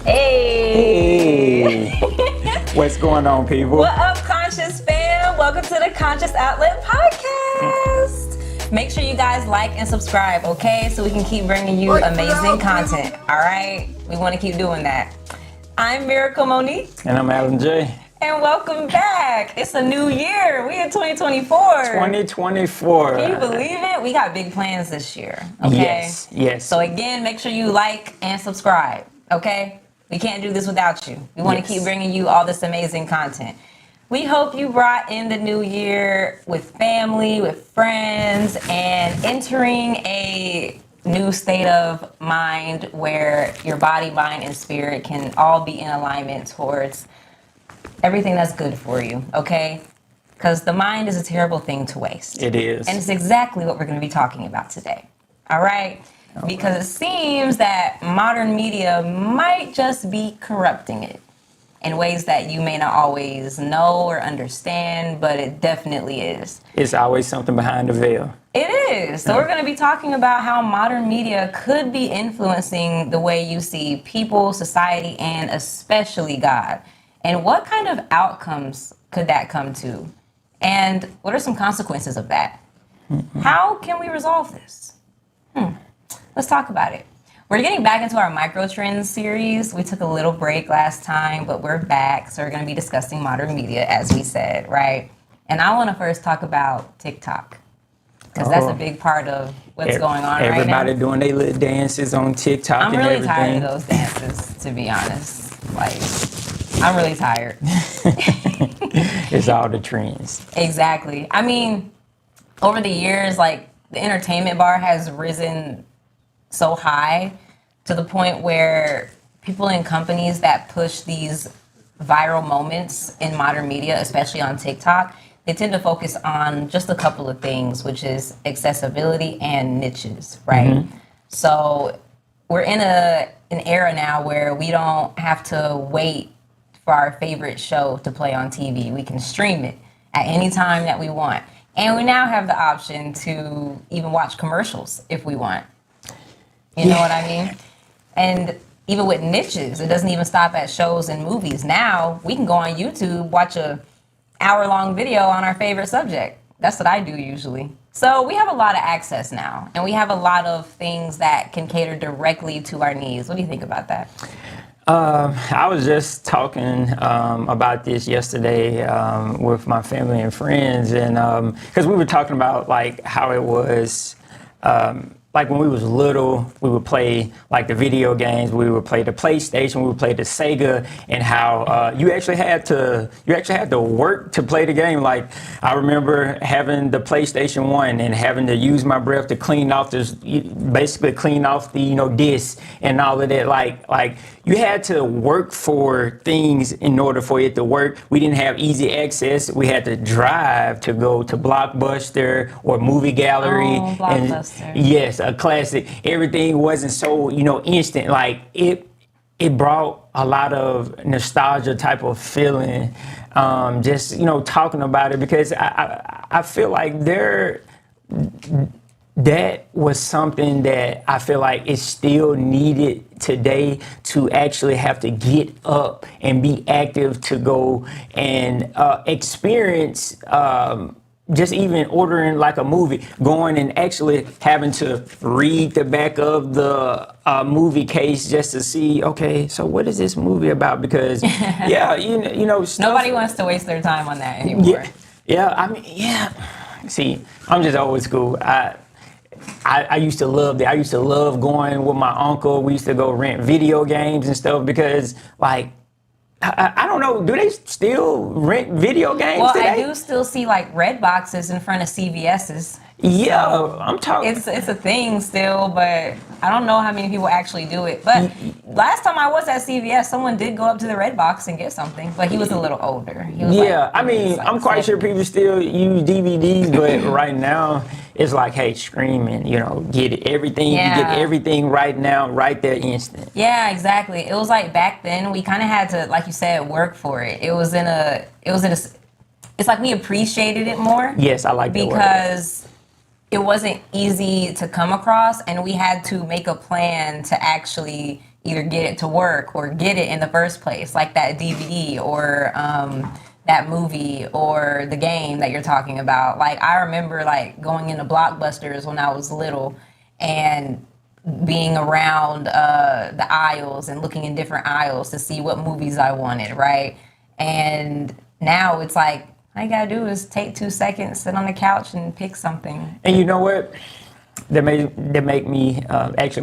Hey! What's going on, people? What up, Conscious fam? Welcome to the Conscious Outlet Podcast. Make sure you guys like and subscribe, okay? So we can keep bringing you amazing content, all right? We want to keep doing that. I'm Miracle Monique. And I'm Alan J. And welcome back. It's a new year. We in 2024. 2024. Can you believe it? We got big plans this year, okay? Yes. So again, make sure you like and subscribe, okay? We can't do this without you. We want to keep bringing you all this amazing content. We hope you brought in the new year with family, with friends, and entering a new state of mind where your body, mind, and spirit can all be in alignment towards everything that's good for you, okay? Because the mind is a terrible thing to waste. It is. And it's exactly what we're going to be talking about today, all right? Because it seems that modern media might just be corrupting it in ways that you may not always know or understand, but it definitely is. It's always something behind the veil. It is. So we're going to be talking about how modern media could be influencing the way you see people, society, and especially God. And what kind of outcomes could that come to? And what are some consequences of that? How can we resolve this? Let's talk about it. We're getting back into our micro trends series. We took a little break last time, but we're back. So we're going to be discussing modern media, as we said, right? And I want to first talk about TikTok, because that's a big part of what's going on right now. Everybody doing their little dances on TikTok I'm and really everything. tired of those dances, to be honest. Like, I'm really tired. It's all the trends. Exactly. I mean, over the years, like, the entertainment bar has risen so high to the point where people in companies that push these viral moments in modern media, especially on TikTok, they tend to focus on just a couple of things, which is accessibility and niches, right? So we're in an era now where we don't have to wait for our favorite show to play on TV. We can stream it at any time that we want. And we now have the option to even watch commercials if we want. You know what I mean? And even with niches, it doesn't even stop at shows and movies. Now we can go on YouTube, watch a hour-long video on our favorite subject. That's what I do usually. So we have a lot of access now, and we have a lot of things that can cater directly to our needs. What do you think about that? I was just talking about this yesterday with my family and friends, and because we were talking about like how it was. Like when we was little, we would play like the video games. We would play the PlayStation. We would play the Sega, and how you actually had to work to play the game. Like I remember having the PlayStation 1 and having to use my breath to clean off basically clean off the disc and all of that. Like you had to work for things in order for it to work. We didn't have easy access. We had to drive to go to Blockbuster or Movie Gallery. Oh, Blockbuster. And yes, a classic. Everything wasn't so instant. Like it brought a lot of nostalgia type of feeling. Just talking about it, because I feel like that was something that I feel like is still needed today, to actually have to get up and be active to go and experience just even ordering like a movie, going and actually having to read the back of the movie case just to see, okay, so what is this movie about? Because stuff, Nobody wants to waste their time on that anymore. See, I'm just old school. I used to love that. I used to love going with my uncle. We used to go rent video games and stuff, because like, I don't know, do they still rent video games today? I do still see like red boxes in front of CVS's. Yeah, so I'm talking. It's a thing still, but I don't know how many people actually do it. But last time I was at CVS, someone did go up to the red box and get something, but he was a little older. He was I'm quite sure people still use DVDs, but right now it's like, hey, streaming, get everything. Yeah. You get everything right now, right there, instant. Yeah, exactly. It was like back then we kind of had to, like you said, work for it. It's like we appreciated it more. Yes, I like that word. Because it wasn't easy to come across, and we had to make a plan to actually either get it to work or get it in the first place, like that DVD or that movie or the game that you're talking about. Like, I remember like going into Blockbusters when I was little and being around the aisles and looking in different aisles to see what movies I wanted, right? And now it's like, all you gotta do is take 2 seconds, sit on the couch, and pick something. And you know what? Actually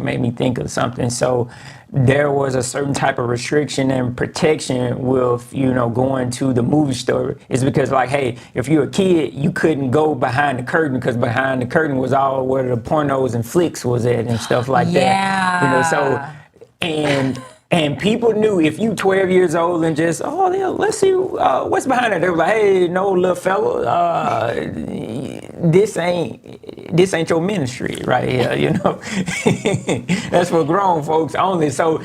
made me think of something. So there was a certain type of restriction and protection with, going to the movie store. It's because, like, hey, if you're a kid, you couldn't go behind the curtain, because behind the curtain was all where the pornos and flicks was at and stuff like that. And people knew if you 12 years old and just, yeah, let's see what's behind it. They were like, hey, no, little fella, this ain't your ministry right here, That's for grown folks only. So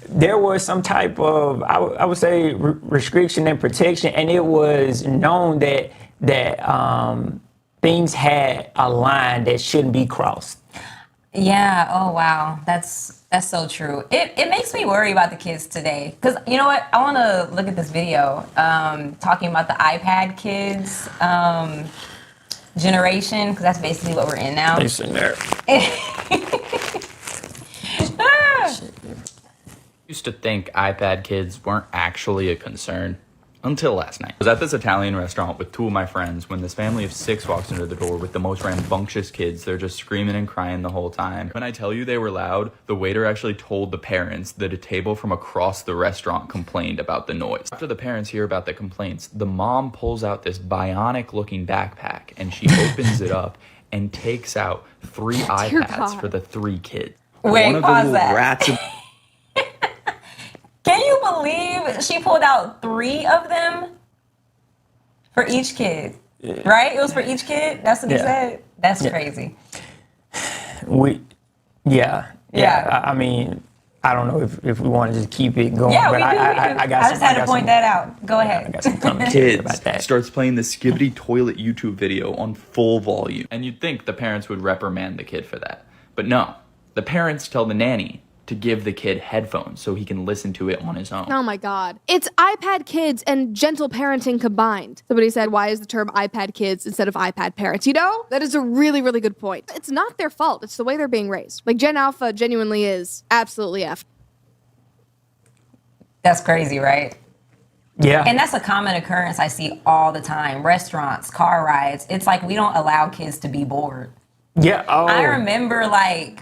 there was some type of, I would say, restriction and protection, and it was known that things had a line that shouldn't be crossed. Yeah. Oh, wow. That's so true. It makes me worry about the kids today. Because you know what? I want to look at this video talking about the iPad kids generation, because that's basically what we're in now. They sitting there. Used to think iPad kids weren't actually a concern until last night. I was at this Italian restaurant with two of my friends when this family of 6 walks into the door with the most rambunctious kids. They're just screaming and crying the whole time. When I tell you they were loud, the waiter actually told the parents that a table from across the restaurant complained about the noise. After the parents hear about the complaints, the mom pulls out this bionic looking backpack and she opens it up and takes out 3 iPads for the 3 kids. Wait, One of pause them that. rats. Can you believe she pulled out 3 of them for each kid? Right? It was for each kid? That's what he said? That's crazy. I mean, I don't know if we want to just keep it going. Yeah, but we do. I just had to point that out. Go ahead. I got some comments Kids about that. starts playing the Skibbity Toilet YouTube video on full volume. And you'd think the parents would reprimand the kid for that. But no, the parents tell the nanny to give the kid headphones so he can listen to it on his own. Oh my God. It's iPad kids and gentle parenting combined. Somebody said, why is the term iPad kids instead of iPad parents? That is a really, really good point. It's not their fault. It's the way they're being raised. Like, Gen Alpha genuinely is absolutely F. That's crazy, right? Yeah. And that's a common occurrence I see all the time. Restaurants, car rides. It's like we don't allow kids to be bored. Yeah. Oh. I remember like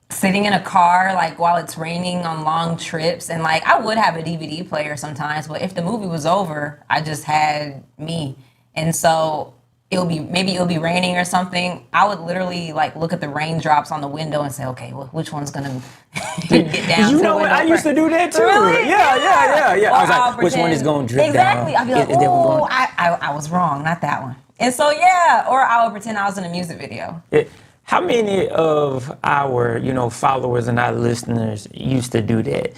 sitting in a car like while it's raining on long trips, and like I would have a DVD player sometimes, but if the movie was over, I just had me. And so it'll be raining or something. I would literally like look at the raindrops on the window and say, okay, well, which one's gonna get down? You know what? I used to do that too. Really? Yeah. Or I was like, which one is going to drip exactly. down? I'd be like, oh, I was wrong, not that one. And so or I would pretend I was in a music video. How many of our, followers and our listeners used to do that?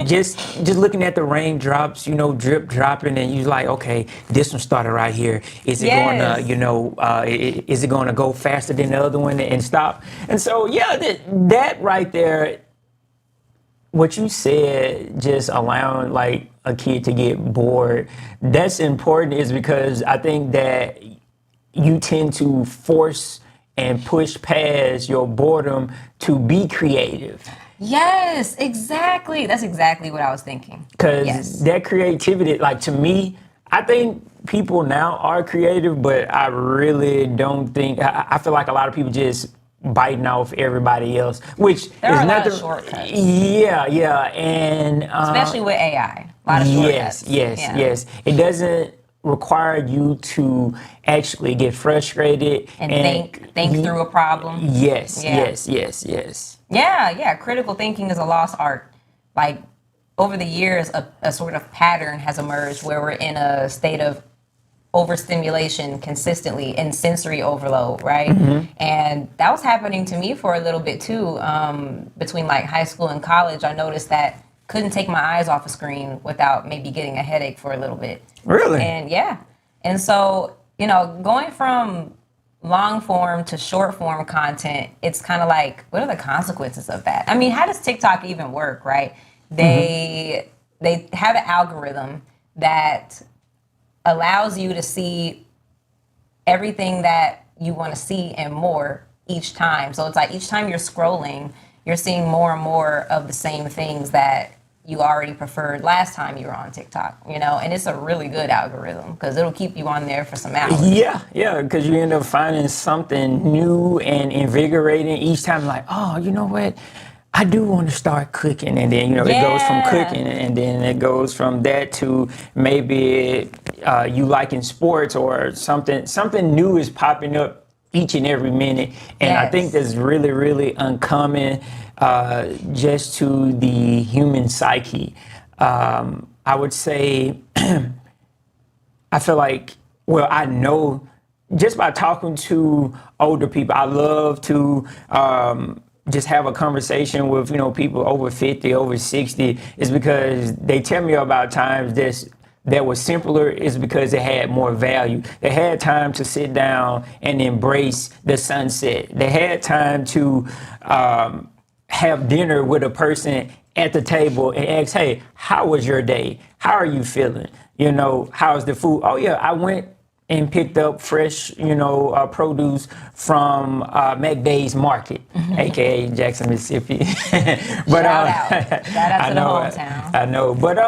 Just looking at the raindrops, drip dropping, and you're like, okay, this one started right here. Is it going to, is it going to go faster than the other one and stop? And so, that right there, what you said, just allowing like a kid to get bored, that's important, is because I think that you tend to force and push past your boredom to be creative. Yes, exactly. That's exactly what I was thinking. Because that creativity, like, to me, I think people now are creative, but I really don't think, I feel like a lot of people just biting off everybody else, which there is are a lot nothing. of shortcuts. Yeah, and especially with AI, a lot of shortcuts. Yes. It doesn't require you to actually get frustrated and think through a problem. Yes. Yeah. Critical thinking is a lost art. Like, over the years, a sort of pattern has emerged where we're in a state of overstimulation consistently and sensory overload, right? Mm-hmm. And that was happening to me for a little bit too. Between like high school and college, I noticed that couldn't take my eyes off a screen without maybe getting a headache for a little bit. Really? And so, going from long form to short form content, it's kind of like, what are the consequences of that? I mean, how does TikTok even work, right? They have an algorithm that allows you to see everything that you want to see and more each time. So it's like each time you're scrolling, you're seeing more and more of the same things that you already preferred last time you were on TikTok, you know, and it's a really good algorithm because it'll keep you on there for some hours. Yeah, because you end up finding something new and invigorating each time. Like, oh, you know what? I do want to start cooking, and then it goes from cooking, and then it goes from that to maybe you liking sports or something. Something new is popping up each and every minute, and I think that's really, really uncommon just to the human psyche. I would say, I feel like, well, I know just by talking to older people, I love to just have a conversation with, people over 50, over 60, is because they tell me about times that was simpler, is because they had more value. They had time to sit down and embrace the sunset. They had time to have dinner with a person at the table and ask, hey, how was your day? How are you feeling? How's the food? Oh yeah, I went and picked up fresh, produce from McDay's Market, aka Jackson, Mississippi. But Shout out to the hometown. I know, but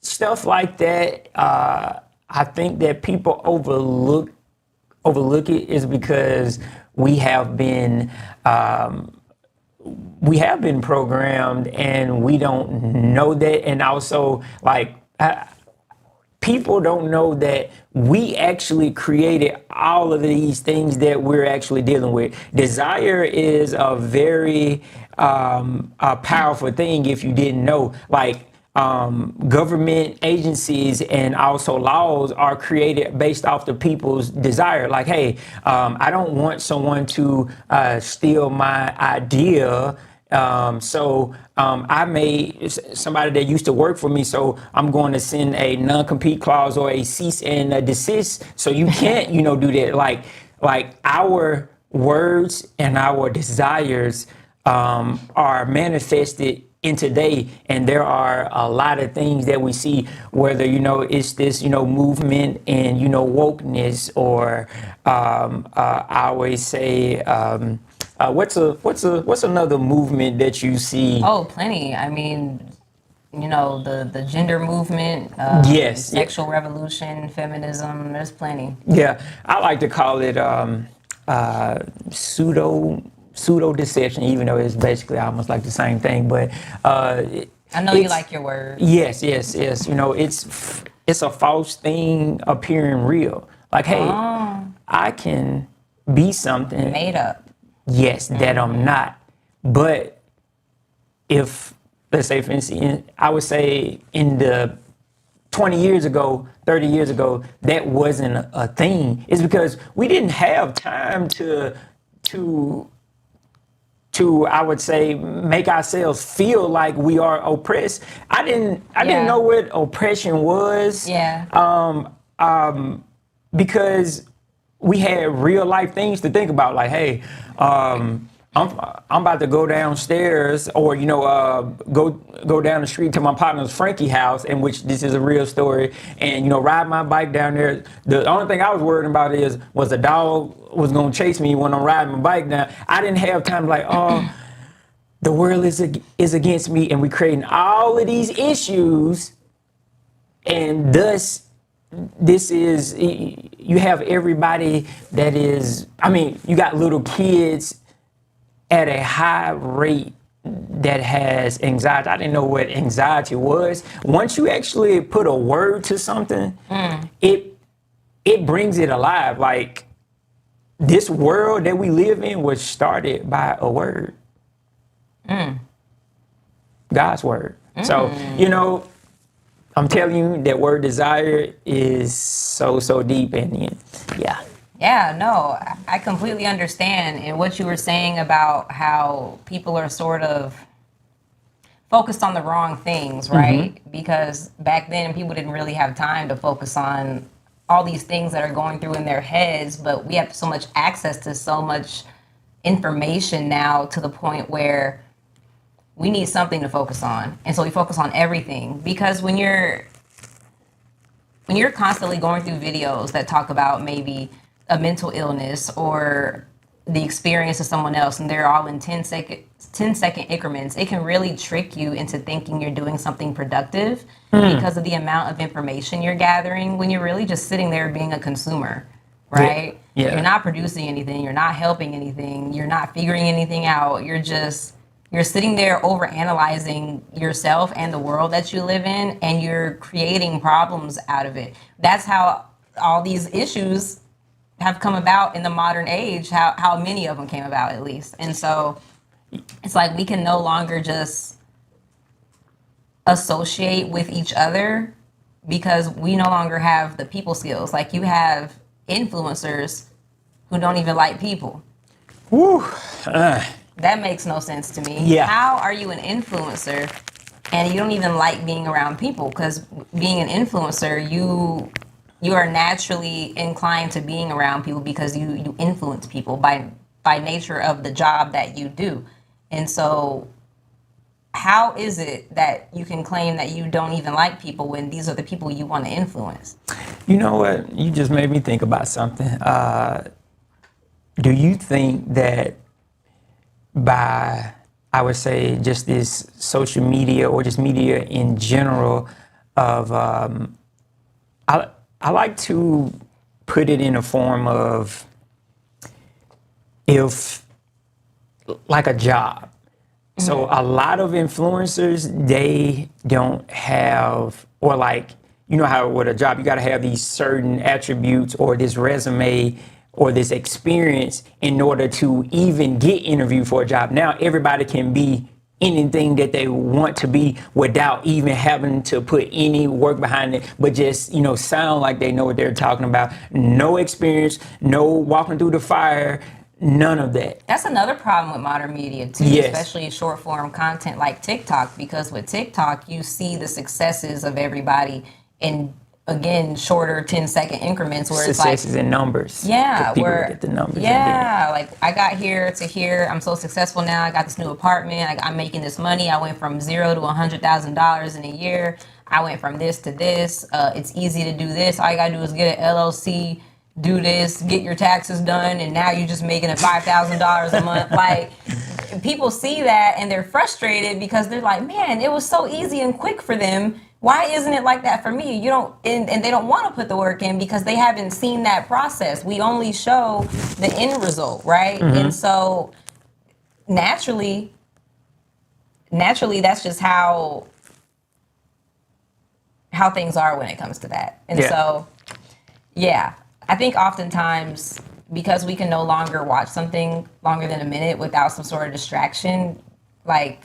stuff like that. I think that people overlook it is because we have been programmed and we don't know that, and also people don't know that we actually created all of these things that we're actually dealing with. Desire is a very a powerful thing if you didn't know. Government agencies and also laws are created based off the people's desire. Like, hey, I don't want someone to steal my idea. I made somebody that used to work for me, so I'm going to send a non-compete clause or a cease and desist. So you can't, do that. Like our words and our desires are manifested in today, and there are a lot of things that we see, whether it's this movement and wokeness, or I always say what's another movement that you see? Oh, plenty. I mean, the gender movement, Yes, sexual revolution, feminism. There's plenty. Yeah, I like to call it pseudo deception, even though it's basically almost like the same thing. But I know you like your words. Yes. It's a false thing appearing real. Like, hey, I can be something Made up. Yes, that I'm not. But if, let's say, for instance, I would say in the 20 years ago, 30 years ago, that wasn't a thing. It's because we didn't have time to I would say make ourselves feel like we are oppressed. I didn't know what oppression was. Yeah. Because we had real life things to think about, like, hey, I'm about to go downstairs, or go down the street to my partner's Frankie house, in which this is a real story, and ride my bike down there. The only thing I was worried about was the dog was gonna chase me when I'm riding my bike down. I didn't have time to the world is against me, and we're creating all of these issues, and thus this is, you have everybody that is, you got little kids at a high rate that has anxiety. I didn't know what anxiety was. Once you actually put a word to something, it brings it alive. Like, this world that we live in was started by a word. God's word. So, I'm telling you, that word desire is so deep, and yeah. Yeah, no, I completely understand. And what you were saying about how people are sort of focused on the wrong things, right? Because back then people didn't really have time to focus on all these things that are going through in their heads, but we have so much access to so much information now to the point where we need something to focus on. And so we focus on everything, because when you're constantly going through videos that talk about maybe a mental illness or the experience of someone else, and they're all in 10-second increments, it can really trick you into thinking you're doing something productive because of the amount of information you're gathering when you're really just sitting there being a consumer, right? Yeah. You're not producing anything, you're not helping anything, you're not figuring anything out, you're sitting there over analyzing yourself and the world that you live in, and you're creating problems out of it. That's how all these issues have come about in the modern age, how many of them came about, at least. And so it's like we can no longer just associate with each other because we no longer have the people skills. Like, you have influencers who don't even like people. Woo. That makes no sense to me. Yeah. How are you an influencer and you don't even like being around people? Because being an influencer, you are naturally inclined to being around people because you influence people by nature of the job that you do. And so how is it that you can claim that you don't even like people when these are the people you want to influence? You know what? You just made me think about something. Do you think that by, I would say, just this social media or just media in general of, I like to put it in a form of, if, like a job. So a lot of influencers, they don't have, or like, you know how with a job, you got to have these certain attributes or this resume or this experience in order to even get interviewed for a job. Now everybody can be anything that they want to be without even having to put any work behind it, but just, sound like they know what they're talking about. No experience, no walking through the fire, none of that. That's another problem with modern media too, Yes. especially short form content like TikTok, because with TikTok, you see the successes of everybody in, again, shorter 10-second increments where Successes it's like, in numbers. yeah, People where, get the numbers. yeah, like I got here to here, I'm so successful now, I got this new apartment, I'm making this money, I went from $0 to $100,000 in a year, I went from this to this, it's easy to do this, all you gotta do is get an LLC, do this, get your taxes done, and now you're just making $5,000 a month. Like, people see that and they're frustrated because they're like, man, it was so easy and quick for them. Why isn't it like that for me? You don't, and they don't want to put the work in because they haven't seen that process. We only show the end result, right? And so naturally, that's just how things are when it comes to that. And so, yeah. I think oftentimes, because we can no longer watch something longer than a minute without some sort of distraction, like,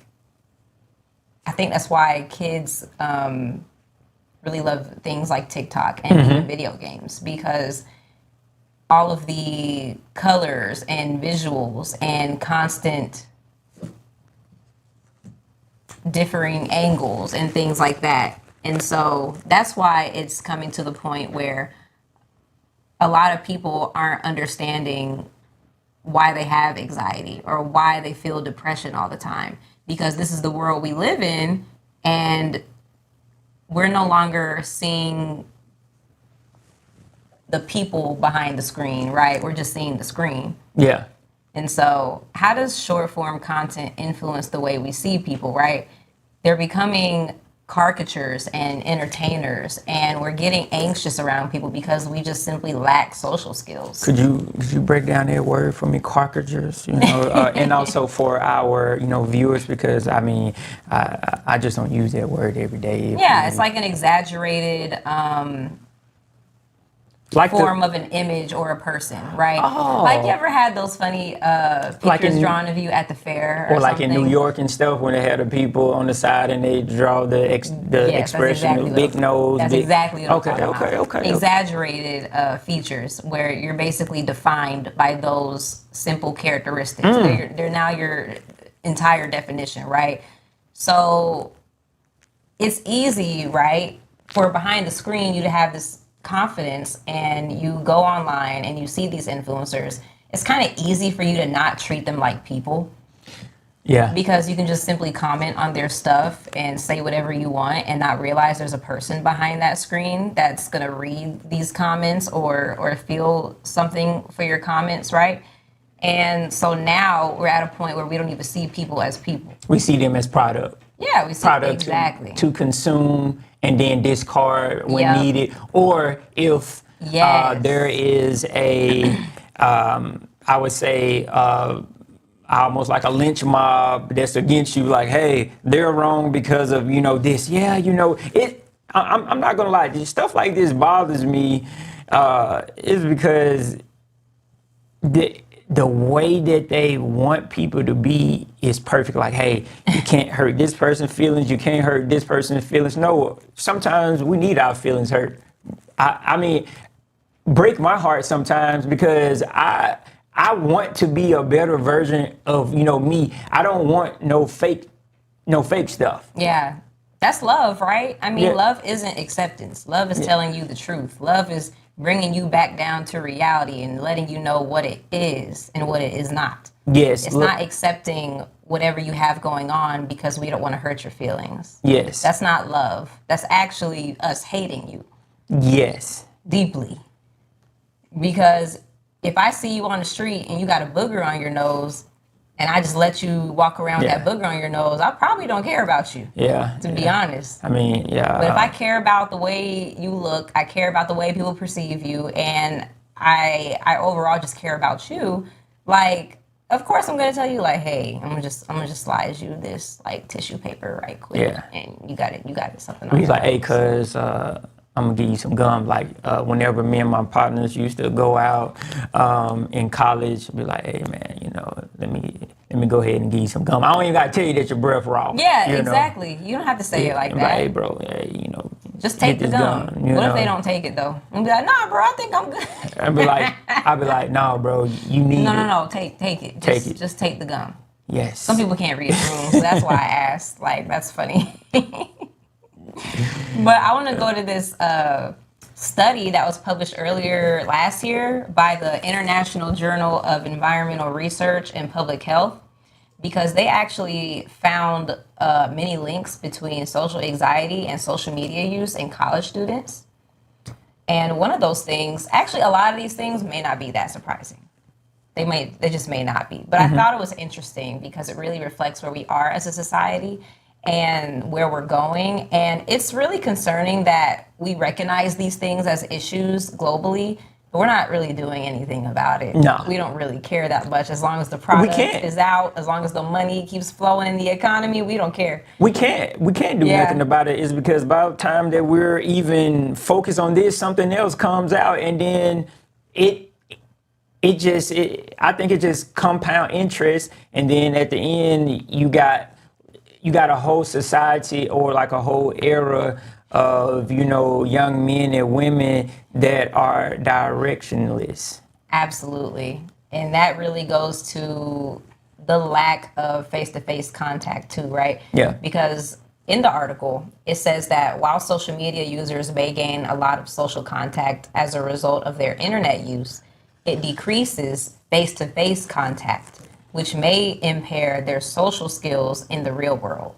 I think that's why kids really love things like TikTok and even video games, because all of the colors and visuals and constant differing angles and things like that. And so that's why it's coming to the point where a lot of people aren't understanding why they have anxiety or why they feel depression all the time, because this is the world we live in, and we're no longer seeing the people behind the screen, right? We're just seeing the screen. Yeah. And so how does short form content influence the way we see people, right? They're becoming caricatures and entertainers, and we're getting anxious around people because we just simply lack social skills. Could you break down that word for me, caricatures? And also for our viewers, because I just don't use that word every day. Yeah, it's like an exaggerated form of an image or a person, right? Oh. Like, you ever had those funny pictures Like drawn of you at the fair or like something? in New York and stuff, when they had the people on the side and they draw the expression of big nose. That's exactly what I'm talking about. Okay. Exaggerated features where you're basically defined by those simple characteristics. They're now your entire definition, right? So it's easy, right, for behind the screen you to have this confidence and you go online and you see these influencers, it's kind of easy for you to not treat them like people. Yeah. Because you can just simply comment on their stuff and say whatever you want and not realize there's a person behind that screen that's going to read these comments or feel something for your comments, right? And so now we're at a point where we don't even see people as people. We see them as product. Yeah, we see Product exactly. to consume and then discard when Yep. needed. Or if Yes. there is a, I would say, almost like a lynch mob that's against you, like, hey, they're wrong because of, this. Yeah, I'm not gonna lie, stuff like this bothers me, is because the way that they want people to be is perfect. Like, hey, you can't hurt this person's feelings, you can't hurt this person's feelings. No, sometimes we need our feelings hurt. I mean, break my heart sometimes because I want to be a better version of, me. I don't want no fake stuff. Yeah, that's love, right? I mean, Yeah. love isn't acceptance. Love is telling you the truth. Love is bringing you back down to reality and letting you know what it is and what it is not. Yes. It's not accepting whatever you have going on because we don't want to hurt your feelings. Yes. That's not love. That's actually us hating you Yes. deeply. Because if I see you on the street and you got a booger on your nose and I just let you walk around with Yeah. that booger on your nose, I probably don't care about you, Yeah. to be honest. I mean, yeah. But if I care about the way you look, I care about the way people perceive you, and I overall just care about you, like, of course I'm gonna tell you, like, hey, I'm gonna just slide you this like tissue paper right quick, Yeah. and you got it something on He's your like, hey, nose. cuz, I'm gonna give you some gum. Like, whenever me and my partners used to go out in college, be like, hey, man, let me go ahead and give you some gum. I don't even gotta tell you that your breath raw. Yeah, you know? exactly. You don't have to say it like Be that. hey, bro, hey, Just take get the this gum. you What if know? they don't take it though? And be like, nah, bro, I think I'm good. I'd be like, nah, bro, you need it. No, take it. Take it. Just take the gum. Yes. Some people can't read rules, so that's why I asked. Like, that's funny. But I want to go to this study that was published earlier last year by the International Journal of Environmental Research and Public Health, because they actually found many links between social anxiety and social media use in college students. And one of those things, actually, a lot of these things may not be that surprising. They just may not be. But I thought it was interesting because it really reflects where we are as a society and where we're going. And it's really concerning that we recognize these things as issues globally, but we're not really doing anything about it. No. We don't really care that much. As long as the product can't. is out, as long as the money keeps flowing in the economy, we don't care. We can't do Yeah. nothing about it. Is because by the time that we're even focused on this, something else comes out, and then I think it just compound interest, and then at the end you got a whole society or like a whole era of young men and women that are directionless. Absolutely. And that really goes to the lack of face-to-face contact too, right? Yeah. Because in the article, it says that while social media users may gain a lot of social contact as a result of their internet use, it decreases face-to-face contact, which may impair their social skills in the real world.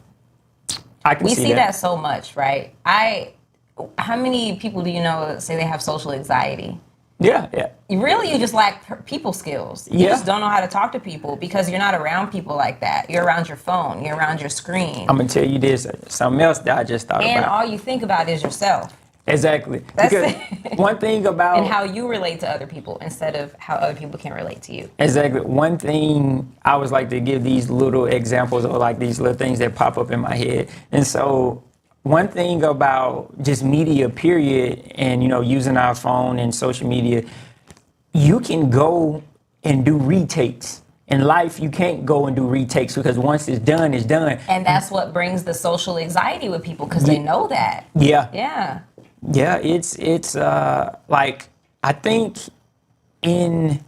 I can We see see that so much, right? How many people do you know say they have social anxiety? Yeah. You just lack people skills. You Yeah. just don't know how to talk to people because you're not around people like that. You're around your phone. You're around your screen. I'm gonna tell you this, something else that I just thought And about. all you think about is yourself Exactly. That's Because it. one thing about and how you relate to other people instead of how other people can relate to you. Exactly. One thing I always like to give these little examples or like these little things that pop up in my head. And so one thing about just media period and, using our phone and social media, you can go and do retakes. In life, you can't go and do retakes because once it's done, it's done. And that's what brings the social anxiety with people because they know that. Yeah. Yeah. Yeah, it's like I think when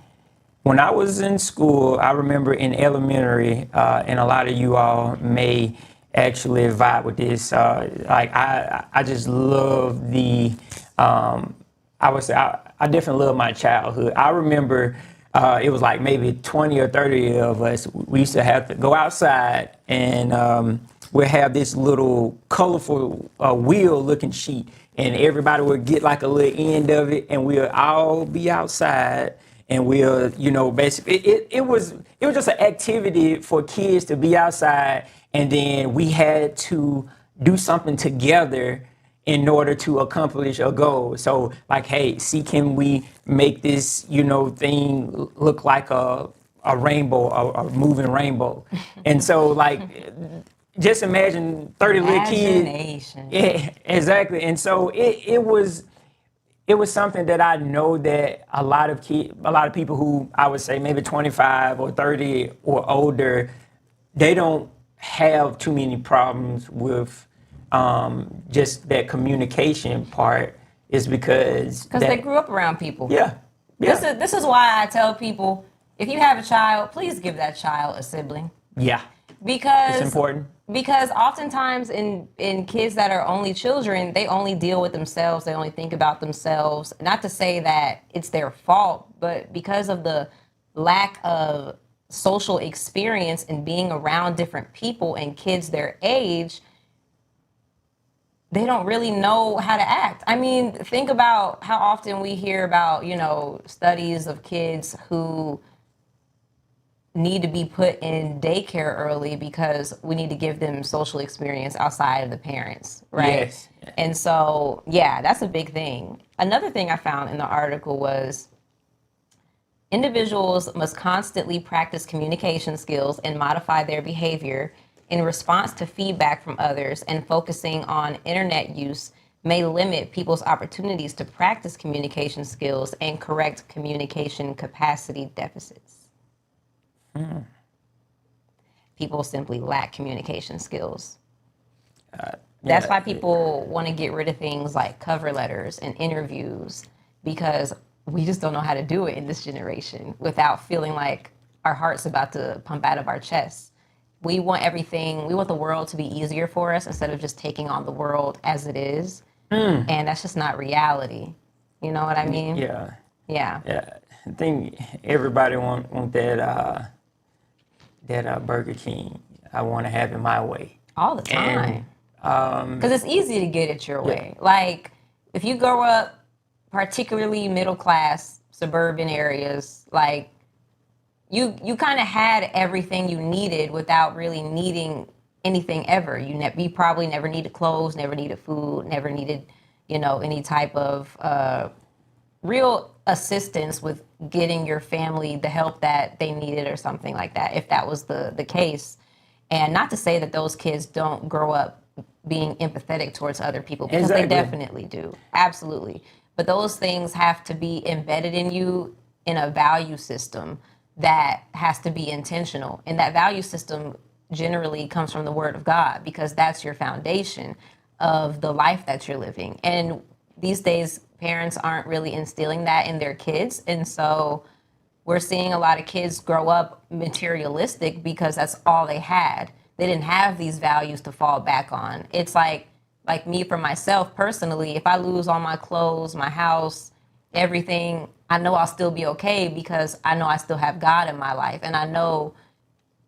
I was in school, I remember in elementary, and a lot of you all may actually vibe with this. Like I just love the I would say I definitely love my childhood. I remember it was like maybe 20 or 30 of us. We used to have to go outside and we'd have this little colorful wheel looking sheet, and everybody would get like a little end of it, and we'll all be outside. And we'll, basically, it was just an activity for kids to be outside, and then we had to do something together in order to accomplish a goal. So like, hey, see, can we make this, thing look like a rainbow, a moving rainbow? And so like, just imagine 30 little kids. Imagination. Yeah, exactly. And so it was something that I know that a lot of people who I would say maybe 25 or 30 or older, they don't have too many problems with just that communication part, is because They grew up around people. Yeah. This is why I tell people, if you have a child, please give that child a sibling. Yeah. Because It's important. Because oftentimes in kids that are only children, they only deal with themselves. They only think about themselves. Not to say that it's their fault, but because of the lack of social experience and being around different people and kids their age, they don't really know how to act. I mean, think about how often we hear about, studies of kids who need to be put in daycare early because we need to give them social experience outside of the parents, right? Yes. And so, yeah, that's a big thing. Another thing I found in the article was individuals must constantly practice communication skills and modify their behavior in response to feedback from others, and focusing on internet use may limit people's opportunities to practice communication skills and correct communication capacity deficits. People simply lack communication skills. That's why people want to get rid of things like cover letters and interviews, because we just don't know how to do it in this generation without feeling like our heart's about to pump out of our chests. We want the world to be easier for us instead of just taking on the world as it is. And that's just not reality. You know what I mean? Yeah. Yeah. I think everybody want that Burger King. I want to have it my way. All the time. Because it's easy to get it your way. Like, if you grow up particularly middle class, suburban areas, like, you kind of had everything you needed without really needing anything ever. You probably never needed clothes, never needed food, never needed, any type of real assistance with getting your family the help that they needed or something like that, if that was the case. And not to say that those kids don't grow up being empathetic towards other people, because Exactly. they definitely do. Absolutely. But those things have to be embedded in you in a value system that has to be intentional. And that value system generally comes from the Word of God, because that's your foundation of the life that you're living. And these days, parents aren't really instilling that in their kids. And so we're seeing a lot of kids grow up materialistic because that's all they had. They didn't have these values to fall back on. It's like me, for myself personally, if I lose all my clothes, my house, everything, I know I'll still be okay, because I know I still have God in my life, and I know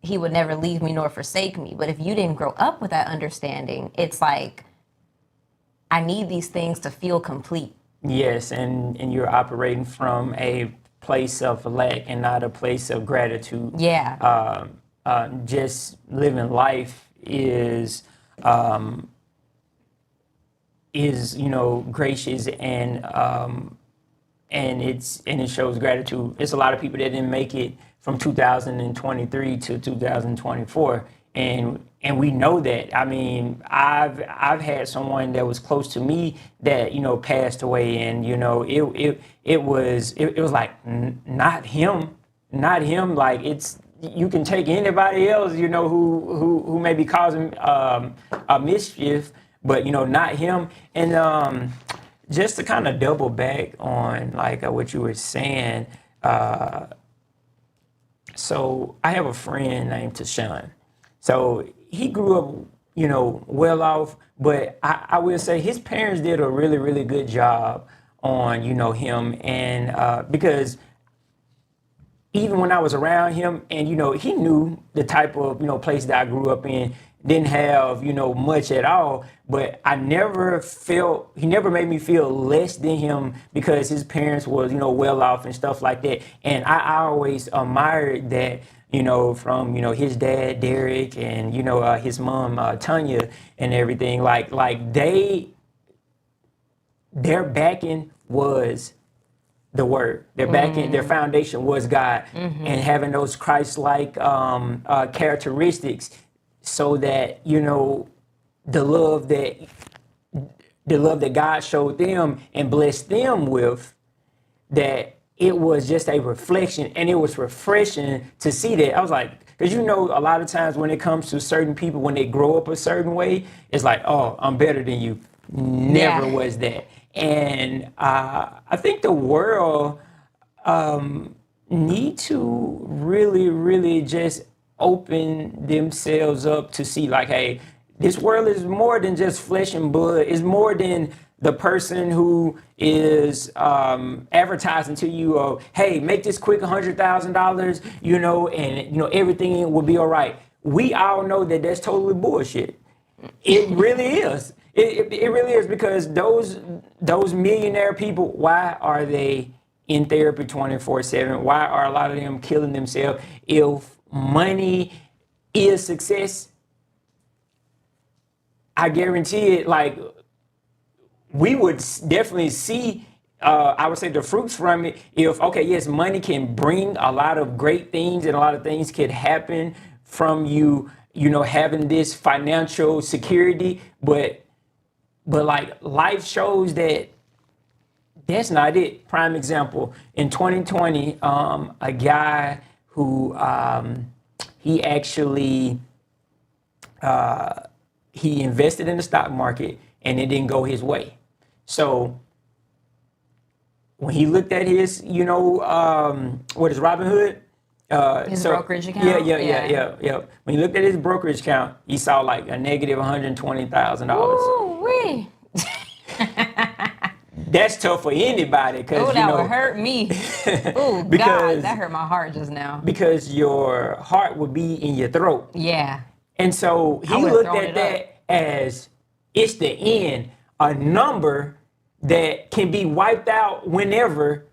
He would never leave me nor forsake me. But if you didn't grow up with that understanding, it's like, I need these things to feel complete. Yes, and you're operating from a place of lack and not a place of gratitude. Yeah. Just living life is gracious, and it shows gratitude. It's a lot of people that didn't make it from 2023 to 2024, and we know that. I mean, I've had someone that was close to me that passed away, and it was like not him. Like, it's, you can take anybody else who may be causing a mischief, but not him. And just to kind of double back on what you were saying, so I have a friend named Tashawn. So he grew up, well off, but I will say his parents did a really, really good job on, him. And because even when I was around him and, he knew the type of, place that I grew up in, didn't have, much at all, but he never made me feel less than him because his parents was, well off and stuff like that. And I always admired that, from, his dad, Derek, and, his mom, Tanya, and everything. Like their backing was the word. Their backing, their foundation was God, and having those Christ-like characteristics, so that the love that God showed them and blessed them with, that it was just a reflection, and it was refreshing to see that. I was like, because a lot of times when it comes to certain people, when they grow up a certain way, it's like, oh, I'm better than you. Never was that. And I think the world need to really, really just open themselves up to see, like, hey, this world is more than just flesh and blood. It's more than the person who is advertising to you of, hey, make this quick $100,000, and everything will be all right. We all know that that's totally bullshit. It really is. It really is, because those millionaire people, why are they in therapy 24/7? Why are a lot of them killing themselves? If money is success, I guarantee it, like, we would definitely see, I would say, the fruits from it. If, okay, yes, money can bring a lot of great things, and a lot of things could happen from you, having this financial security, but like, life shows that that's not it. Prime example, in 2020, a guy who he actually he invested in the stock market, and it didn't go his way. So when he looked at his, what is Robinhood? His brokerage account? Yeah. When he looked at his brokerage account, he saw like a negative $120,000. Ooh-wee. That's tough for anybody, because Oh, that would hurt me. Oh, God, that hurt my heart just now. Because your heart would be in your throat. Yeah. And so he looked at that as, it's the end, a number that can be wiped out whenever,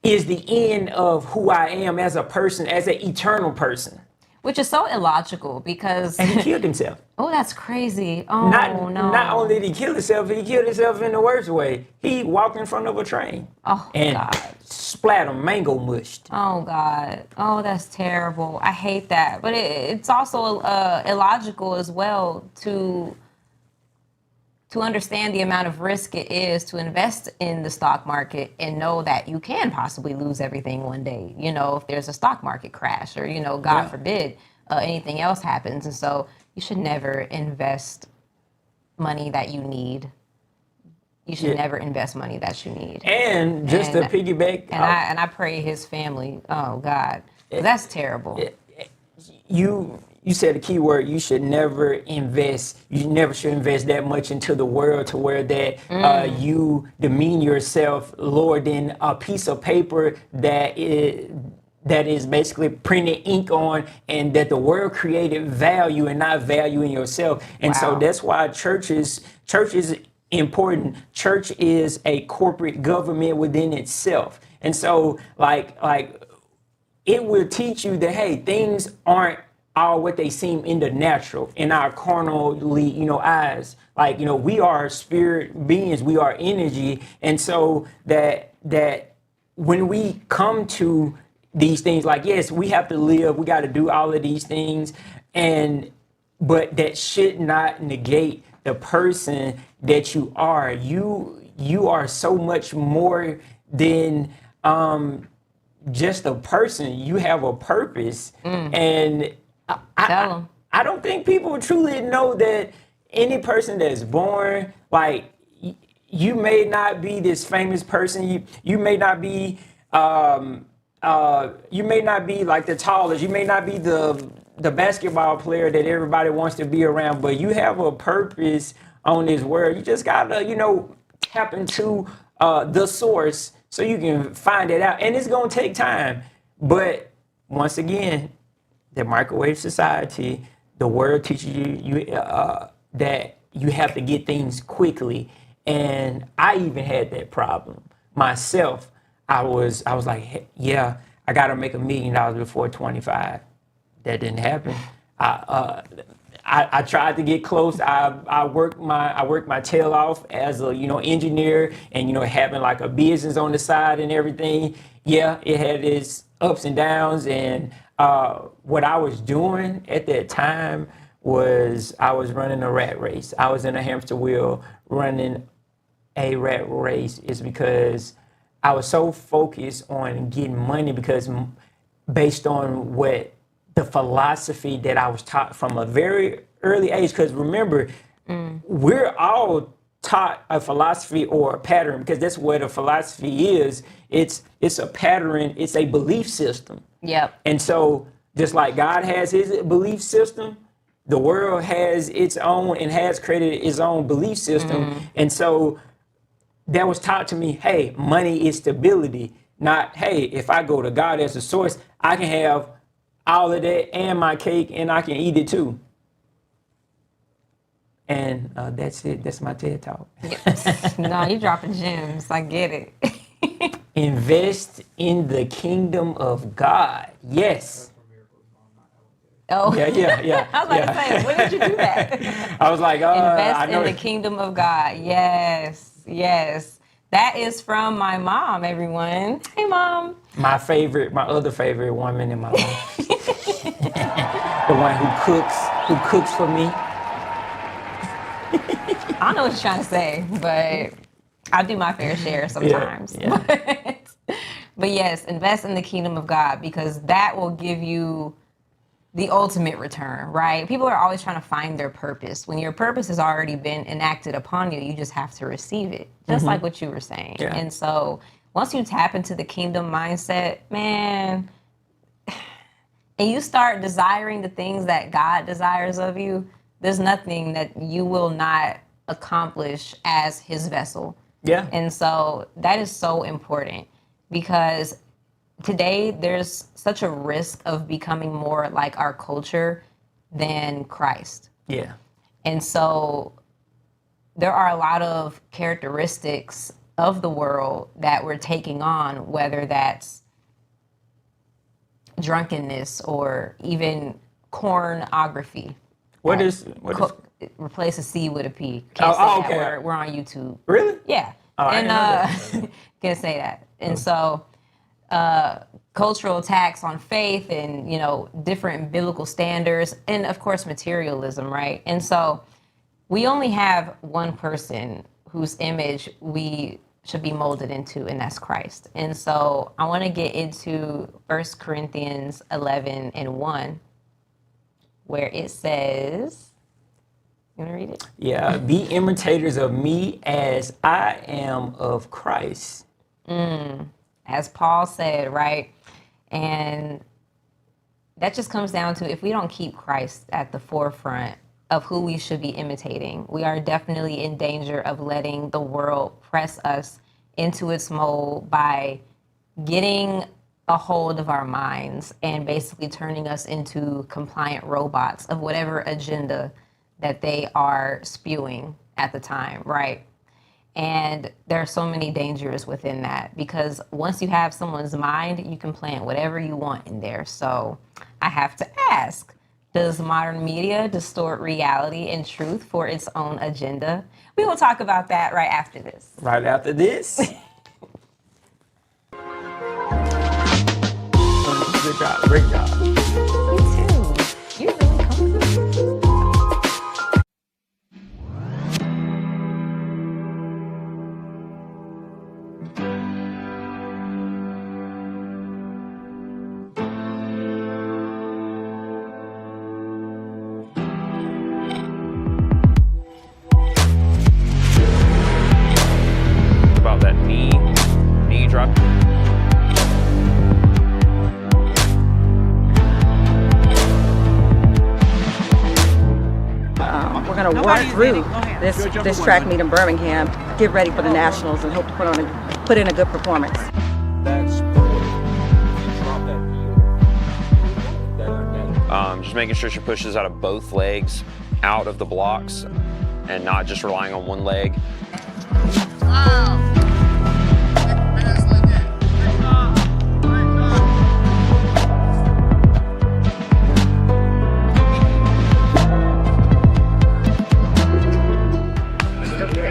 is the end of who I am as a person, as an eternal person. Which is so illogical, because... And he killed himself. Oh, that's crazy. Oh, no. Not only did he kill himself in the worst way. He walked in front of a train. Oh, and God. Splat him, mango mushed. Oh, God. Oh, that's terrible. I hate that. But it's also illogical as well to understand the amount of risk it is to invest in the stock market and know that you can possibly lose everything one day, if there's a stock market crash, or, God forbid, anything else happens. And so you should never invest money that you need. You should never invest money that you need. And just to piggyback. And I pray his family, oh, God, that's terrible. You said a key word. You should never invest. You never should invest that much into the world to where that you demean yourself lower than a piece of paper that is basically printed ink on, and that the world created value and not value in yourself. And so that's why church is important. Church is a corporate government within itself. And so like it will teach you that, hey, things aren't all what they seem in the natural, in our carnally, eyes. Like, we are spirit beings, we are energy. And so that when we come to these things, like, yes, we have to live, we got to do all of these things, but that should not negate the person that you are. You are so much more than just a person. You have a purpose. And I don't think people truly know that any person that's born, like, you may not be this famous person. You may not be like the tallest. You may not be the basketball player that everybody wants to be around, but you have a purpose on this world. You just gotta, tap into the source so you can find it out. And it's going to take time. But once again, the microwave society, the world teaches you that you have to get things quickly. And I even had that problem myself. I was like, hey, yeah, I got to make $1 million before 25. That didn't happen. I tried to get close. I worked my tail off as a engineer, and having like a business on the side and everything. Yeah, it had its ups and downs. And what I was doing at that time was I was running a rat race. I was in a hamster wheel running a rat race. Is because I was so focused on getting money, because based on what the philosophy that I was taught from a very early age. Because remember, we're all taught a philosophy or a pattern, because that's what a philosophy is. It's a pattern. It's a belief system. Yep. And so just like God has his belief system, the world has its own and has created its own belief system. And so that was taught to me, hey, money is stability. Not, hey, if I go to God as a source, I can have all of that and my cake, and I can eat it too. And that's it. That's my TED Talk. No, you're dropping gems. I get it. Invest in the kingdom of God. Yes. Oh, Yeah. I was about to say, when did you do that? I was like, I Invest know in the kingdom of God. Yes. That is from my mom, everyone. Hey, Mom. my other favorite woman in my life. The one who cooks for me. I don't know what you're trying to say, but I do my fair share sometimes. Yeah. But yes, invest in the kingdom of God, because that will give you the ultimate return, right? People are always trying to find their purpose. When your purpose has already been enacted upon you, you just have to receive it, just like what you were saying. Yeah. And so once you tap into the kingdom mindset, man, and you start desiring the things that God desires of you, there's nothing that you will not accomplish as his vessel. Yeah. And so that is so important, because today there's such a risk of becoming more like our culture than Christ. Yeah. And so there are a lot of characteristics of the world that we're taking on, whether that's drunkenness or even pornography. What is Replace a C with a P. Can't say okay. that. We're on YouTube. Really? Yeah. Oh, I didn't know that. Can't say that. And so cultural attacks on faith and, different biblical standards, and of course materialism, right? And so we only have one person whose image we should be molded into, and that's Christ. And so I want to get into 1 Corinthians 11:1, where it says, you want to read it? Yeah. Be imitators of me as I am of Christ. As Paul said, right? And that just comes down to, if we don't keep Christ at the forefront of who we should be imitating, we are definitely in danger of letting the world press us into its mold by getting a hold of our minds and basically turning us into compliant robots of whatever agenda that they are spewing at the time, right? And there are so many dangers within that, because once you have someone's mind, you can plant whatever you want in there. So I have to ask, does modern media distort reality and truth for its own agenda? We will talk about that right after this. Right after this. Good job. Great job. You too. You really comfortable. About that knee drop. We're going to work through this track meet in Birmingham get ready for the nationals and hope to put in a good performance. That's just making sure she pushes out of both legs, out of the blocks, and not just relying on one leg.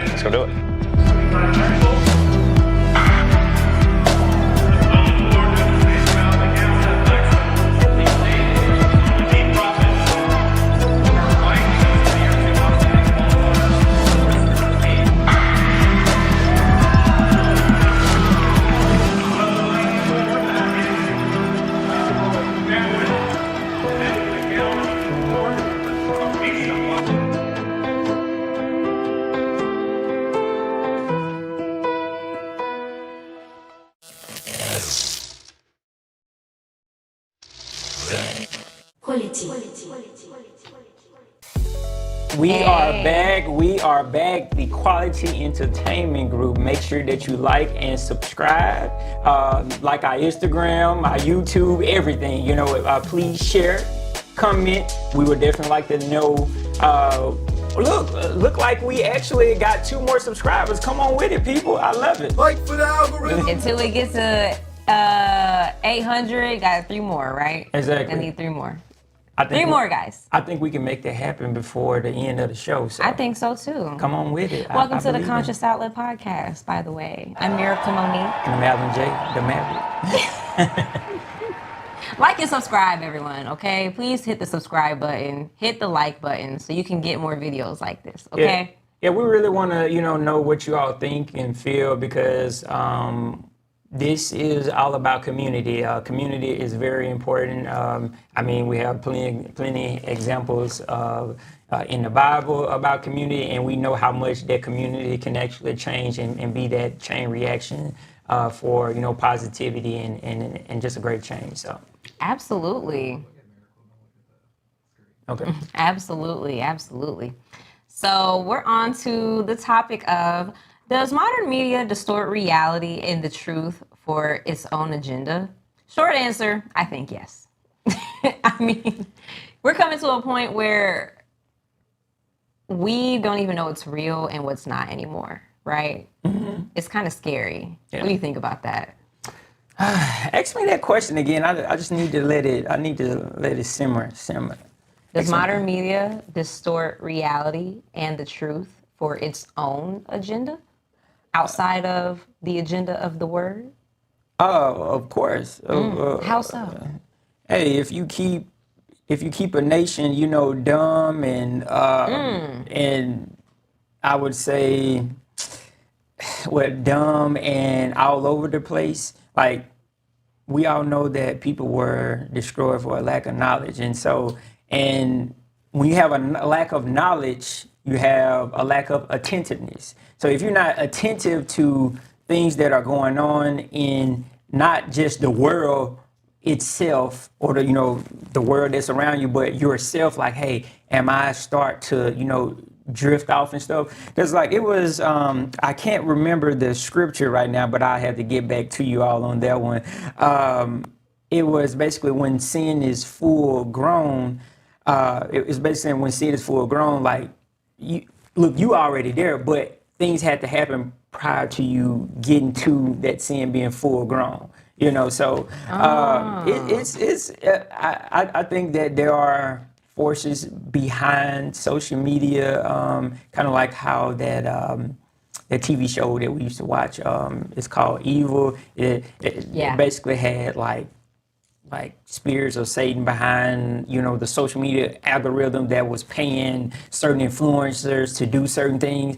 Let's go do it. We are back. We are back. The Quality Entertainment Group. Make sure that you like and subscribe. Like our Instagram, our YouTube, everything. You know, please share, comment. We would definitely like to know. Look like we actually got 2 more subscribers. Come on with it, people. I love it. Fight for the algorithm. Until we get to 800, got 3 more, right? Exactly. I need 3 more. I think 3 more, guys. I think we can make that happen before the end of the show. So I think so too. come on with it. Welcome I to the believe it. Conscious Outlet Podcast, by the way. I'm Miracle Monique. And Alan J, the Maverick. Like and subscribe, everyone, okay? Please hit the subscribe button, hit the like button so you can get more videos like this, okay? Yeah, we really want to, know what you all think and feel because this is all about community. Community is very important. We have plenty examples of in the Bible about community, and we know how much that community can actually change and be that chain reaction for positivity and just a great change. So Absolutely. okay. Absolutely. So we're on to the topic of, does modern media distort reality and the truth for its own agenda? Short answer, I think yes. We're coming to a point where we don't even know what's real and what's not anymore, right? Mm-hmm. It's kind of scary. Yeah. What do you think about that? Ask me that question again. I just need to let it simmer. Does modern media distort reality and the truth for its own agenda outside of the agenda of the word? Oh, of course. How so? Hey, if you keep a nation, dumb and I would say, dumb and all over the place. Like, we all know that people were destroyed for a lack of knowledge. And when you have a lack of knowledge, you have a lack of attentiveness. So if you're not attentive to things that are going on in not just the world itself or the world that's around you, but yourself, like, hey, am I start to, drift off and stuff? Because it was, I can't remember the scripture right now, but I had to get back to you all on that one. It was basically when sin is full grown, it's basically when sin is full grown, like, you already there, but things had to happen prior to you getting to that sin being full grown. So I think that there are forces behind social media, kind of like how that TV show that we used to watch, it's called Evil. It basically had like spirits of Satan behind, the social media algorithm that was paying certain influencers to do certain things.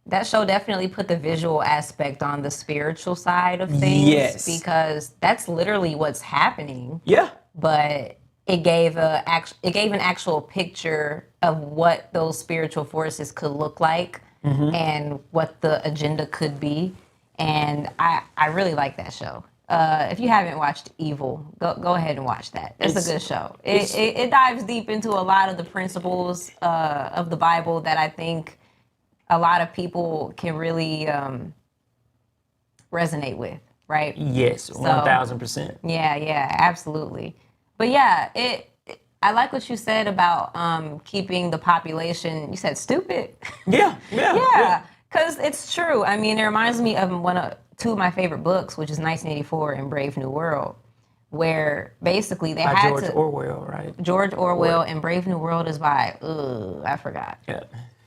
That show definitely put the visual aspect on the spiritual side of things. Yes. Because that's literally what's happening. Yeah. But it gave an actual picture of what those spiritual forces could look like and what the agenda could be. And I really like that show. If you haven't watched Evil, go ahead and watch that. It's a good show. It dives deep into a lot of the principles of the Bible that I think a lot of people can really resonate with, right? Yes, 1000%. Yeah, absolutely. But yeah, I like what you said about keeping the population. You said stupid. Yeah. Yeah, because it's true. I mean, it reminds me of two of my favorite books, which is 1984 and Brave New World, where basically they By had George to. Orwell, right? George Orwell and Brave New World is by, I forgot. Yeah.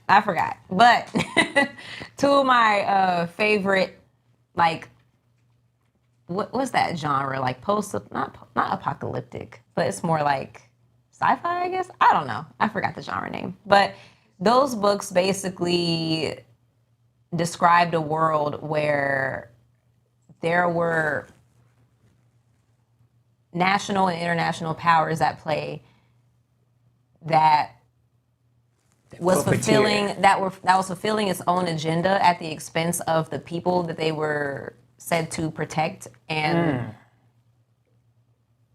I forgot. But two of my favorite, like, what's that genre? Like not apocalyptic, but it's more like sci-fi, I guess. I don't know. I forgot the genre name. But those books basically described a world where there were national and international powers at play that was fulfilling that was fulfilling its own agenda at the expense of the people that they were said to protect. And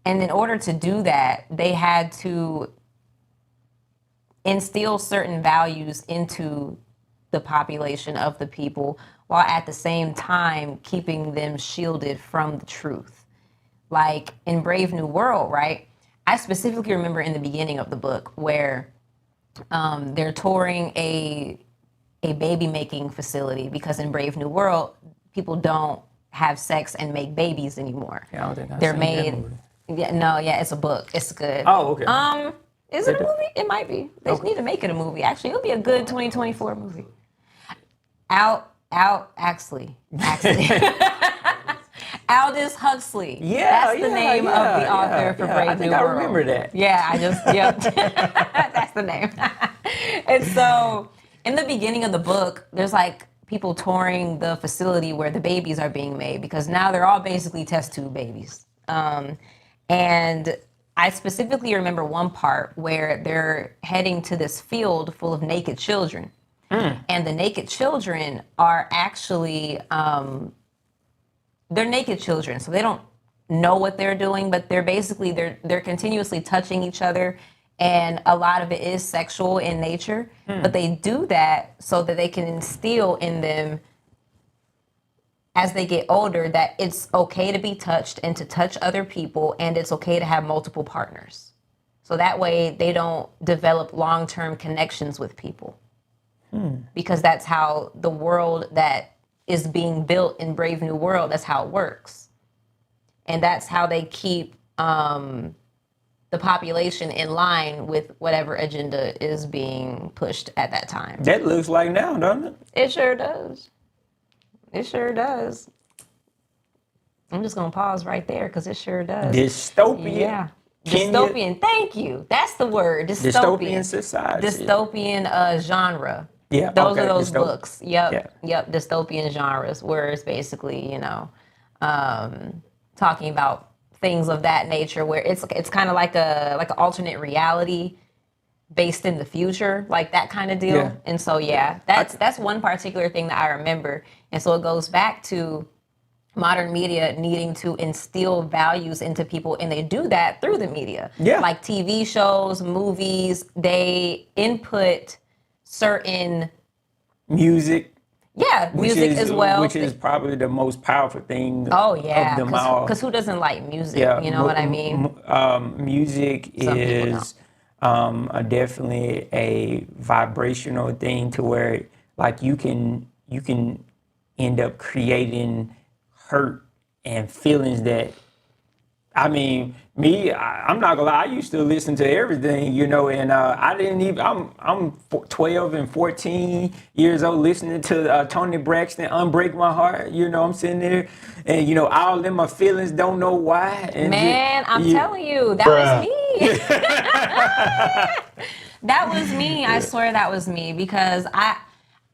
in order to do that, they had to instill certain values into the population of the people, while at the same time keeping them shielded from the truth. Like in Brave New World, right? I specifically remember in the beginning of the book where they're touring a baby making facility, because in Brave New World, people don't have sex and make babies anymore. Yeah, I don't think I've They're seen made. that movie. Yeah, it's a book. It's good. Oh, okay. Is it a movie? It might be. They need to make it a movie. Actually, it'll be a good 2024 movie. Actually. Aldous Huxley. Yeah, That's the name of the author for Brave I New think World. I remember that. Yeah, yep. That's the name. And so in the beginning of the book, there's like people touring the facility where the babies are being made, because now they're all basically test tube babies. And I specifically remember one part where they're heading to this field full of naked children. And the naked children are actually, they're naked children, so they don't know what they're doing, but they're continuously touching each other, and a lot of it is sexual in nature. But they do that so that they can instill in them, as they get older, that it's okay to be touched and to touch other people, and it's okay to have multiple partners. So that way they don't develop long-term connections with people. Because that's how the world that is being built in Brave New World, that's how it works. And that's how they keep the population in line with whatever agenda is being pushed at that time. That looks like now, doesn't it? It sure does. It sure does. I'm just going to pause right there because it sure does. Dystopia. Yeah. Kenya. Dystopian. Thank you. That's the word. Dystopian society. Dystopian genre. Yeah, Those okay, are those dystop- books. Yep. Yeah. Dystopian genres, where it's basically, talking about things of that nature, where it's kind of like an alternate reality based in the future, like that kind of deal. Yeah. And so that's one particular thing that I remember. And so it goes back to modern media needing to instill values into people, and they do that through the media. Yeah. Like TV shows, movies, they input certain Music. music as well. Which is probably the most powerful thing Oh yeah, of them all. because who doesn't like music? Yeah, You know what I mean? Music Some people is definitely a vibrational thing, to where like you can end up creating hurt and feelings that, I mean, I'm not gonna lie, I used to listen to everything, and I didn't even, I'm 12 and 14 years old listening to Tony Braxton, Unbreak My Heart, I'm sitting there, and all in my feelings, don't know why. And Man, I'm telling you, that was me. That was me. I swear that was me, because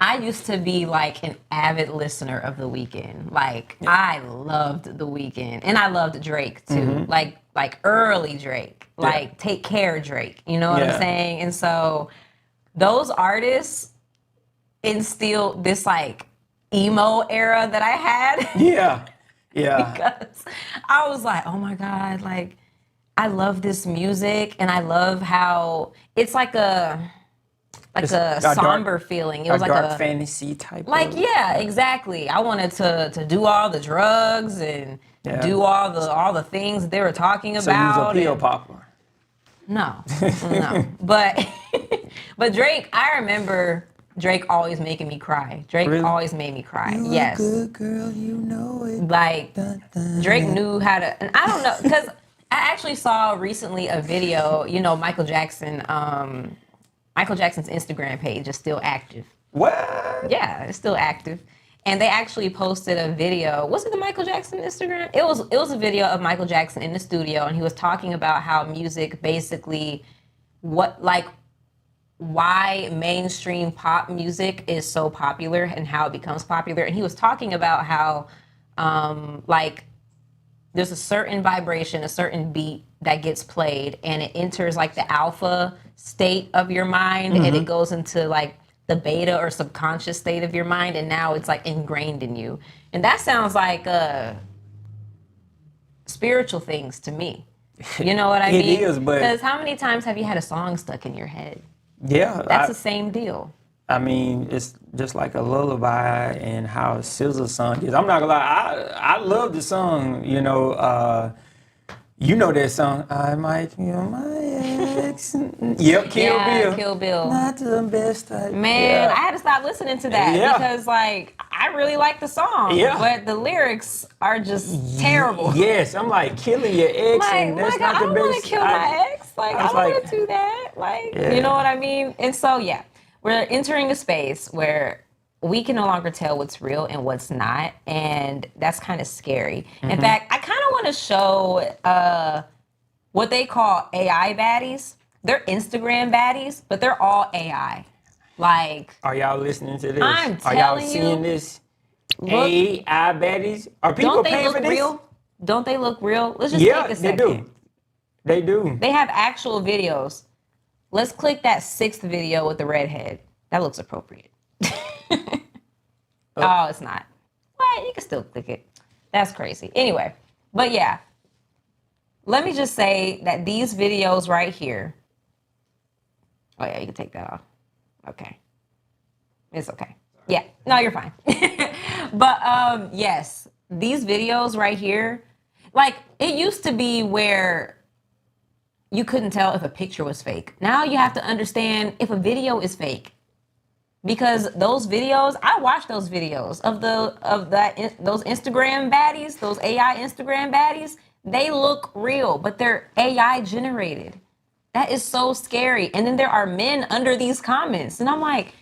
I used to be like an avid listener of The Weeknd. Like, I loved The Weeknd, and I loved Drake too. Like early Drake, like Take Care Drake. You know what I'm saying? And so those artists instilled this like emo era that I had. Yeah. Because I was like, oh my God, like I love this music, and I love how it's like a a somber feeling. It was like dark a fantasy type. like of, yeah, exactly. I wanted to do all the drugs and do all the things that they were talking So you was about. a pill popper. No, no. But Drake, I remember Drake always making me cry. Drake Really? always made me cry. You Yes. a good girl, you know it. Like Dun, dun, Drake dun. knew how to, and I don't know, because I actually saw recently a video, you know, Michael Jackson's Instagram page is still active. What? Yeah, it's still active. And they actually posted a video. Was it the Michael Jackson Instagram? It was a video of Michael Jackson in the studio, and he was talking about how music basically why mainstream pop music is so popular and how it becomes popular. And he was talking about how like there's a certain vibration, a certain beat that gets played, and it enters like the alpha state of your mind, and it goes into like the beta or subconscious state of your mind, and now it's like ingrained in you. And that sounds like spiritual things to me. You know what I It mean? is, but- because how many times have you had a song stuck in your head? Yeah. That's the same deal. I mean, it's just like a lullaby and how SZA's song is. I'm not gonna lie, I love the song, you know that song, I might kill my ex. Yep, Kill Bill. Kill Bill. Not the best I Man, I had to stop listening to that Yeah. because, like, I really like the song, Yeah. but the lyrics are just terrible. Yes, I'm like killing your ex, Like, and that's my God, not I the don't want best. to kill my ex. Like, I was don't like- want to do that. Like, Yeah. you know what I mean? And so, yeah, we're entering a space where we can no longer tell what's real and what's not, and that's kind of scary. In fact, I kind of want to show what they call AI baddies. They're Instagram baddies, but they're all AI. Like, Are y'all listening to this? I'm Are y'all telling seeing you, this? look, AI baddies? Are people don't they paying look for this? real? Don't they look real? Let's just Yeah, take a they second. do. They do. They have actual videos. Let's click that 6th video with the redhead. That looks appropriate. Oh, it's not. What? You can still click it. That's crazy. Anyway, but yeah. Let me just say that these videos right here. Oh yeah, you can take that off. Okay. It's okay. Yeah. No, you're fine. But yes, these videos right here, like it used to be where you couldn't tell if a picture was fake. Now you have to understand if a video is fake. Because those videos, I watch those videos of those Instagram baddies, those AI Instagram baddies. They look real, but they're AI generated. That is so scary. And then there are men under these comments, and I'm like,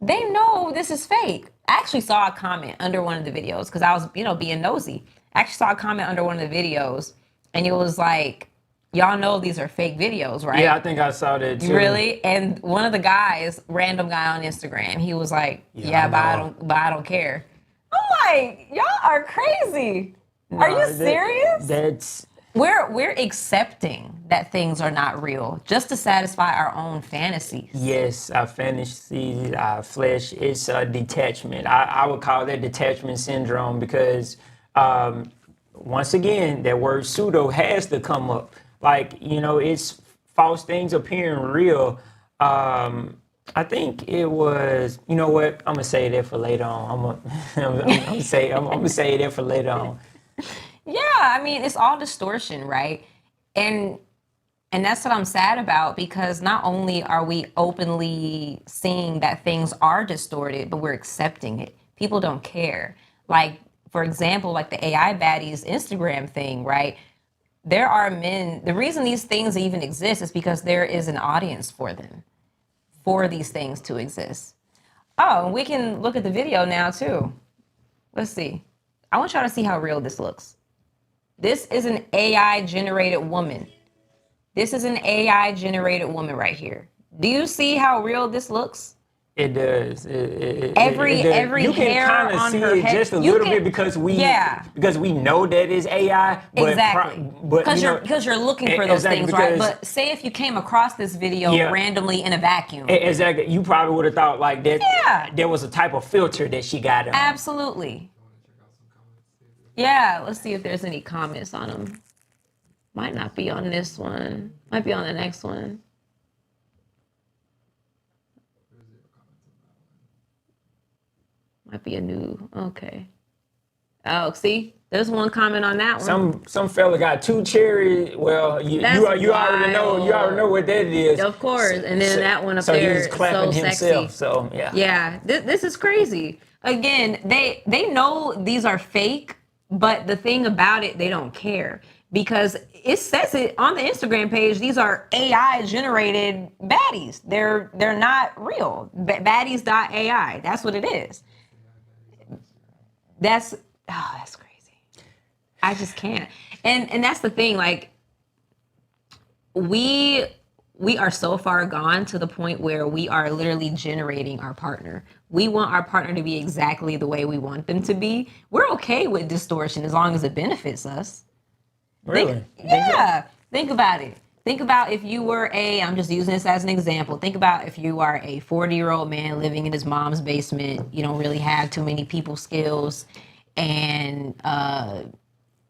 they know this is fake. I actually saw a comment under one of the videos because I was, being nosy. I actually saw a comment under one of the videos, and it was like, y'all know these are fake videos, right? Yeah, I think I saw that too. Really? And one of the guys, random guy on Instagram, he was like, Yeah, but I don't care. I'm like, y'all are crazy. Are you serious? That's We're accepting that things are not real just to satisfy our own fantasies. yes, our fantasy, our flesh. It's a detachment. I would call that detachment syndrome because once again, that word pseudo has to come up. Like, it's false things appearing real. I think it was, you know what? I'm gonna say that for later on. I'm gonna say that for later on. Yeah, I mean, it's all distortion, right? And that's what I'm sad about, because not only are we openly seeing that things are distorted, but we're accepting it. People don't care. Like, for example, like the AI baddies Instagram thing, right? There are men, the reason these things even exist is because there is an audience for them, for these things to exist. Oh, we can look at the video now too. Let's see. I want y'all to see how real this looks. This is an AI generated woman. This is an AI generated woman right here. Do you see how real this looks? It does. Every you can hair kind of on see her it head. just a You little can- bit because we Yeah. know that it's AI. But Exactly. Because you're looking for those exactly, things, right? because- But say if you came across this video Yeah. randomly in a vacuum. Exactly. You probably would have thought like that. Yeah. There was a type of filter that she got on. Absolutely. Yeah, let's see if there's any comments on them. Might not be on this one. Might be on the next one. Might be a new. Okay. Oh, see, there's one comment on that one. Some fella got 2 cherries. Well, you That's already know what that is. Of course, and then that one up so there he was clapping so himself. sexy. So yeah. Yeah, this is crazy. Again, they know these are fake, but the thing about it, they don't care because it says it on the Instagram page. These are AI generated baddies. They're not real. Baddies.ai. That's what it is. That's crazy. I just can't. And that's the thing. Like we are so far gone to the point where we are literally generating our partner. We want our partner to be exactly the way we want them to be. We're okay with distortion as long as it benefits us. Really? Think about it. Think about if you were I'm just using this as an example. Think about if you are a 40-year-old man living in his mom's basement. You don't really have too many people skills and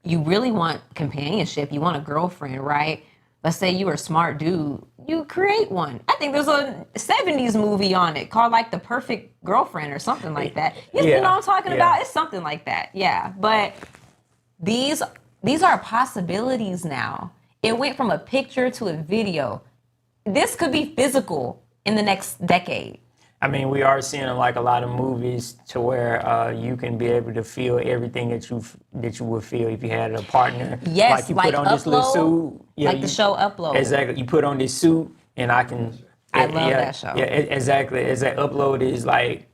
you really want companionship. You want a girlfriend, right? Let's say you're a smart dude. You create one. I think there's a 70s movie on it called like The Perfect Girlfriend or something like that. You know what I'm talking about? It's something like that. Yeah. But these are possibilities now. It went from a picture to a video. This could be physical in the next decade. I mean, we are seeing like a lot of movies to where you can be able to feel everything that you would feel if you had a partner. Yes, like you like put on this little suit. Yeah, like the show Upload. Exactly. You put on this suit, and I love that show. Yeah, exactly. As that Upload is like,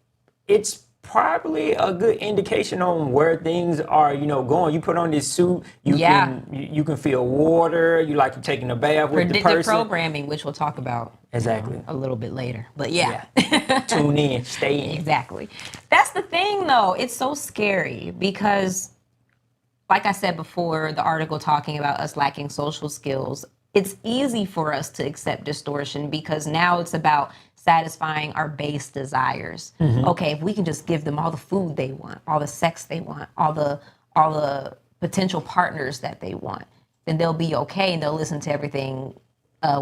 it's probably a good indication on where things are, going. You put on this suit, you can feel water. You're taking a bath with the person. Predictive programming, which we'll talk about exactly a little bit later. But yeah. Tune in, stay in. Exactly. That's the thing, though. It's so scary because, like I said before, the article talking about us lacking social skills. It's easy for us to accept distortion because now it's about satisfying our base desires. Mm-hmm. Okay, if we can just give them all the food they want, all the sex they want, all the potential partners that they want, then they'll be okay and they'll listen to everything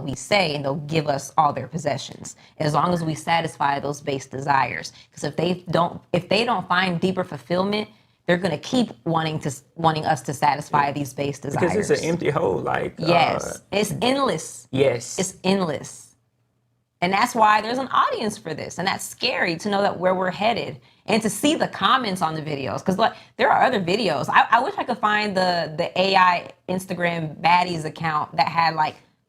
we say and they'll give us all their possessions as long as we satisfy those base desires. Because if they don't find deeper fulfillment, they're going to keep wanting us to satisfy these base desires. Because it's an empty hole. Yes, it's endless. Yes, it's endless. And that's why there's an audience for this. And that's scary to know that where we're headed and to see the comments on the videos. Because there are other videos. I wish I could find the AI Instagram Baddies account that had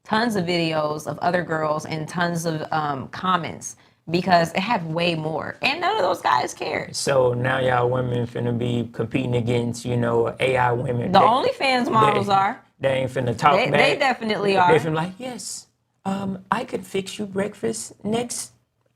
tons of videos of other girls and tons of comments. Because it had way more. And none of those guys cared. So now y'all women finna be competing against, AI women. The OnlyFans models are. They ain't finna talk back. They definitely are. They finna yes, I could fix you breakfast next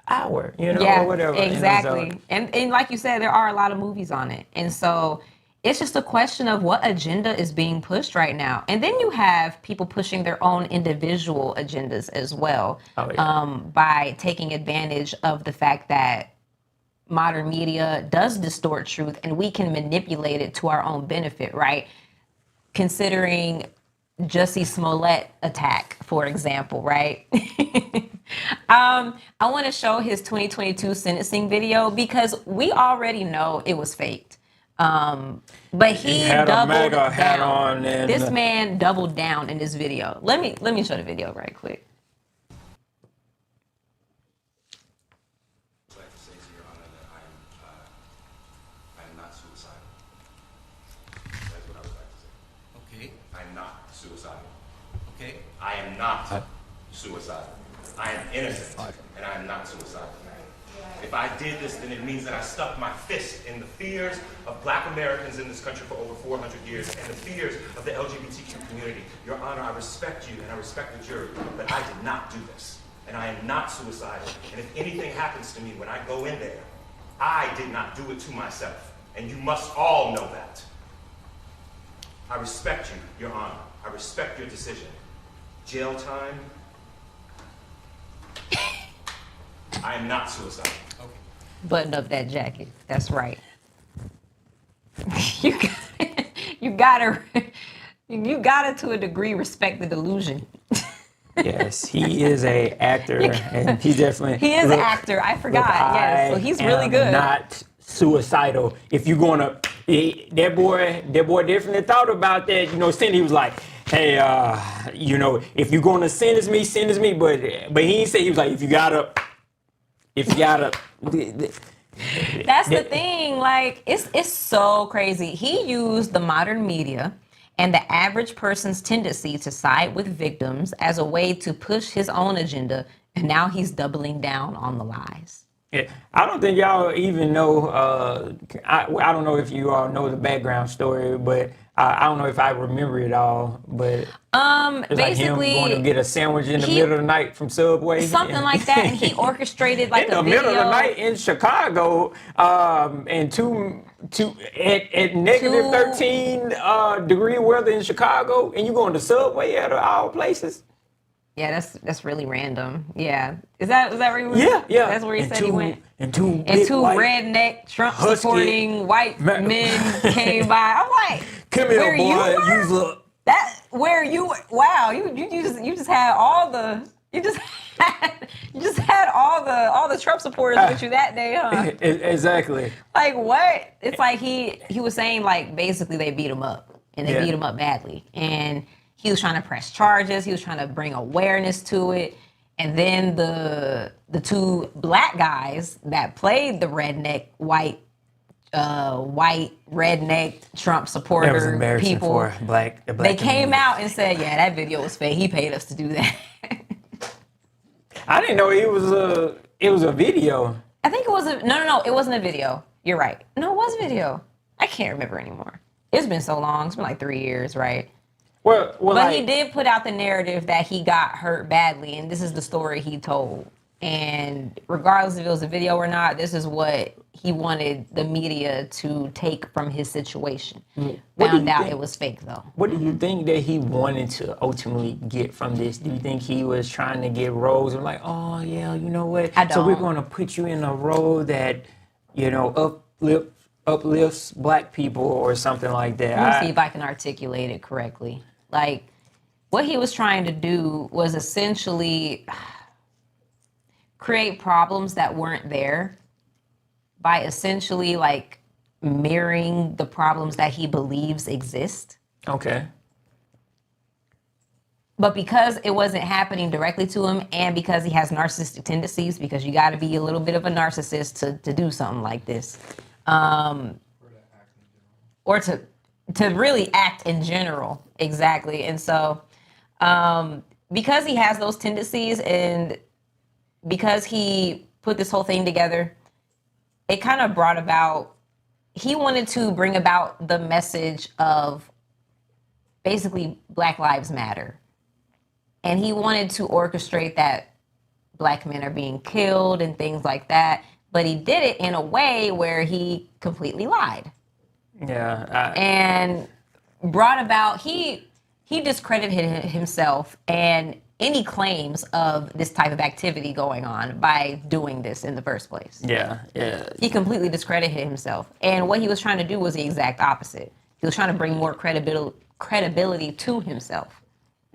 hour, or whatever. Exactly. And like you said, there are a lot of movies on it. And so it's just a question of what agenda is being pushed right now. And then you have people pushing their own individual agendas as well by taking advantage of the fact that modern media does distort truth and we can manipulate it to our own benefit, right? Considering Jussie Smollett attack, for example, right? I want to show his 2022 sentencing video because we already know it was faked. But he had doubled a MAGA hat down. on and this man doubled down in this video. Let me show the video right quick. I'd like to say to Your Honor that I am not suicidal. That's what I would like to say. Okay. I am not suicidal. Okay. I am not suicidal. I am innocent, and I am not suicidal. If I did this, then it means that I stuck my fist in the fears of Black Americans in this country for over 400 years and the fears of the LGBTQ community. Your Honor, I respect you and I respect the jury, but I did not do this. And I am not suicidal. And if anything happens to me when I go in there, I did not do it to myself. And you must all know that. I respect you, Your Honor. I respect your decision. Jail time. I am not suicidal. Okay. Button up that jacket. That's right. You gotta to a degree respect the delusion. Yes, he is a actor, and he definitely he is an actor. I forgot. Yes, so he's really good. Not suicidal if you're gonna. That boy definitely thought about that. You know, Cindy was like, hey, you know, if you're gonna sentence me, but he didn't say, he was like, if you gotta. That's the thing. Like, it's so crazy. He used the modern media and the average person's tendency to side with victims as a way to push his own agenda, and now he's doubling down on the lies. Yeah, I don't think y'all even know. I don't know if you all know the background story, but I don't know if I remember it all. But it's like him Basically, going to get a sandwich in the middle of the night from Subway, something like that, and he orchestrated like in the middle of the night in Chicago, and at negative 13 degree weather in Chicago, and you going to Subway out of all places. Yeah, that's really random. Yeah, is that where he was? Yeah. That's where he said he went. And two redneck Trump supporting white men came by. I'm like, come here, where boy. you were? Where you? Wow, you just had all the all the Trump supporters with you that day, huh? Exactly. Like what? It's like he was saying like basically they beat him up and they beat him up badly, and he was trying to press charges. He was trying to bring awareness to it. And then the two black guys that played the redneck white redneck Trump supporter That was embarrassing people, for the black they came community. out and said, yeah, that video was fake. He paid us to do that. I didn't know it was a video. I think it was no, it wasn't a video. You're right. No, it was a video. I can't remember anymore. It's been so long. It's been like 3 years, right? Well, but like, he did put out the narrative that he got hurt badly, and this is the story he told. And regardless if it was a video or not, this is what he wanted the media to take from his situation. Found out it was fake, though. What do you think that he wanted to ultimately get from this? Do you think he was trying to get roles and like, oh yeah, you know what? So we're going to put you in a role that, you know, uplifts black people or something like that. Let me see if I can articulate it correctly. Like, what he was trying to do was essentially create problems that weren't there by essentially like mirroring the problems that he believes exist. Okay. But because it wasn't happening directly to him, and because he has narcissistic tendencies, because you got to be a little bit of a narcissist to do something like this, or to really act in general. Exactly. And so because he has those tendencies and because he put this whole thing together, it kind of brought about, he wanted to bring about the message of basically Black Lives Matter. And he wanted to orchestrate that black men are being killed and things like that. But he did it in a way where he completely lied. Yeah. And brought about, he discredited himself and any claims of this type of activity going on by doing this in the first place. Yeah. He completely discredited himself. And what he was trying to do was the exact opposite. He was trying to bring more credibility to himself.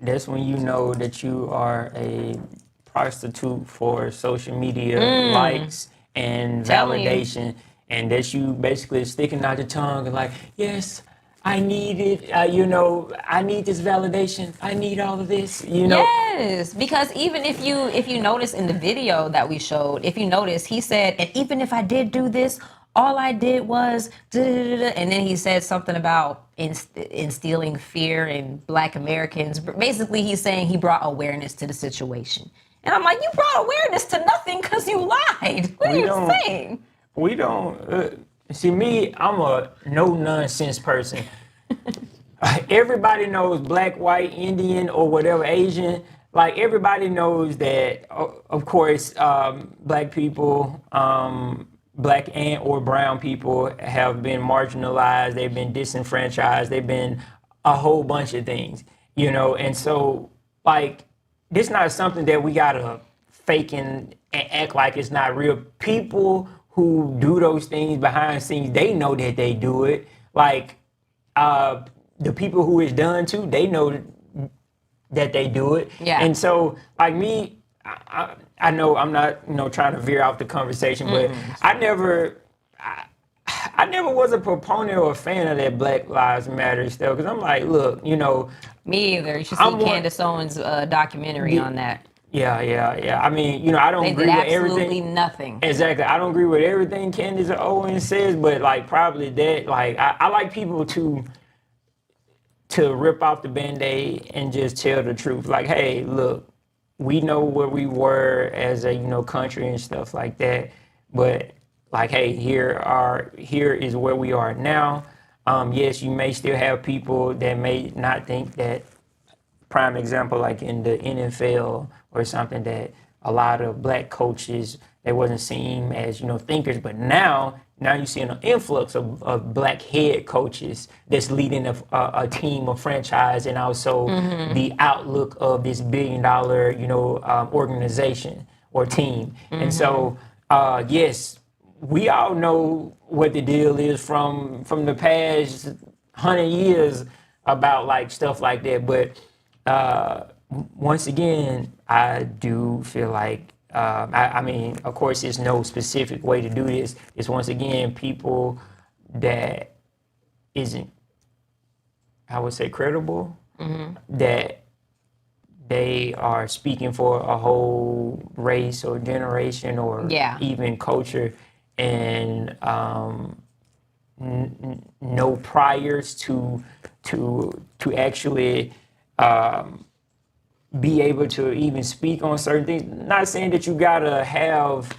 That's when you know that you are a prostitute for social media likes and validation, and that you basically sticking out your tongue and like, yes, I need it. You know, I need this validation. I need all of this. You know. Yes, because even if you notice in the video that we showed, if you notice, he said, and even if I did do this, all I did was, and then he said something about instilling fear in Black Americans. Basically, he's saying he brought awareness to the situation. And I'm like, you brought awareness to nothing because you lied. What are you saying? We don't. See, me, I'm a no-nonsense person. Everybody knows Black, white, Indian, or whatever, Asian. Like, everybody knows that, of course, Black people, Black and or brown people have been marginalized. They've been disenfranchised. They've been a whole bunch of things, you know? And so, like, this is not something that we gotta fake and act like it's not real. People who do those things behind the scenes, they know that they do it. Like, the people who it's done to, they know that they do it. Yeah. And so, like me, I know I'm not, trying to veer off the conversation, but I never was a proponent or a fan of that Black Lives Matter stuff because I'm like, look, you know, Me either. You should I'm see one- Candace Owens' documentary on that. yeah. I mean, you know, I don't They agree did with absolutely everything. nothing. Exactly. I don't agree with everything Candace Owens says, but like probably that, like I like people to rip off the Band-Aid and just tell the truth. Like, hey, look, we know where we were as a, you know, country and stuff like that. But like, hey, here is where we are now. Yes, you may still have people that may not think that, prime example, like in the NFL or something, that a lot of black coaches, they wasn't seen as, you know, thinkers, but now you're seeing an influx of black head coaches that's leading a team, a franchise, and also the outlook of this billion-dollar, you know, organization or team. And so, yes, we all know what the deal is from the past 100 years about like stuff like that, but once again, I do feel like, I mean, of course, there's no specific way to do this. It's once again people that isn't, I would say, credible, that they are speaking for a whole race or generation or Yeah. even culture, and no priors to actually be able to even speak on certain things. Not saying that you gotta have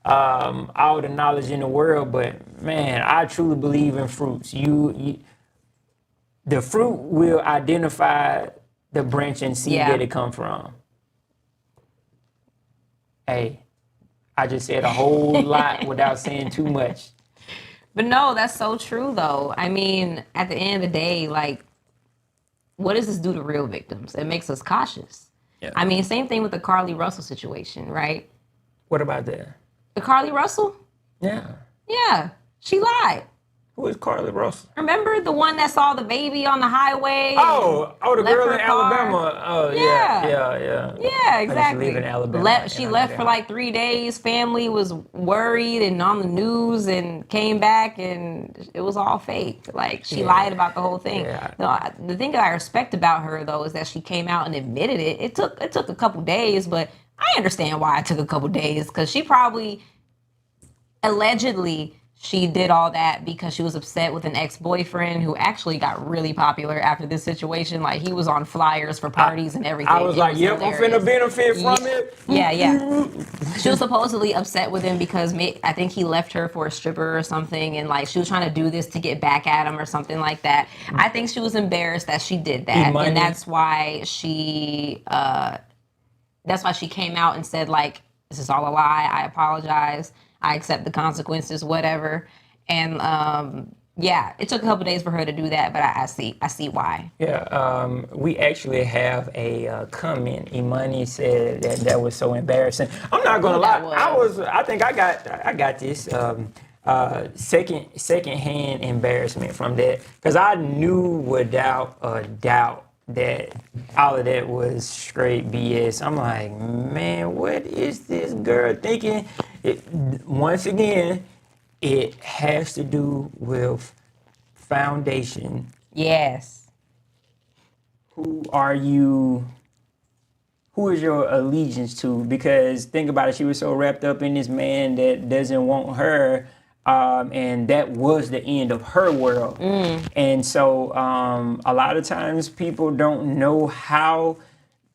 all the knowledge in the world, but man, I truly believe in fruits. The fruit will identify the branch and seed Yeah. that it come from. Hey, I just said a whole lot without saying too much. But no, that's so true though. I mean, at the end of the day, like, what does this do to real victims? It makes us cautious. Yeah. I mean, same thing with the Carly Russell situation, right? What about that? The Carly Russell? Yeah. Yeah, she lied. Who is Carly Russell? Remember the one that saw the baby on the highway? Oh, the left girl her in car? Alabama. Oh, Yeah. Yeah, exactly. I used to live in Alabama. She left for like 3 days. Family was worried and on the news, and came back, and it was all fake. Like, she lied about the whole thing. Yeah. No, the thing that I respect about her though is that she came out and admitted it. It took a couple days, but I understand why it took a couple days, because she probably allegedly she did all that because she was upset with an ex-boyfriend who actually got really popular after this situation. Like, he was on flyers for parties and everything. I was like, yep, I'm finna benefit from it. Yeah. She was supposedly upset with him because I think he left her for a stripper or something, and like she was trying to do this to get back at him or something like that. I think she was embarrassed that she did that, and that's why she came out and said, like, this is all a lie. I apologize. I accept the consequences, whatever. And yeah, it took a couple days for her to do that, but I see why. Yeah, we actually have a comment. Imani said that was so embarrassing. I'm not gonna lie. I think I got this second-hand embarrassment from that, because I knew without a doubt that all of that was straight BS. I'm like, man, what is this girl thinking? Once again, it has to do with foundation. Yes. Who is your allegiance to? Because think about it, she was so wrapped up in this man that doesn't want her, and that was the end of her world. And so a lot of times people don't know how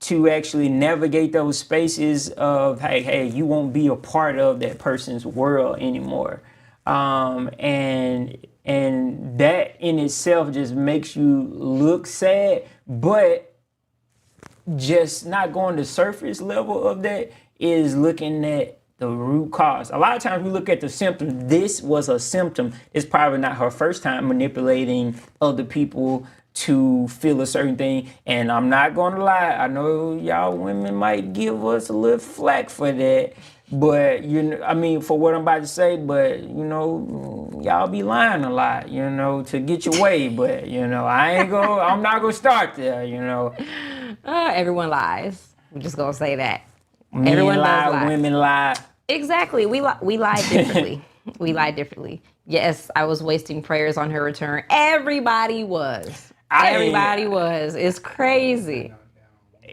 to actually navigate those spaces of, hey, you won't be a part of that person's world anymore. And that in itself just makes you look sad, but just not going to surface level of that is looking at the root cause. A lot of times we look at the symptom. This was a symptom. It's probably not her first time manipulating other people to feel a certain thing. And I'm not going to lie, I know y'all women might give us a little flack for that. But, for what I'm about to say, but, y'all be lying a lot, to get your way. But, I'm not going to start there, Everyone lies. We're just gonna say that. Men Everyone lie, does lie. women lie. Exactly. We lie differently. We lie differently. Yes, I was wasting prayers on her return. Everybody was. Everybody was. It's crazy.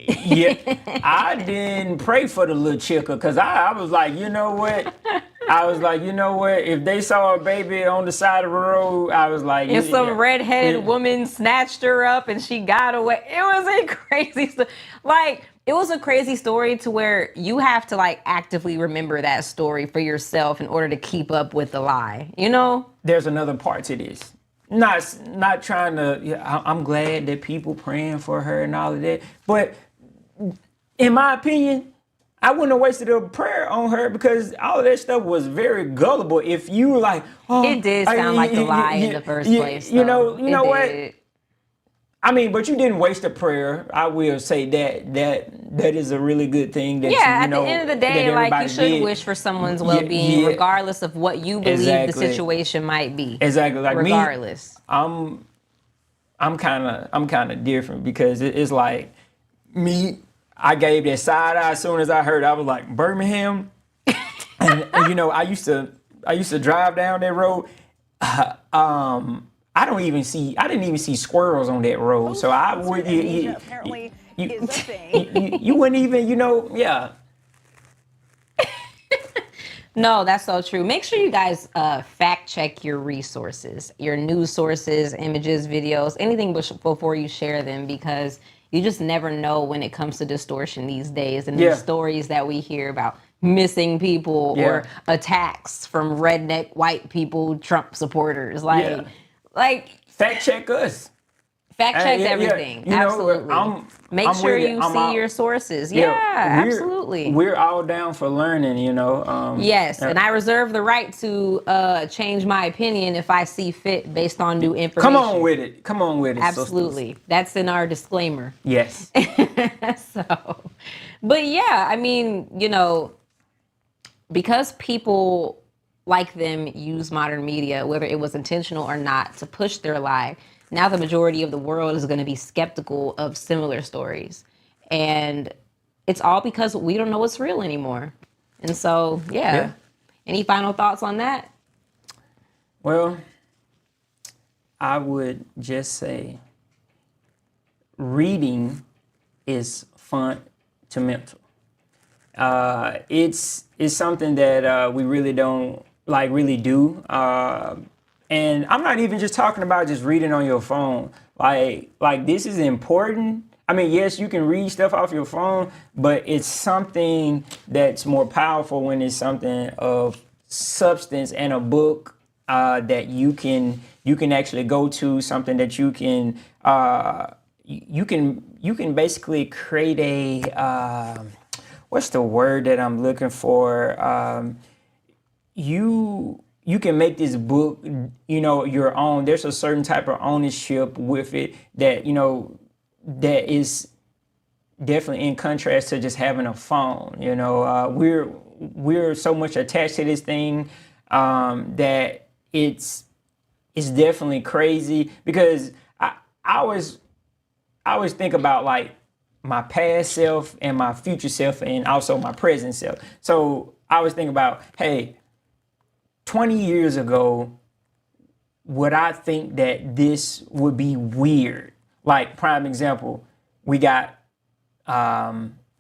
Yeah, I didn't pray for the little chicker because I was like, you know what? I was like, you know what? If they saw a baby on the side of the road, I was like, And some redheaded woman snatched her up and she got away. It was a crazy story. Like, it was a crazy story to where you have to like actively remember that story for yourself in order to keep up with the lie, you know? There's another part to this. Not trying to, I'm glad that people praying for her and all of that. But in my opinion, I wouldn't have wasted a prayer on her because all of that stuff was very gullible. If you were like, oh, It did sound like a lie in the first place. You know It what? did. I mean, but you didn't waste a prayer. I will say that is a really good thing. That Yeah, you at know, the end of the day, that like you everybody should did. wish for someone's well-being, yeah. regardless of what you believe the Exactly. situation might be. Exactly. Like regardless. me, I'm kind of different because it's like me. I gave that side eye as soon as I heard. I was like Birmingham, and you know I used to drive down that road. I didn't even see squirrels on that road, so I would. Apparently, is a thing. You wouldn't even, yeah. No, that's so true. Make sure you guys fact check your resources, your news sources, images, videos, anything before you share them, because you just never know when it comes to distortion these days. And Yeah. these stories that we hear about missing people Yeah. or attacks from redneck white people, Trump supporters, like Fact check us. fact check Yeah, yeah. everything. You know, Absolutely. Make I'm sure with it. you I'm see out. your sources. Yeah, Yeah, we're- absolutely. We're all down for learning, Yes, and I reserve the right to change my opinion if I see fit based on new information. Come on with it. Absolutely. That's in our disclaimer. Yes. But yeah, I mean, because people like them use modern media, whether it was intentional or not, to push their lie, now the majority of the world is going to be skeptical of similar stories. And it's all because we don't know what's real anymore. And so, yeah. Any final thoughts on that? Well, I would just say reading is fundamental. It's something that we really don't really do. And I'm not even just talking about just reading on your phone. Like this is important. I mean, yes, you can read stuff off your phone, but it's something that's more powerful when it's something of substance and a book that you can actually go to, something that you can basically create a what's the word that I'm looking for? You can make this book, your own. There's a certain type of ownership with it that, that is definitely in contrast to just having a phone. We're so much attached to this thing that it's definitely crazy because I always think about like my past self and my future self and also my present self. So I always think about, hey, 20 years ago, would I think that this would be weird? Like, prime example, we got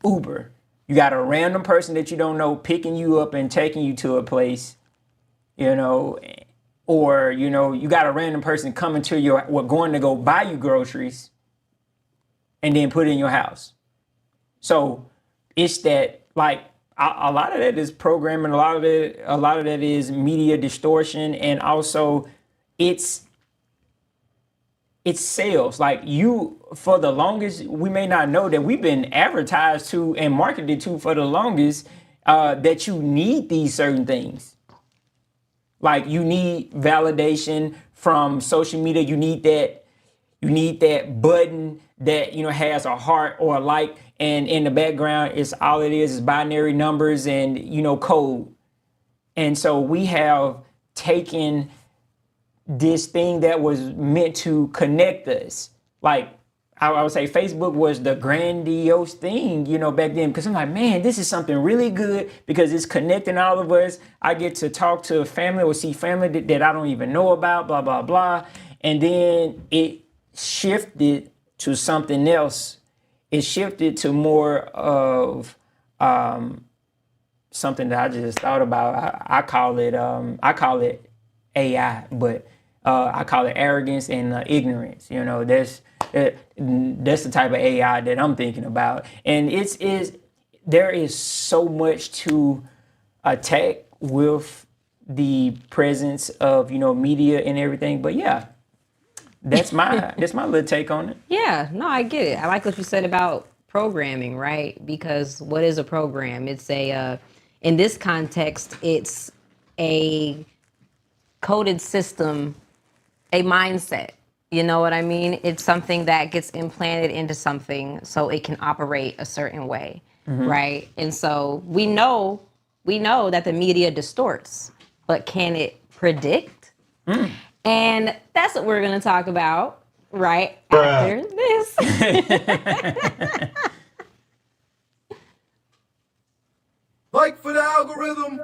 Uber. You got a random person that you don't know picking you up and taking you to a place, or, you got a random person coming to going to go buy you groceries and then put it in your house. So it's that, like, a lot of that is programming. A lot of that is media distortion, and also it's sales. Like for the longest, we may not know that we've been advertised to and marketed to for the longest that you need these certain things. Like you need validation from social media. You need that button that has a heart or a like, and in the background it is binary numbers and code. And so we have taken this thing that was meant to connect us. Like I would say Facebook was the grandiose thing, back then, because I'm like, man, this is something really good because it's connecting all of us. I get to talk to family or see family that I don't even know about, blah, blah, blah. And then it shifted to something else. It shifted to more of something that I just thought about. I call it AI, but I call it arrogance and ignorance. That's the type of AI that I'm thinking about, and there is so much to attack with the presence of media and everything. But yeah, that's my little take on it. Yeah, no, I get it. I like what you said about programming, right? Because what is a program? It's in this context, it's a coded system, a mindset. You know what I mean? It's something that gets implanted into something so it can operate a certain way, right? And so we know that the media distorts, but can it predict? And that's what we're going to talk about right after this. Like for the algorithm.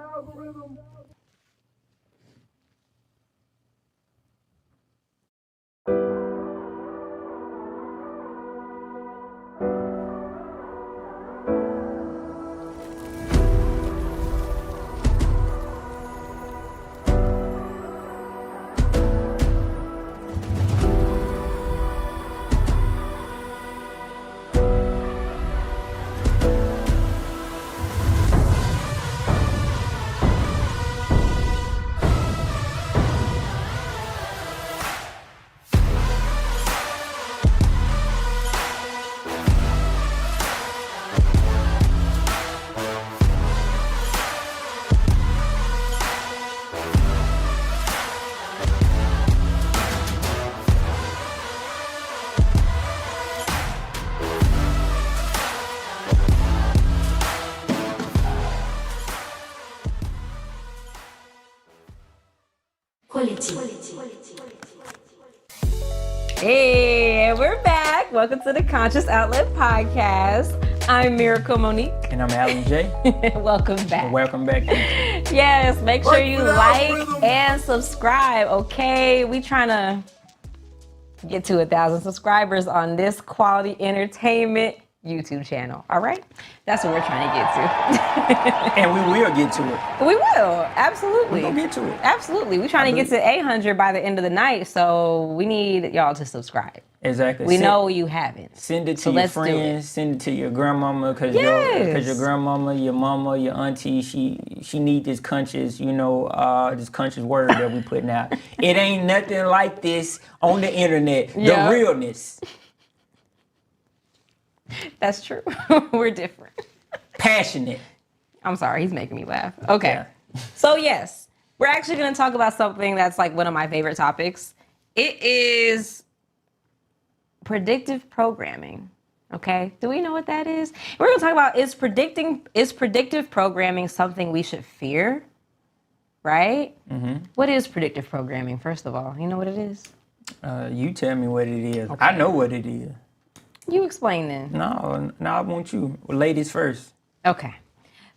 Hey, we're back. Welcome to the Conscious Outlet Podcast. I'm Miracle Monique. And I'm Alan J. Welcome back. Welcome back. Yes, make sure you like and subscribe, okay? We trying to get to 1,000 subscribers on this quality entertainment YouTube channel, all right? That's what we're trying to get to. And we will get to it. We will, absolutely. We'll get to it. Absolutely. We're trying to get to 800 by the end of the night, so we need y'all to subscribe. Exactly. We know you haven't. Send it to your friends. Send it to your grandmama because your grandmama, your mama, your auntie, she need this conscious, this conscious word that we putting out. It ain't nothing like this on the internet. The realness. That's true. We're different. Passionate. I'm sorry, he's making me laugh. Okay. Yeah. So yes, we're actually going to talk about something that's like one of my favorite topics. It is predictive programming. Okay. Do we know what that is? We're going to talk about is predictive programming something we should fear? Right? Mm-hmm. What is predictive programming, first of all? You know what it is? You tell me what it is. Okay. I know what it is. You explain then. No, I want you. Ladies first. Okay.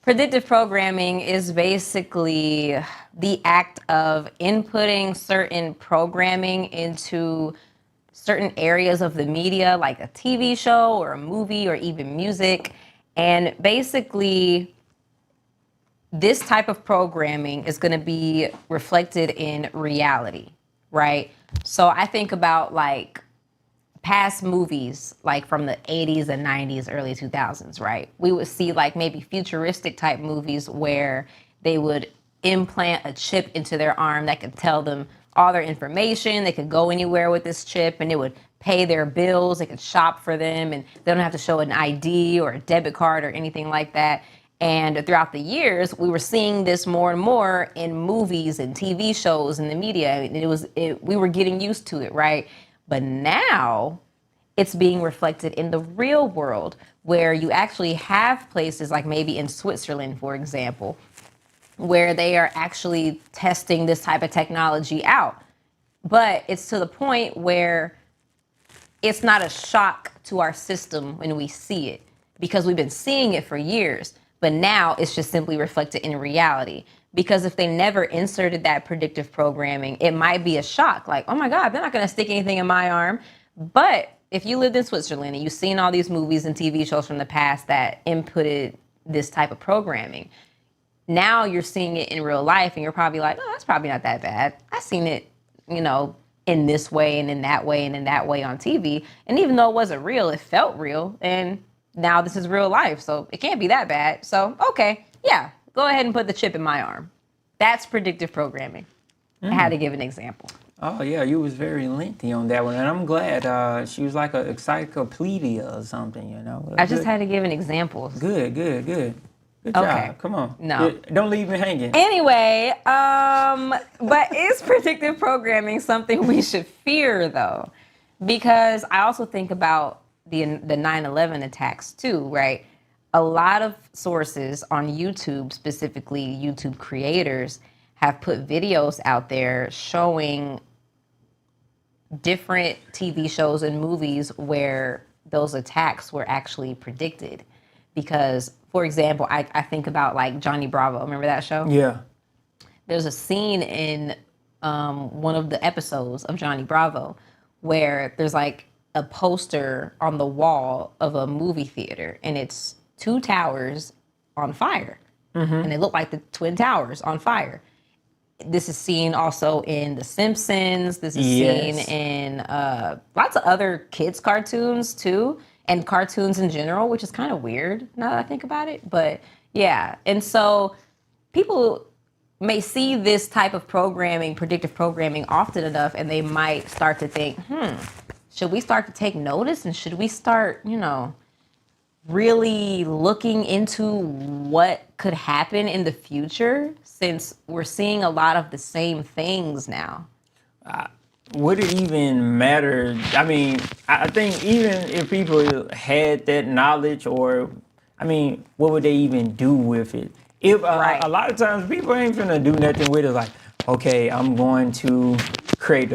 Predictive programming is basically the act of inputting certain programming into certain areas of the media, like a TV show or a movie or even music. And basically, this type of programming is going to be reflected in reality, right? So I think about like past movies, like from the 80s and 90s, early 2000s, right? We would see like maybe futuristic type movies where they would implant a chip into their arm that could tell them all their information. They could go anywhere with this chip and it would pay their bills. They could shop for them and they don't have to show an ID or a debit card or anything like that. And throughout the years, we were seeing this more and more in movies and TV shows and the media. And we were getting used to it, right? But now it's being reflected in the real world where you actually have places like maybe in Switzerland, for example, where they are actually testing this type of technology out. But it's to the point where it's not a shock to our system when we see it because we've been seeing it for years. But now it's just simply reflected in reality. Because if they never inserted that predictive programming, it might be a shock. Like, oh my God, they're not going to stick anything in my arm. But if you lived in Switzerland and you've seen all these movies and TV shows from the past that inputted this type of programming, now you're seeing it in real life and you're probably like, oh, that's probably not that bad. I've seen it, in this way and in that way and in that way on TV. And even though it wasn't real, it felt real. And now this is real life, so it can't be that bad. So, okay, yeah, go ahead and put the chip in my arm. That's predictive programming. I had to give an example. Oh, yeah, you was very lengthy on that one. And I'm glad she was like an encyclopedia or something, I just had to give an example. Good. Good Okay. job. Come on. No. Don't leave me hanging. Anyway, but is predictive programming something we should fear, though? Because I also think about the 9/11 attacks, too, right? A lot of sources on YouTube, specifically YouTube creators, have put videos out there showing different TV shows and movies where those attacks were actually predicted. Because, for example, I think about like Johnny Bravo. Remember that show? Yeah. There's a scene in one of the episodes of Johnny Bravo where there's like a poster on the wall of a movie theater and it's two towers on fire. And they look like the Twin Towers on fire. This is seen also in The Simpsons. This is seen in lots of other kids' cartoons too, and cartoons in general, which is kind of weird now that I think about it. But yeah, and so people may see this type of programming, predictive programming, often enough, and they might start to think, should we start to take notice and should we start, really looking into what could happen in the future since we're seeing a lot of the same things now? Would it even matter? I mean, I think even if people had that knowledge what would they even do with it? If Right. A lot of times people ain't finna do nothing with it, like, okay, I'm going to create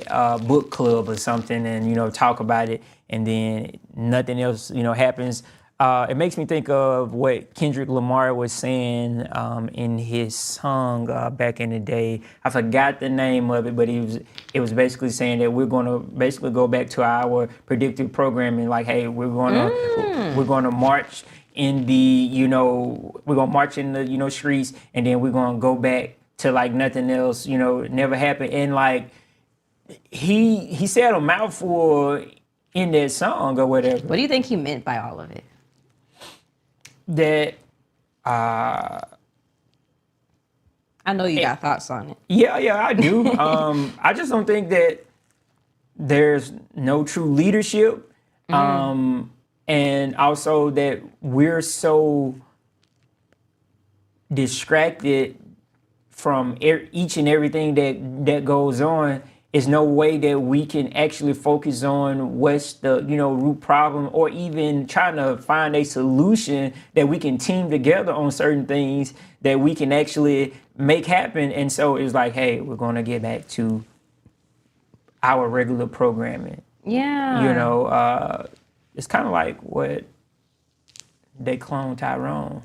a book club or something and, talk about it, and then nothing else, happens. It makes me think of what Kendrick Lamar was saying in his song back in the day. I forgot the name of it, but it was basically saying that we're going to basically go back to our predictive programming. Like, hey, we're going to march in the streets, and then we're going to go back to like nothing else, never happened. And like he said a mouthful in that song or whatever. What do you think he meant by all of it? That I know you got thoughts on it. yeah, I do. I just don't think that there's no true leadership, and also that we're so distracted from each and everything that goes on. Is no way that we can actually focus on what's the root problem, or even trying to find a solution that we can team together on certain things that we can actually make happen. And so it's like, hey, we're going to get back to our regular programming. Yeah. It's kind of like what they cloned Tyrone.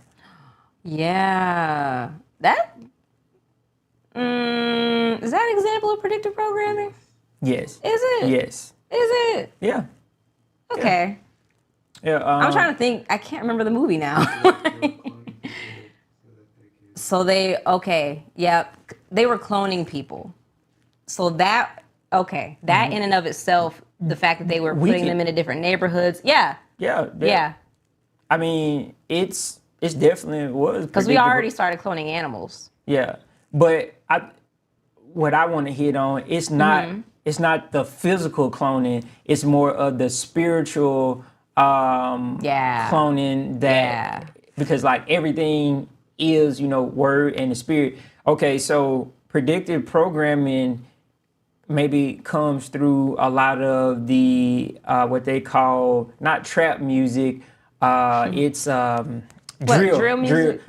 Yeah. Is that an example of predictive programming? Yes. Is it? Yes. Is it? Yeah. Okay. Yeah. I'm trying to think. I can't remember the movie now. So they were cloning people. So that in and of itself, the fact that they were putting them into different neighborhoods. Yeah. Yeah. I mean, it's definitely was. Because we already started cloning animals. Yeah. But what I want to hit on, it's not the physical cloning, it's more of the spiritual cloning because like everything is, word and the spirit. Okay, so predictive programming maybe comes through a lot of the what they call not trap music, it's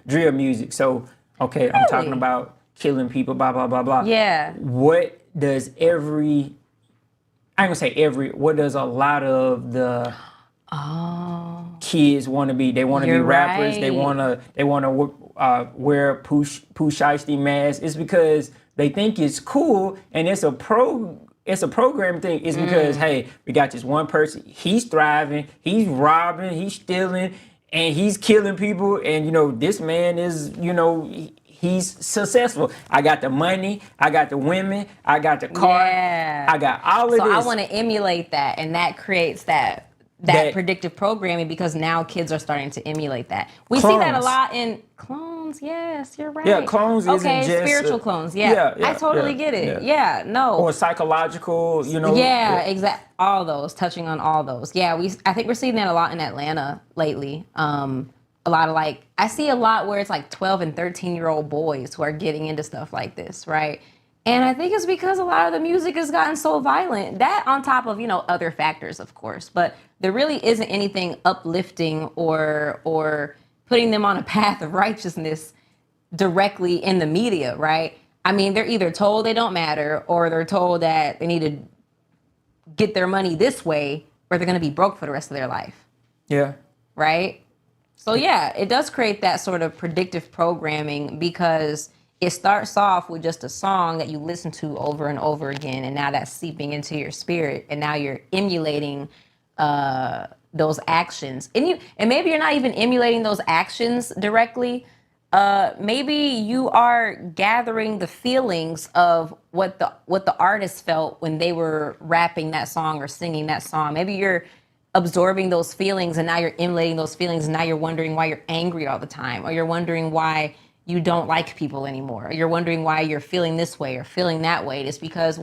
drill music. So okay, I'm talking about killing people, blah, blah, blah, blah. Yeah. What does every I ain't gonna say every. What does a lot of the kids want to be? They want to be You're rappers. They right. want to wear Pooh Shiesty masks. It's because they think it's cool, and it's a program thing. It's because hey, we got this one person. He's thriving. He's robbing. He's stealing, and he's killing people. And this man is he's successful. I got the money. I got the women. I got the car. Yeah. I got all of So this. I want to emulate that, and that creates that predictive programming because now kids are starting to emulate that. We see that a Clones. lot in clones. Yes, you're right. Yeah, clones isn't okay, just spiritual clones. Yeah, I totally get it. Yeah, no. Or psychological, Yeah, exactly. All those, touching on all those. Yeah, I think we're seeing that a lot in Atlanta lately. A lot of I see a lot where it's 12 and 13-year-old boys who are getting into stuff like this, right? And I think it's because a lot of the music has gotten so violent. That on top of, other factors, of course. But there really isn't anything uplifting or putting them on a path of righteousness directly in the media, right? I mean, they're either told they don't matter or they're told that they need to get their money this way or they're going to be broke for the rest of their life. Yeah. Right? So yeah, it does create that sort of predictive programming because it starts off with just a song that you listen to over and over again, and now that's seeping into your spirit, and now you're emulating those actions. And maybe you're not even emulating those actions directly. Maybe you are gathering the feelings of what the artist felt when they were rapping that song or singing that song. Maybe you're absorbing those feelings and now you're emulating those feelings and now you're wondering why you're angry all the time, or you're wondering why you don't like people anymore, or you're wondering why you're feeling this way or feeling that way. It's because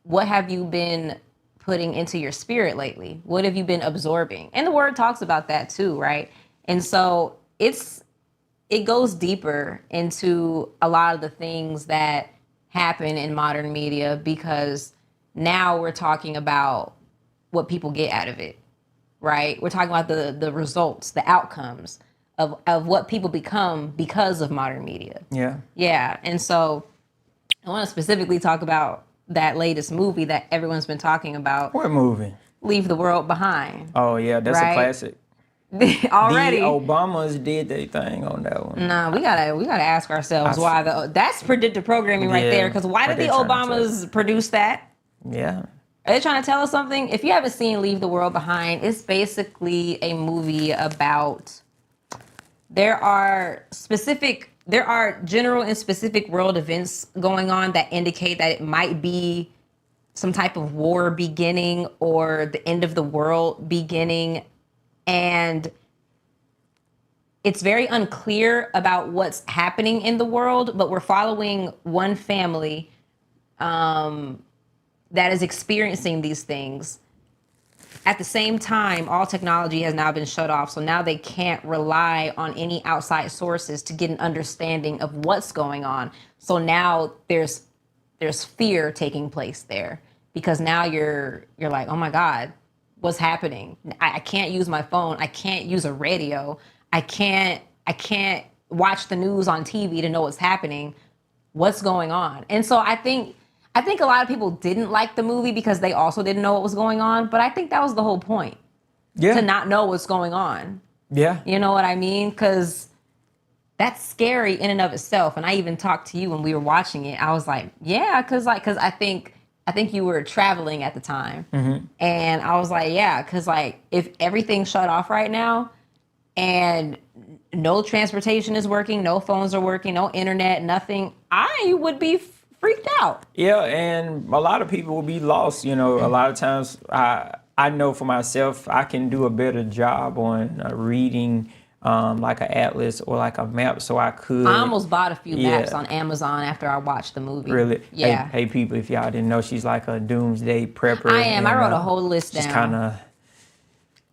what have you been putting into your spirit lately? What have you been absorbing? And the word talks about that too, right? And so it goes deeper into a lot of the things that happen in modern media because now we're talking about what people get out of it, right? We're talking about the results, the outcomes of what people become because of modern media. Yeah. Yeah, and so I want to specifically talk about that latest movie that everyone's been talking about. What movie? Leave the World Behind. Oh yeah, that's Right? a classic. Already. The Obamas did their thing on that one. Nah, we gotta ask ourselves why that's predictive programming right there. Because why did the Obamas produce that? Yeah. Are they trying to tell us something? If you haven't seen Leave the World Behind, it's basically a movie about there are general and specific world events going on that indicate that it might be some type of war beginning or the end of the world beginning. And it's very unclear about what's happening in the world, but we're following one family that is experiencing these things. At the same time, all technology has now been shut off, so now they can't rely on any outside sources to get an understanding of what's going on. So now there's fear taking place there because now you're like, oh my God, what's happening? I can't use my phone. I can't use a radio. I can't watch the news on TV to know what's happening. What's going on? And so I think a lot of people didn't like the movie because they also didn't know what was going on. But I think that was the whole point. Yeah. To not know what's going on. Yeah. You know what I mean? Because that's scary in and of itself. And I even talked to you when we were watching it. I was like, yeah, because I think you were traveling at the time. Mm-hmm. And I was like, yeah, because if everything shut off right now and no transportation is working, no phones are working, no internet, nothing, I would be freaked out. Yeah, and a lot of people will be lost. A lot of times I know for myself, I can do a better job on reading like an atlas or like a map, so I could. I almost bought a few maps on Amazon after I watched the movie. Really? Yeah. Hey, people, if y'all didn't know, she's like a doomsday prepper. I am. I wrote a whole list down. Just kind of.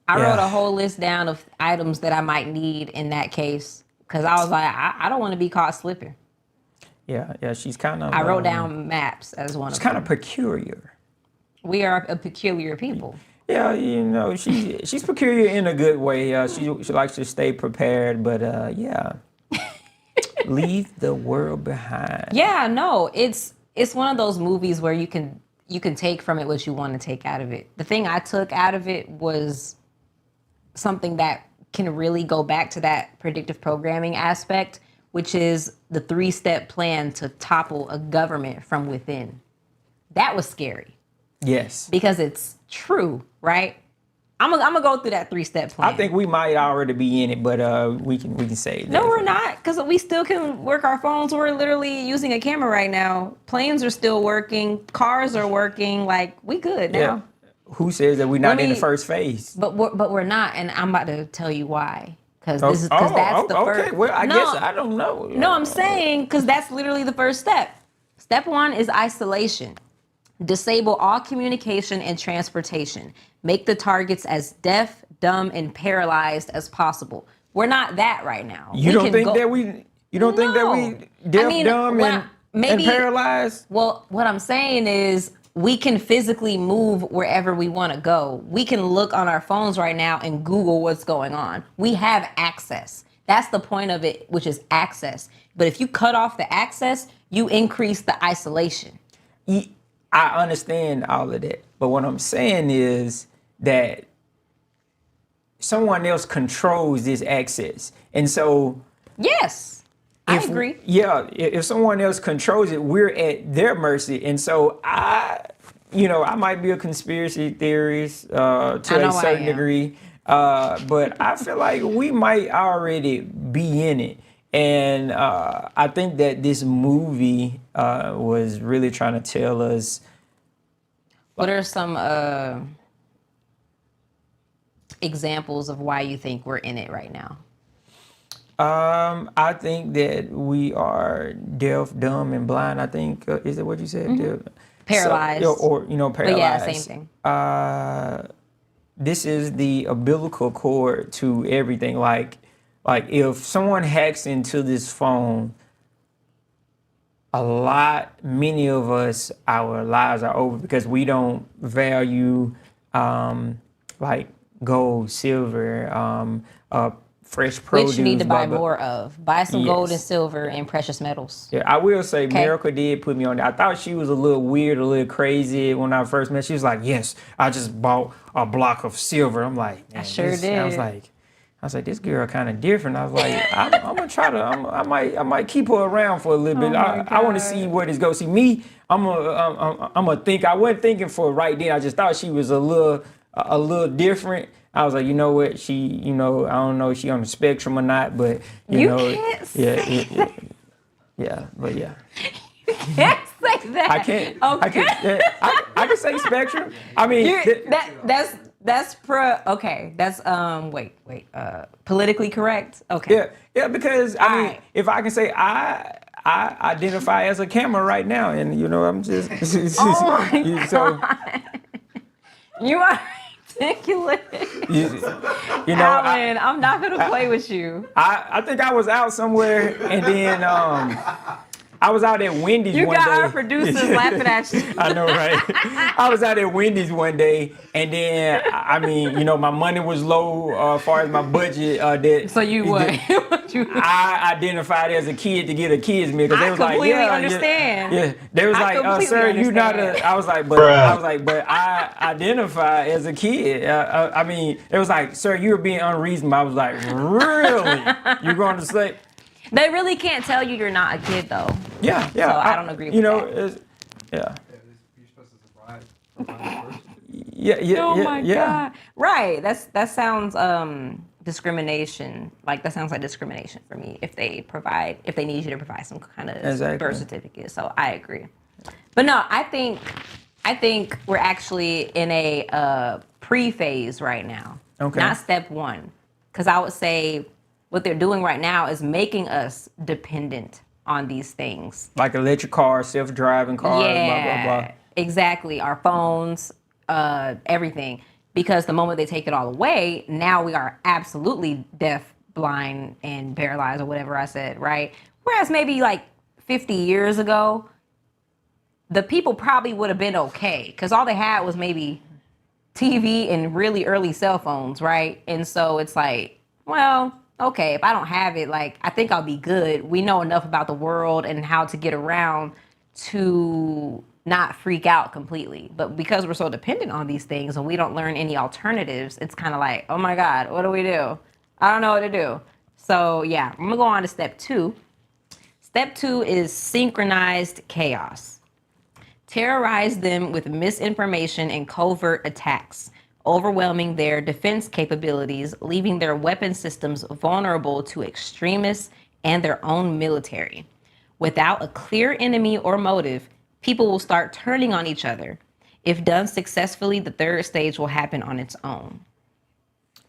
I wrote a whole list down of items that I might need in that case because I was like, I don't want to be caught slipping. Yeah, she's kind of. I wrote down maps as one of them. She's kind of peculiar. We are a peculiar people. Yeah, she's peculiar in a good way. She likes to stay prepared, but yeah. Leave the world behind. Yeah, no, it's one of those movies where you can you can take from it what you want to take out of it. The thing I took out of it was something that can really go back to that predictive programming aspect, which is the 3-step plan to topple a government from within. That was scary. Yes. Because it's true, right? I'm gonna go through that 3-step plan. I think we might already be in it, but we can say that. No, we're not, because we still can work our phones. We're literally using a camera right now. Planes are still working. Cars are working. Like, we good now. Yeah. Who says that we're not in the first phase? But we're not, and I'm about to tell you why. Because Oh, that's the okay. first. Well, I guess I don't know. No, I'm saying because that's literally the first step. Step 1 is isolation. Disable all communication and transportation. Make the targets as deaf, dumb, and paralyzed as possible. We're not that right now. You don't think that we deaf, dumb, and paralyzed? Well, what I'm saying is we can physically move wherever we want to go. We can look on our phones right now and Google what's going on. We have access. That's the point of it, which is access. But if you cut off the access, you increase the isolation. I understand all of that. But what I'm saying is that someone else controls this access. And so... Yes, I agree. Yeah, if someone else controls it, we're at their mercy. And so I might be a conspiracy theorist to a certain degree. But I feel like we might already be in it. And I think that this movie was really trying to tell us. What are some examples of why you think we're in it right now? I think that we are deaf, dumb, and blind. I think, is that what you said? Mm-hmm. Paralyzed. Paralyzed. But yeah, same thing. This is the umbilical cord to everything. Like if someone hacks into this phone, many of us, our lives are over because we don't value like gold, silver, fresh produce. Which you need to buy more of. Buy some gold and silver and precious metals. Yeah, I will say Miracle did put me on that. I thought she was a little weird, a little crazy when I first met. She was like, yes, I just bought a block of silver. I'm like, man, I sure did. I was like, this girl kind of different. I was like, I'm gonna try to, I might keep her around for a little bit. I want to see where this goes. See, me, I'm a think. I wasn't thinking for right then. I just thought she was a little different. I was like, you know what? She, I don't know if she on the spectrum or not, but you know, can't say but yeah. You can't say that. I can't. Okay. I can say spectrum. I mean, that's politically correct. Okay. Yeah, because I mean, if I can say I identify as a camera right now, and I'm just Oh my so God. You are ridiculous. Alan, I'm not gonna play with you. I think I was out somewhere, and then I was out at Wendy's one day. You got our producers laughing at you. I know, right? I was out at Wendy's one day, and then, I mean, my money was low as far as my budget. So you what? I identified as a kid to get a kid's meal. I completely understand. Yeah, they was like, sir, you not a... I was like, but I identify as a kid. I mean, it was like, sir, you were being unreasonable. I was like, really? You going to say... They really can't tell you you're not a kid, though. Yeah. So I don't agree with that. Yeah. You're supposed to provide first. Yeah. Oh my God. Right. That sounds discrimination. Like that sounds like discrimination for me if they need you to provide some kind of birth certificate. So I agree. But no, I think we're actually in a pre-phase right now. Okay. Not step 1. Because I would say what they're doing right now is making us dependent on these things. Like electric cars, self-driving cars, blah, blah, blah. Exactly. Our phones, everything. Because the moment they take it all away, now we are absolutely deaf, blind, and paralyzed, or whatever I said, right? Whereas maybe like 50 years ago, the people probably would have been okay. Because all they had was maybe TV and really early cell phones, right? And so it's like, well... okay, if I don't have it, like, I think I'll be good. We know enough about the world and how to get around to not freak out completely. But because we're so dependent on these things and we don't learn any alternatives, it's kind of like, oh my God, what do we do? I don't know what to do. So yeah, I'm gonna go on to step 2. Step 2 is synchronized chaos. Terrorize them with misinformation and covert attacks, overwhelming their defense capabilities, leaving their weapon systems vulnerable to extremists and their own military. Without a clear enemy or motive, people will start turning on each other. If done successfully, the third stage will happen on its own.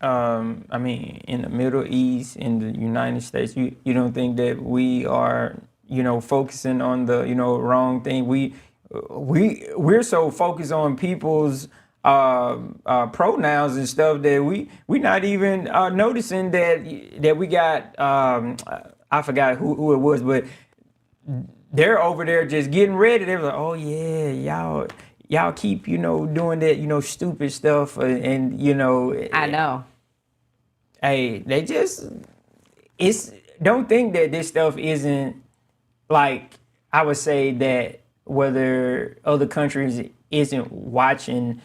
I mean, in the Middle East, in the United States, you don't think that we are, focusing on the, wrong thing. We're so focused on people's pronouns and stuff that we not even noticing that we got I forgot who it was, but they're over there just getting ready. They're like, oh yeah, y'all keep doing that stupid stuff and I know. Hey, don't think that this stuff isn't, like, I would say that whether other countries isn't watching,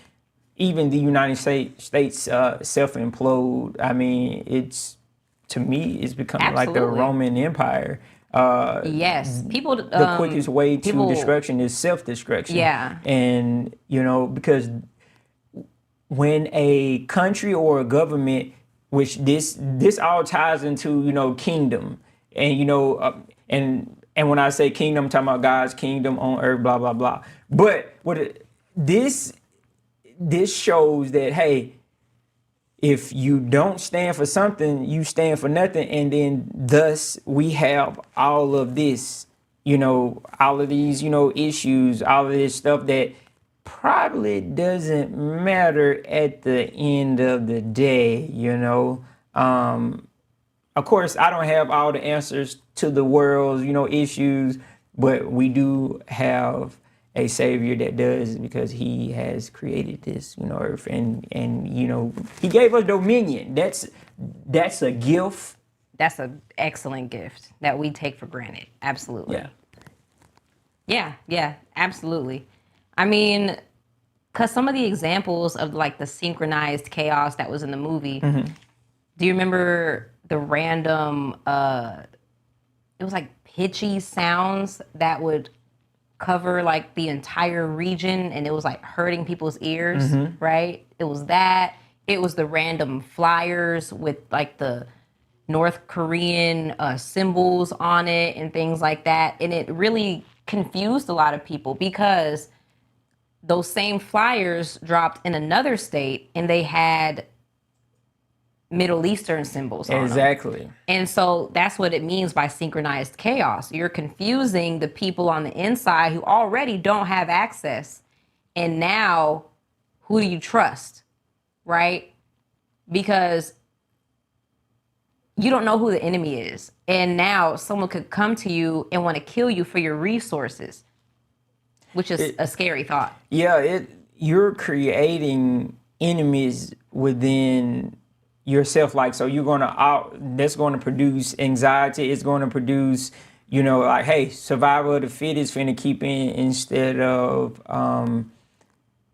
even the United States self-implode. I mean, to me, it's becoming like the Absolutely. Roman Empire. Yes, people. The quickest way to people- destruction is self-destruction. Yeah. And, because when a country or a government, which this all ties into, kingdom. And, and when I say kingdom, I'm talking about God's kingdom on earth, blah, blah, blah. But this shows that, hey, if you don't stand for something, you stand for nothing. And then thus we have all of this, all of these, issues, all of this stuff that probably doesn't matter at the end of the day, Of course, I don't have all the answers to the world's, issues, but we do have a savior that does, because he has created this, earth, and he gave us dominion. That's a gift. That's an excellent gift that we take for granted. Absolutely. Yeah, absolutely. I mean, because some of the examples of like the synchronized chaos that was in the movie, do you remember the random, it was like pitchy sounds that would cover like the entire region, and it was like hurting people's ears, right? It was that. It was the random flyers with like the North Korean symbols on it and things like that. And it really confused a lot of people because those same flyers dropped in another state and they had Middle Eastern symbols on them. Exactly. And so that's what it means by synchronized chaos. You're confusing the people on the inside who already don't have access. And now, who do you trust, right? Because you don't know who the enemy is. And now someone could come to you and want to kill you for your resources, which is a scary thought. Yeah, you're creating enemies within yourself. Like, so that's going to produce anxiety. It's going to produce, like, hey, survival of the fittest finna keep in instead of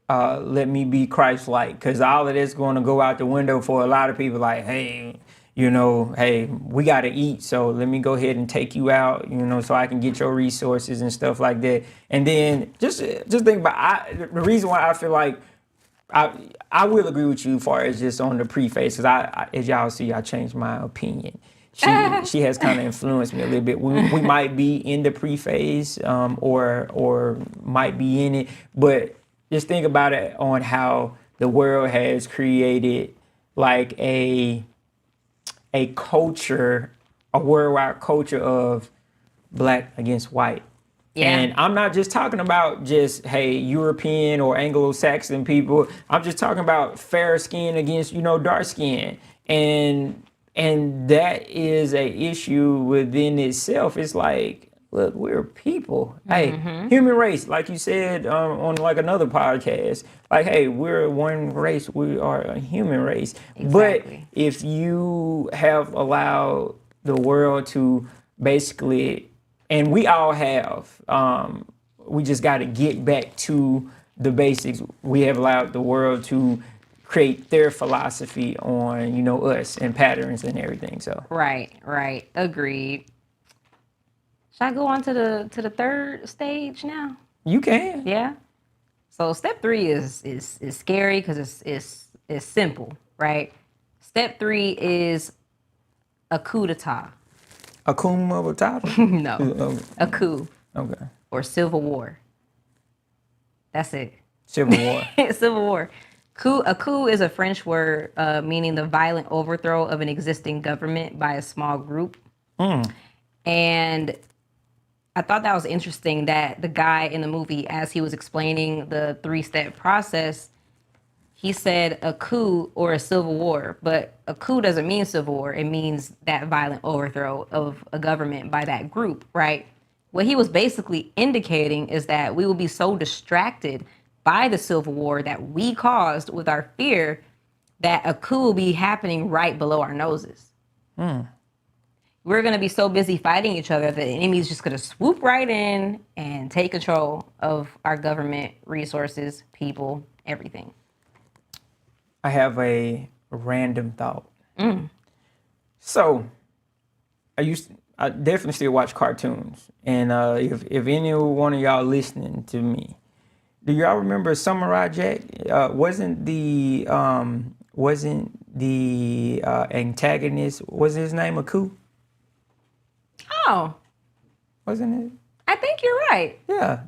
let me be Christ-like. Because all of that's going to go out the window for a lot of people. Like, hey, hey, we got to eat, so let me go ahead and take you out, so I can get your resources and stuff like that. And then just think about the reason why I feel like I will agree with you as far as just on the preface, because I as y'all see, I changed my opinion. She has kind of influenced me a little bit. We might be in the preface or might be in it, but just think about it on how the world has created like a culture, a worldwide culture of black against white. Yeah. And I'm not just talking about just, hey, European or Anglo-Saxon people. I'm just talking about fair skin against, dark skin. And that is a issue within itself. It's like, look, we're people. Hey, human race, like you said on like another podcast. Like, hey, we're one race. We are a human race. Exactly. But if you have allowed the world to basically, and we all have, we just got to get back to the basics. We have allowed the world to create their philosophy on, us and patterns and everything. So Right. Agreed. Should I go on to the third stage now? you can. Yeah. So step 3 is scary because it's simple, right? Step 3 is a coup d'etat. Akuma Matata? No, a coup Okay. or civil war. That's it. Civil War. Civil war. A coup is a French word meaning the violent overthrow of an existing government by a small group. And I thought that was interesting that the guy in the movie, as he was explaining the 3-step process, he said a coup or a civil war, but a coup doesn't mean civil war. It means that violent overthrow of a government by that group, right? What he was basically indicating is that we will be so distracted by the civil war that we caused with our fear that a coup will be happening right below our noses. We're going to be so busy fighting each other that the enemy is just going to swoop right in and take control of our government, resources, people, everything. I have a random thought. So, I definitely still watch cartoons, and if any one of y'all listening to me, do y'all remember Samurai Jack? Wasn't the antagonist? Was his name Aku? Oh, Wasn't it? I think you're right. Yeah.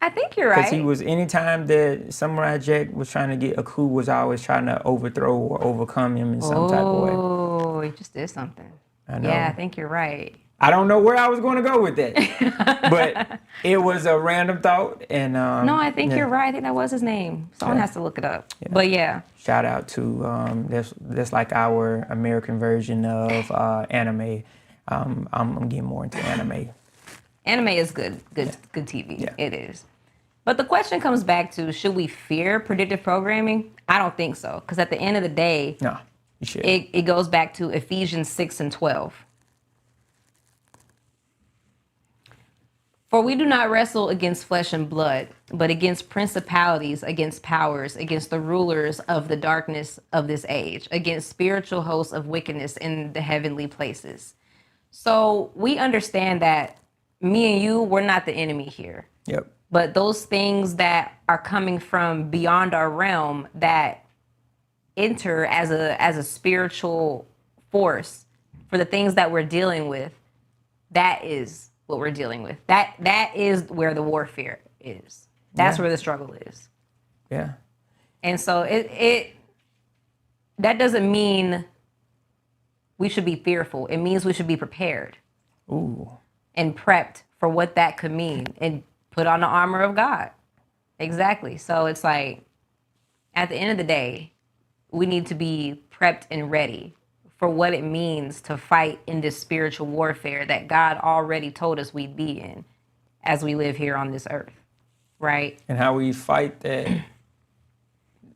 I think you're Because right. he was, anytime that Samurai Jack was trying to get Aku, was always trying to overthrow or overcome him in some type of way. Oh, he just did something. I know. Yeah, I think you're right. I don't know where I was going to go with that, but it was a random thought. And No, I think yeah. you're right. I think that was his name. Someone has to look it up. Yeah. But yeah. Shout out to that's like our American version of anime. I'm getting more into anime. Anime is good TV. Yeah. It is. But the question comes back to, should we fear predictive programming? I don't think so. Because at the end of the day, No, you should. It goes back to Ephesians 6:12. For we do not wrestle against flesh and blood, but against principalities, against powers, against the rulers of the darkness of this age, against spiritual hosts of wickedness in the heavenly places. So we understand that me and you, we're not the enemy here. Yep. But those things that are coming from beyond our realm that enter as a spiritual force for the things that we're dealing with, that is what we're dealing with. That is where the warfare is. That's where the struggle is. Yeah. And so it that doesn't mean we should be fearful. It means we should be prepared. Ooh. And prepped for what that could mean and put on the armor of God. Exactly. So it's like, at the end of the day, we need to be prepped and ready for what it means to fight in this spiritual warfare that God already told us we'd be in as we live here on this earth, right? And how we fight that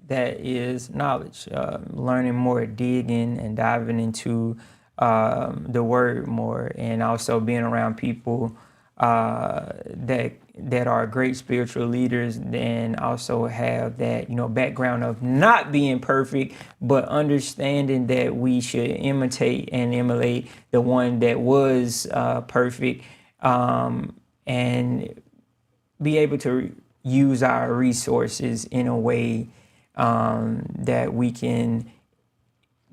is knowledge, learning more, digging and diving into the word more, and also being around people that are great spiritual leaders, and also have that background of not being perfect, but understanding that we should imitate and emulate the one that was perfect, and be able to use our resources in a way that we can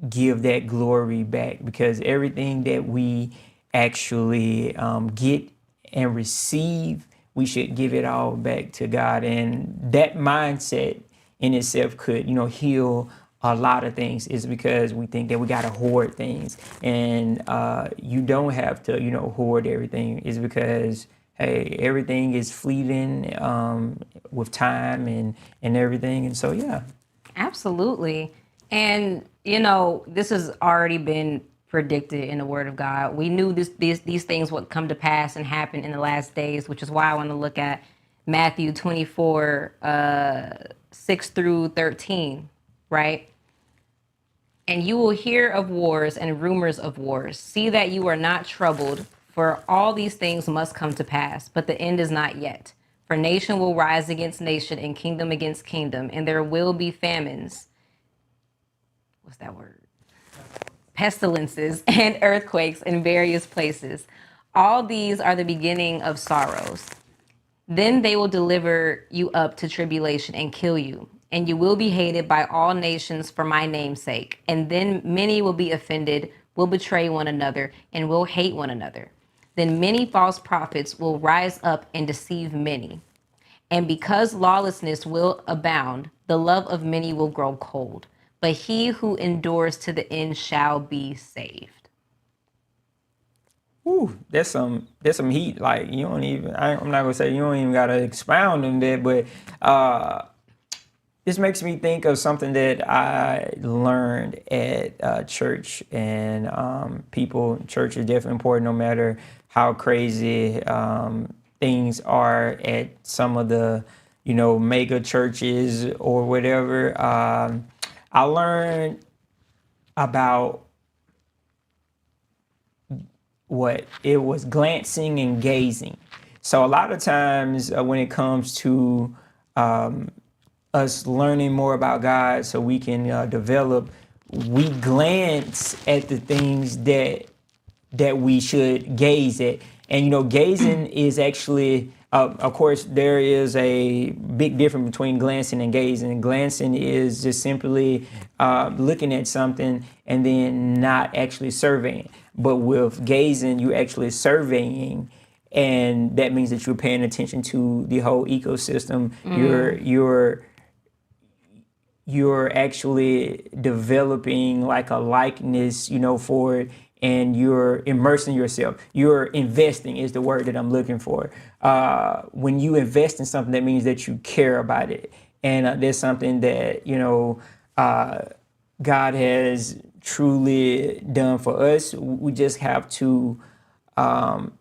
give that glory back, because everything that we actually get and receive, we should give it all back to God. And that mindset in itself could, heal a lot of things. Is because we think that we got to hoard things, and you don't have to, hoard everything. Is because, hey, everything is fleeting with time and everything. And so, yeah. Absolutely. And, this has already been predicted in the Word of God. We knew these things would come to pass and happen in the last days, which is why I want to look at Matthew 24, 6 through 13, right? And you will hear of wars and rumors of wars. See that you are not troubled, for all these things must come to pass, but the end is not yet. For nation will rise against nation and kingdom against kingdom, and there will be famines. What's that word? Pestilences and earthquakes in various places. All these are the beginning of sorrows. Then they will deliver you up to tribulation and kill you, and you will be hated by all nations for my name's sake. And then many will be offended, will betray one another, and will hate one another. Then many false prophets will rise up and deceive many. And because lawlessness will abound, the love of many will grow cold. But he who endures to the end shall be saved. Ooh, that's some heat. Like you don't even. I'm not gonna say you don't even gotta expound on that, but this makes me think of something that I learned at church, and church is definitely important, no matter how crazy things are at some of the, mega churches or whatever. I learned about what it was glancing and gazing. So a lot of times when it comes to us learning more about God so we can develop, we glance at the things that we should gaze at. And gazing is actually, of course, there is a big difference between glancing and gazing. Glancing is just simply looking at something and then not actually surveying. But with gazing, you're actually surveying, and that means that you're paying attention to the whole ecosystem. You're actually developing like a likeness, for it, and you're immersing yourself. You're investing is the word that I'm looking for. When you invest in something, that means that you care about it. And there's something that, God has truly done for us. We just have to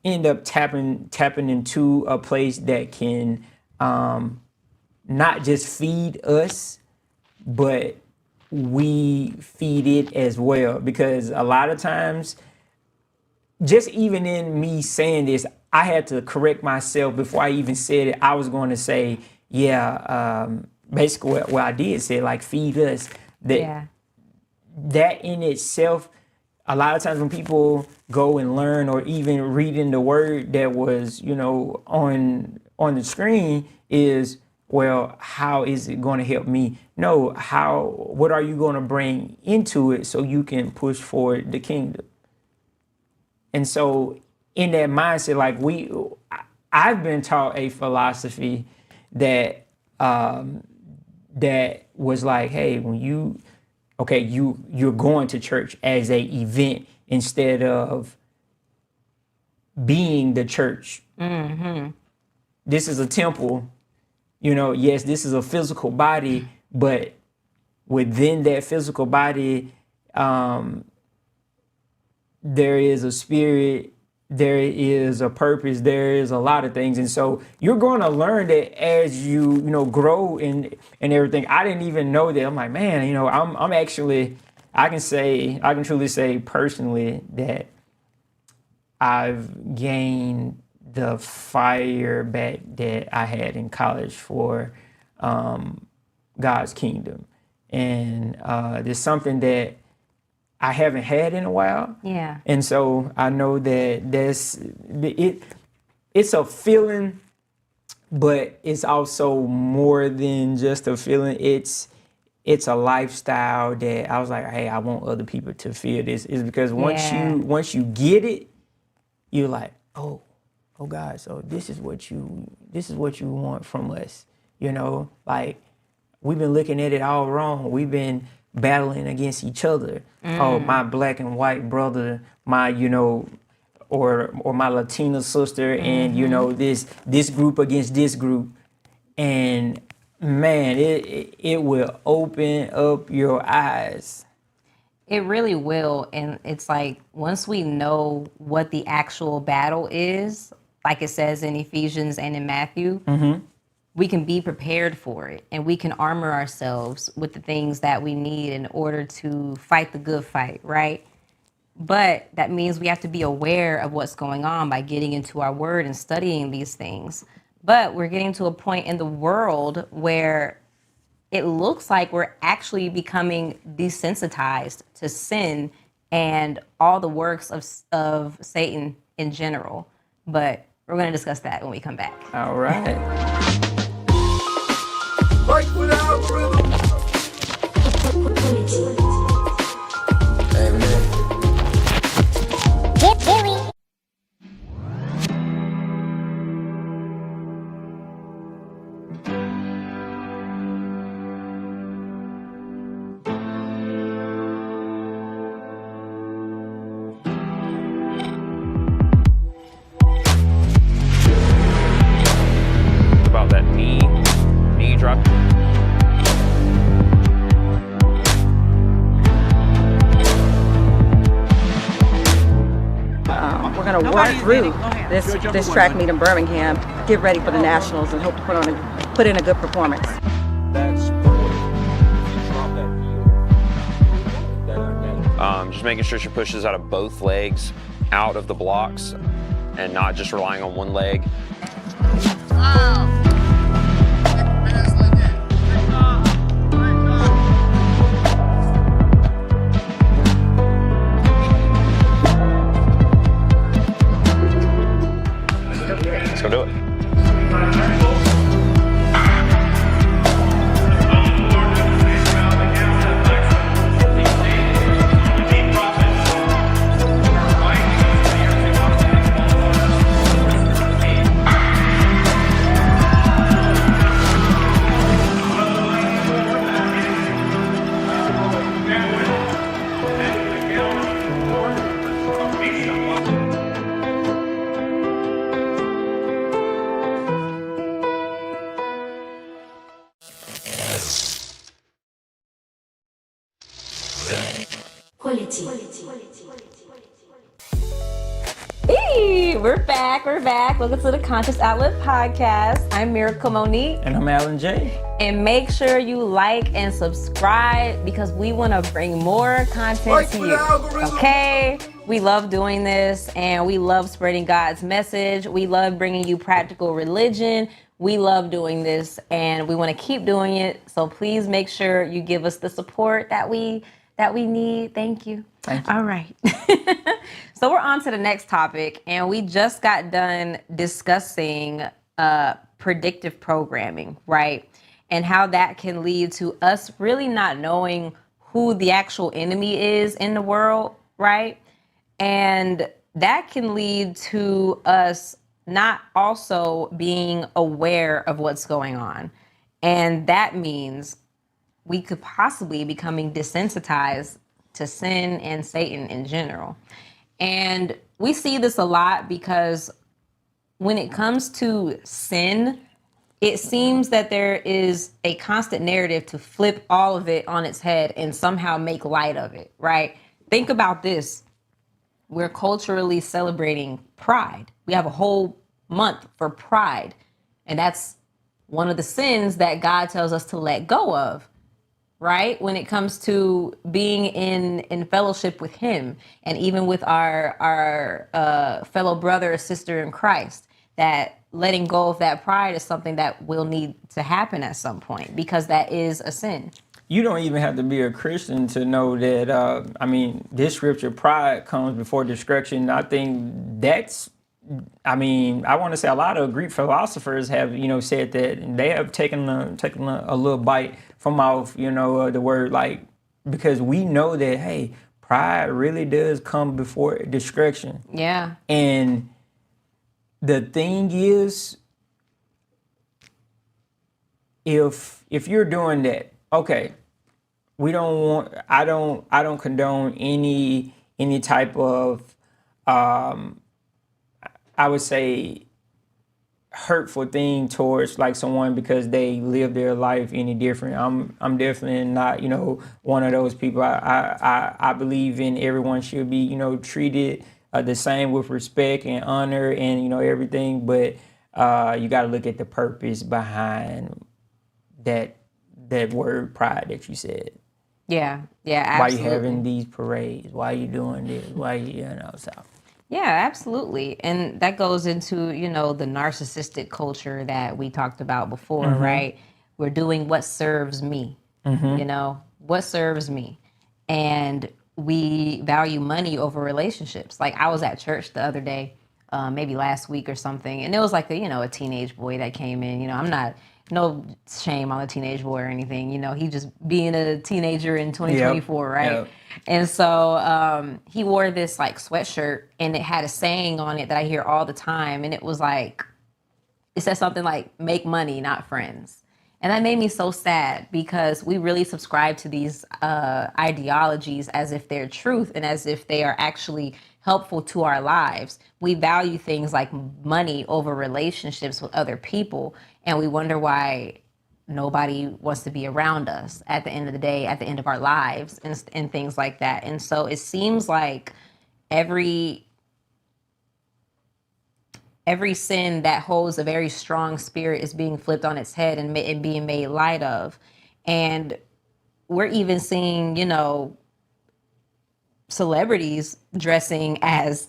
end up tapping into a place that can not just feed us, but we feed it as well. Because a lot of times, just even in me saying this, I had to correct myself before I even said it. I was going to say, basically what I did say, like, feed us. That in itself, a lot of times when people go and learn or even reading the word that was, on the screen is, well, how is it going to help me? No, what are you going to bring into it so you can push forward the kingdom? And so in that mindset, like I've been taught a philosophy that that was like, hey, when you're going to church as a event instead of being the church. Mm-hmm. This is a temple. Yes, this is a physical body, but within that physical body, there is a spirit, there is a purpose, there is a lot of things. And so you're going to learn that as you, grow and everything. I didn't even know that. I'm like, man, I'm actually, I can truly say personally that I've gained the fire back that I had in college for God's kingdom. And there's something that I haven't had in a while. Yeah. And so I know that it's a feeling, but it's also more than just a feeling. It's a lifestyle that I was like, hey, I want other people to feel this. Is because once you get it, you're like, oh God, so this is what you want from us. Like, we've been looking at it all wrong. We've been battling against each other. Oh, my black and white brother, my, or my Latina sister, and this group against this group. And man, it will open up your eyes. It really will. And it's like, once we know what the actual battle is, like it says in Ephesians and in Matthew, we can be prepared for it, and we can armor ourselves with the things that we need in order to fight the good fight, right? But that means we have to be aware of what's going on by getting into our word and studying these things. But we're getting to a point in the world where it looks like we're actually becoming desensitized to sin and all the works of Satan in general. But we're going to discuss that when we come back. All right. Break with algorithm. About that knee drop. We're going to work through this track meet in Birmingham, get ready for the Nationals, and hope to put in a good performance. Just making sure she pushes out of both legs out of the blocks and not just relying on one leg. Let's go do it. Hey, we're back. Welcome to the Conscious Outlet Podcast. I'm Miracle Monique. And I'm Alan J. And make sure you like and subscribe because we want to bring more content to you. Okay? We love doing this and we love spreading God's message. We love bringing you practical religion. We love doing this and we want to keep doing it. So please make sure you give us the support that we need. Thank you. Thank you. All right. So we're on to the next topic, and we just got done discussing predictive programming, right? And how that can lead to us really not knowing who the actual enemy is in the world, right? And that can lead to us not also being aware of what's going on. And that means we could possibly becoming desensitized to sin and Satan in general. And we see this a lot because when it comes to sin, it seems that there is a constant narrative to flip all of it on its head and somehow make light of it, right? Think about this. We're culturally celebrating Pride. We have a whole month for Pride. And that's one of the sins that God tells us to let go of, right? When it comes to being in fellowship with him and even with our fellow brother or sister in Christ, that letting go of that pride is something that will need to happen at some point because that is a sin. You don't even have to be a Christian to know that, this scripture, pride comes before destruction. I think that's, I want to say a lot of Greek philosophers have, said that, and they have taken a little bite from off, the word, like, because we know that, hey, pride really does come before destruction. Yeah. And the thing is, if you're doing that, okay, I don't condone any type of, I would say, hurtful thing towards like someone because they live their life any different. I'm definitely not, one of those people. I believe in everyone should be, treated the same with respect and honor and, everything. But you got to look at the purpose behind that word pride that you said. Yeah, absolutely. Why you having these parades? Why you doing this? Why you, so. Yeah, absolutely. And that goes into, you know, the narcissistic culture that we talked about before, right? We're doing what serves me, you know, what serves me. And we value money over relationships. Like I was at church the other day, maybe last week or something, and it was like a, you know, a teenage boy that came in. You know, I'm not, no shame on a teenage boy or anything. You know, he just being a teenager in 2024, right? Yep. And so he wore this like sweatshirt, and it had a saying on it that I hear all the time, and it was like, it said something like, "Make money, not friends." And that made me so sad because we really subscribe to these ideologies as if they're truth and as if they are actually helpful to our lives. We value things like money over relationships with other people, and we wonder why nobody wants to be around us at the end of the day, at the end of our lives, and things like that. And so it seems like every sin that holds a very strong spirit is being flipped on its head and being made light of. And we're even seeing, you know, celebrities dressing as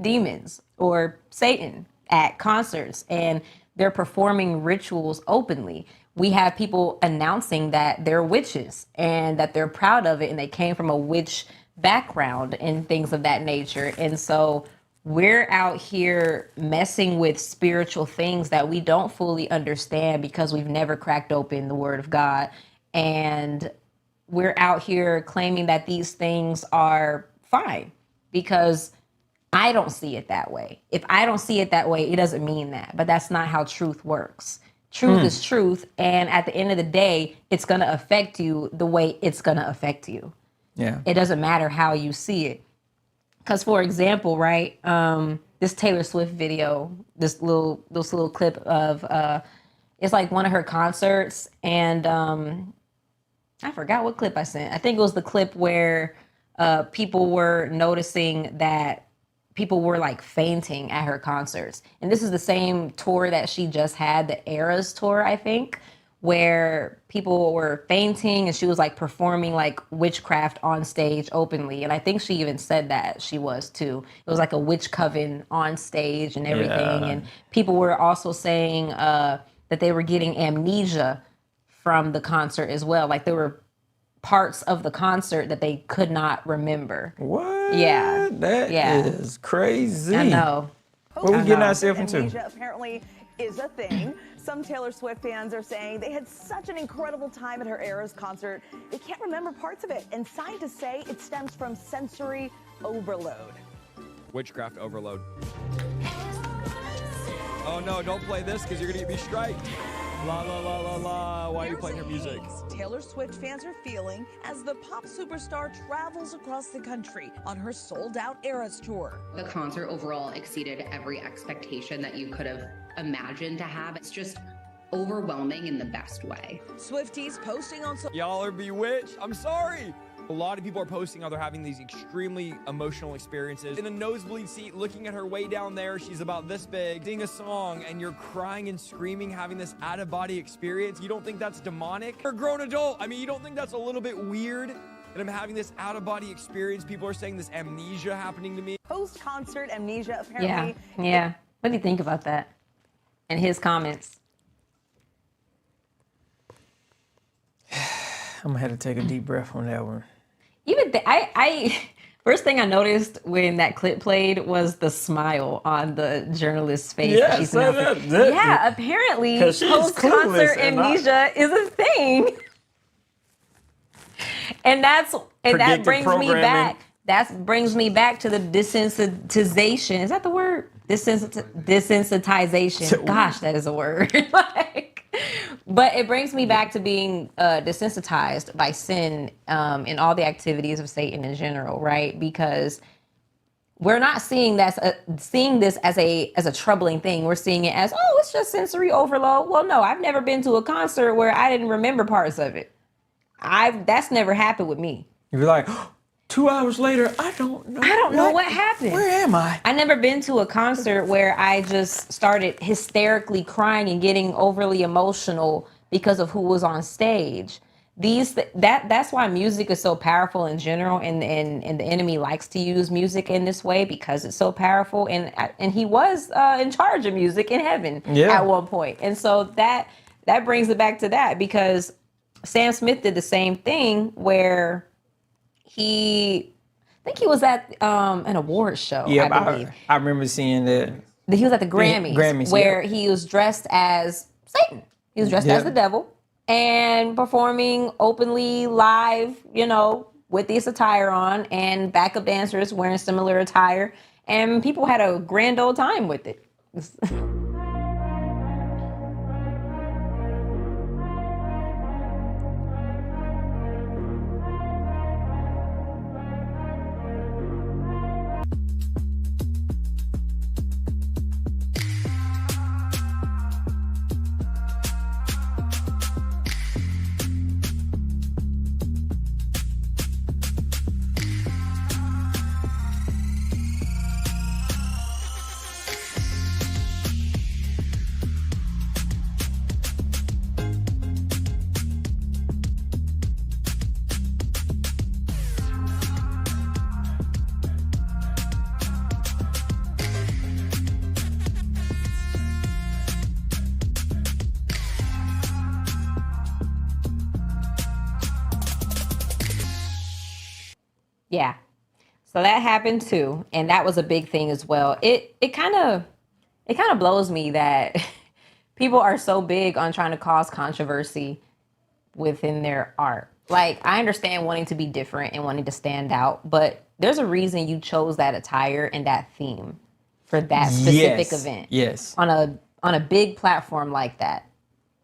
demons or Satan at concerts, and they're performing rituals openly. We have people announcing that they're witches and that they're proud of it and they came from a witch background and things of that nature. And so we're out here messing with spiritual things that we don't fully understand because we've never cracked open the Word of God. And we're out here claiming that these things are fine because I don't see it that way. If I don't see it that way, it doesn't mean that. But that's not how truth works. Truth is truth. And at the end of the day, it's going to affect you the way it's going to affect you. Yeah. It doesn't matter how you see it. Because, for example, right, this Taylor Swift video, this little clip of, it's like one of her concerts, and I forgot what clip I sent. I think it was the clip where people were noticing that people were like fainting at her concerts. And this is the same tour that she just had, the Eras tour, I think, where people were fainting and she was like performing like witchcraft on stage openly. And I think she even said that she was too. It was like a witch coven on stage and everything. Yeah. And people were also saying that they were getting amnesia from the concert as well. Like there were parts of the concert that they could not remember. What? Yeah. That is crazy. I know. What we getting ourselves into? Amnesia apparently is a thing. Some Taylor Swift fans are saying they had such an incredible time at her Eras concert, they can't remember parts of it. And scientists say it stems from sensory overload. Witchcraft overload. Oh no, don't play this because you're gonna get me striked. La la la la la. Why are you playing her music? Taylor Swift fans are feeling as the pop superstar travels across the country on her sold-out Eras tour. The concert overall exceeded every expectation that you could have imagined to have. It's just overwhelming in the best way. Swifties posting on Y'all are bewitched. I'm sorry. A lot of people are posting how they're having these extremely emotional experiences. In a nosebleed seat, looking at her way down there, she's about this big, sing a song, and you're crying and screaming, having this out-of-body experience. You don't think that's demonic? You're a grown adult. I mean, you don't think that's a little bit weird? And I'm having this out-of-body experience. People are saying this amnesia happening to me. Post-concert amnesia apparently. Yeah. What do you think about that? And his comments. I'm gonna have to take a deep breath on that one. Even I first thing I noticed when that clip played was the smile on the journalist's face. Yeah, She's so announcing. that- Yeah, apparently 'cause she's post-concert clueless and amnesia is a thing. And that Predictive brings me programming. back. That brings me back to the desensitization. Is that the word? Desensitization. Gosh, that is a word. But it brings me back to being desensitized by sin and all the activities of Satan in general, right? Because we're not seeing this as a troubling thing. We're seeing it as, oh, it's just sensory overload. Well, no, I've never been to a concert where I didn't remember parts of it. That's never happened with me. You're like, 2 hours later, I don't know what happened. Where am I? I never been to a concert where I just started hysterically crying and getting overly emotional because of who was on stage. that's why music is so powerful in general, and the enemy likes to use music in this way because it's so powerful, and he was in charge of music in heaven at one point, and so that brings it back to that, because Sam Smith did the same thing where I think he was at an awards show. Yeah, I believe I remember seeing that. He was at the Grammys, where he was dressed as Satan. He was dressed as the devil and performing openly live, with this attire on, and backup dancers wearing similar attire. And people had a grand old time with it. Yeah. So that happened too, and that was a big thing as well. It kind of blows me that people are so big on trying to cause controversy within their art. Like, I understand wanting to be different and wanting to stand out, but there's a reason you chose that attire and that theme for that specific event. Yes. On a big platform like that.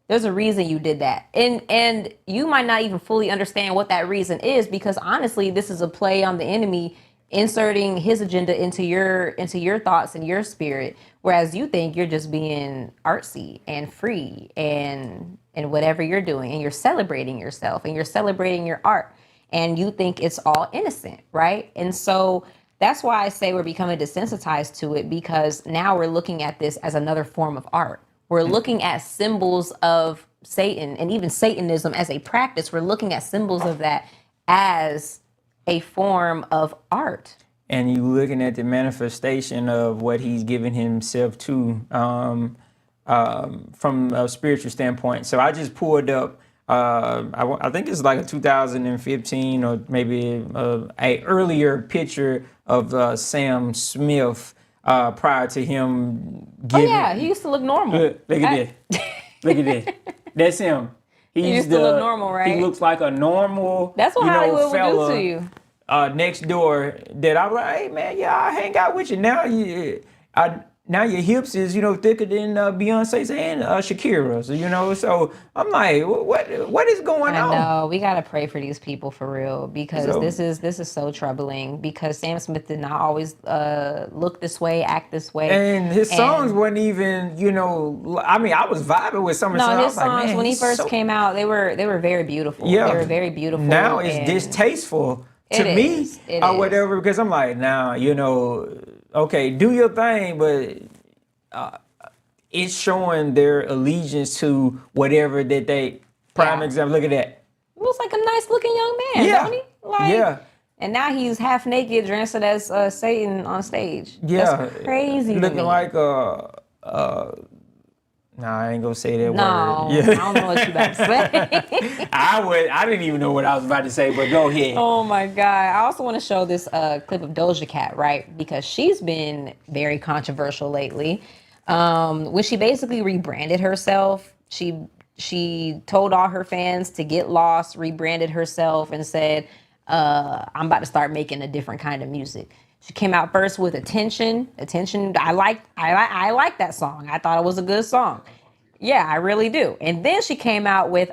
There's a reason you did that. And you might not even fully understand what that reason is, because honestly, this is a play on the enemy inserting his agenda into your thoughts and your spirit, whereas you think you're just being artsy and free and whatever you're doing, and you're celebrating yourself and you're celebrating your art, and you think it's all innocent, right? And so that's why I say we're becoming desensitized to it, because now we're looking at this as another form of art. We're looking at symbols of Satan, and even Satanism as a practice. We're looking at symbols of that as a form of art. And you looking at the manifestation of what he's given himself to from a spiritual standpoint. So I just pulled up, I think it's like a 2015 or maybe a earlier picture of Sam Smith prior to him giving. Oh yeah, he used to look normal. Look at that. Look at that. That's him. He used to look normal, right? He looks like a normal, that's what Hollywood fella, would do to you. Next door, that I was like, hey man, yeah, I hang out with you now. Now your hips is thicker than Beyonce's and Shakira's. So I'm like, what is going on? I know, we gotta pray for these people for real, because this is so troubling. Because Sam Smith did not always look this way, act this way, and his songs weren't even. I mean, I was vibing with some of his songs. No, his songs, like, when he first came out, they were very beautiful. Yeah, they were very beautiful. Now it's distasteful to me or whatever, because I'm like, now okay, do your thing, but it's showing their allegiance to whatever that they. Prime example. Look at that. He looks like a nice looking young man, don't he? And now he's half naked, dressed as Satan on stage. Yeah, that's crazy. Looking like nah, I ain't gonna say that word. Yeah. I don't know what you about to say. I didn't even know what I was about to say, but go ahead. Oh my God. I also want to show this clip of Doja Cat, right? Because she's been very controversial lately. When she basically rebranded herself, she told all her fans to get lost, rebranded herself, and said, I'm about to start making a different kind of music. She came out first with Attention. I like that song. I thought it was a good song. Yeah, I really do. And then she came out with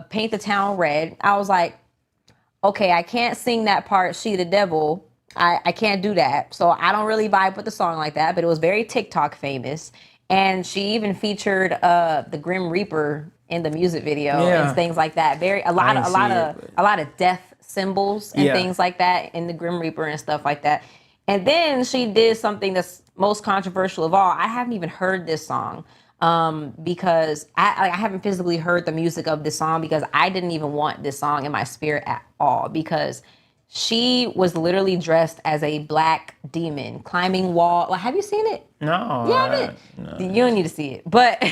Paint the Town Red. I was like, okay, I can't sing that part, She the Devil. I can't do that. So I don't really vibe with the song like that, but it was very TikTok famous. And she even featured the Grim Reaper in the music video and things like that. A lot of death symbols and things like that in the Grim Reaper and stuff like that. And then she did something that's most controversial of all. I haven't even heard this song. because I haven't physically heard the music of this song because I didn't even want this song in my spirit at all because she was literally dressed as a black demon climbing wall. Like, have you seen it? No. You haven't? No. You don't need to see it. But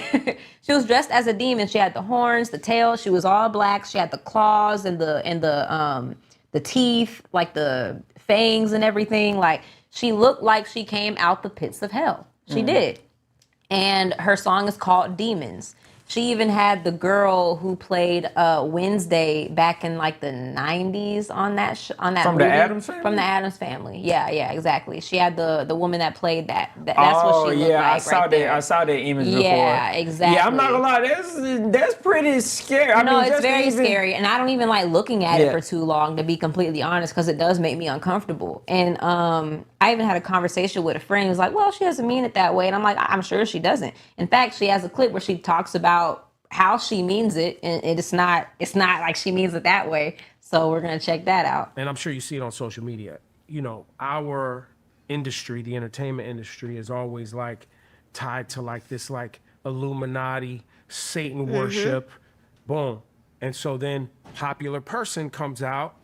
she was dressed as a demon. She had the horns, the tail. She was all black. She had the claws and the teeth, like the fangs and everything. Like, she looked like she came out the pits of hell. She did. And her song is called Demons. She even had the girl who played Wednesday back in like the 90s on that From movie. the Addams Family? From the Addams Family. Yeah, exactly. She had the woman that played that's what she looked like. I saw that. I saw that image before. Yeah, exactly. Yeah, I'm not gonna lie. That's pretty scary. I mean, it's very scary, and I don't even like looking at it for too long, to be completely honest, because it does make me uncomfortable. And I even had a conversation with a friend who was like, "Well, she doesn't mean it that way," and I'm like, "I'm sure she doesn't." In fact, she has a clip where she talks about how she means it, and it's not like she means it that way. So we're gonna check that out. And I'm sure you see it on social media. You know, our industry, the entertainment industry, is always like tied to like this like Illuminati, Satan worship, boom. And so then popular person comes out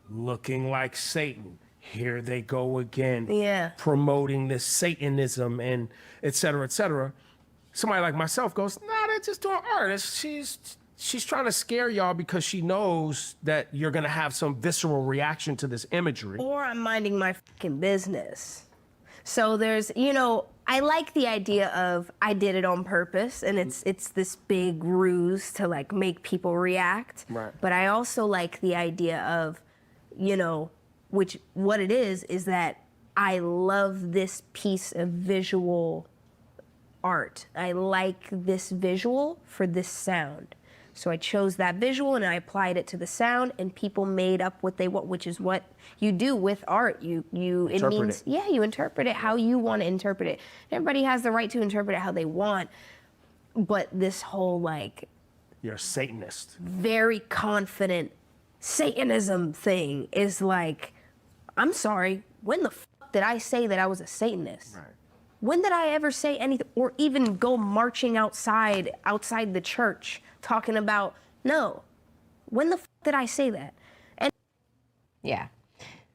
looking like Satan. Here they go again, promoting this Satanism and et cetera, et cetera. Somebody like myself goes, nah, they're just doing art. She's trying to scare y'all because she knows that you're gonna have some visceral reaction to this imagery. Or I'm minding my fucking business. So there's, I like the idea of I did it on purpose, and it's this big ruse to like make people react. Right. But I also like the idea of, which what it is that I love this piece of visual art. I like this visual for this sound. So I chose that visual and I applied it to the sound, and people made up what they want, which is what you do with art. You interpret it how you want to interpret it. Everybody has the right to interpret it how they want, but this whole like you're a Satanist, very confident Satanism thing is like, I'm sorry, when the fuck did I say that I was a Satanist? Right. When did I ever say anything, or even go marching outside the church talking about, no, when the did I say that? And yeah.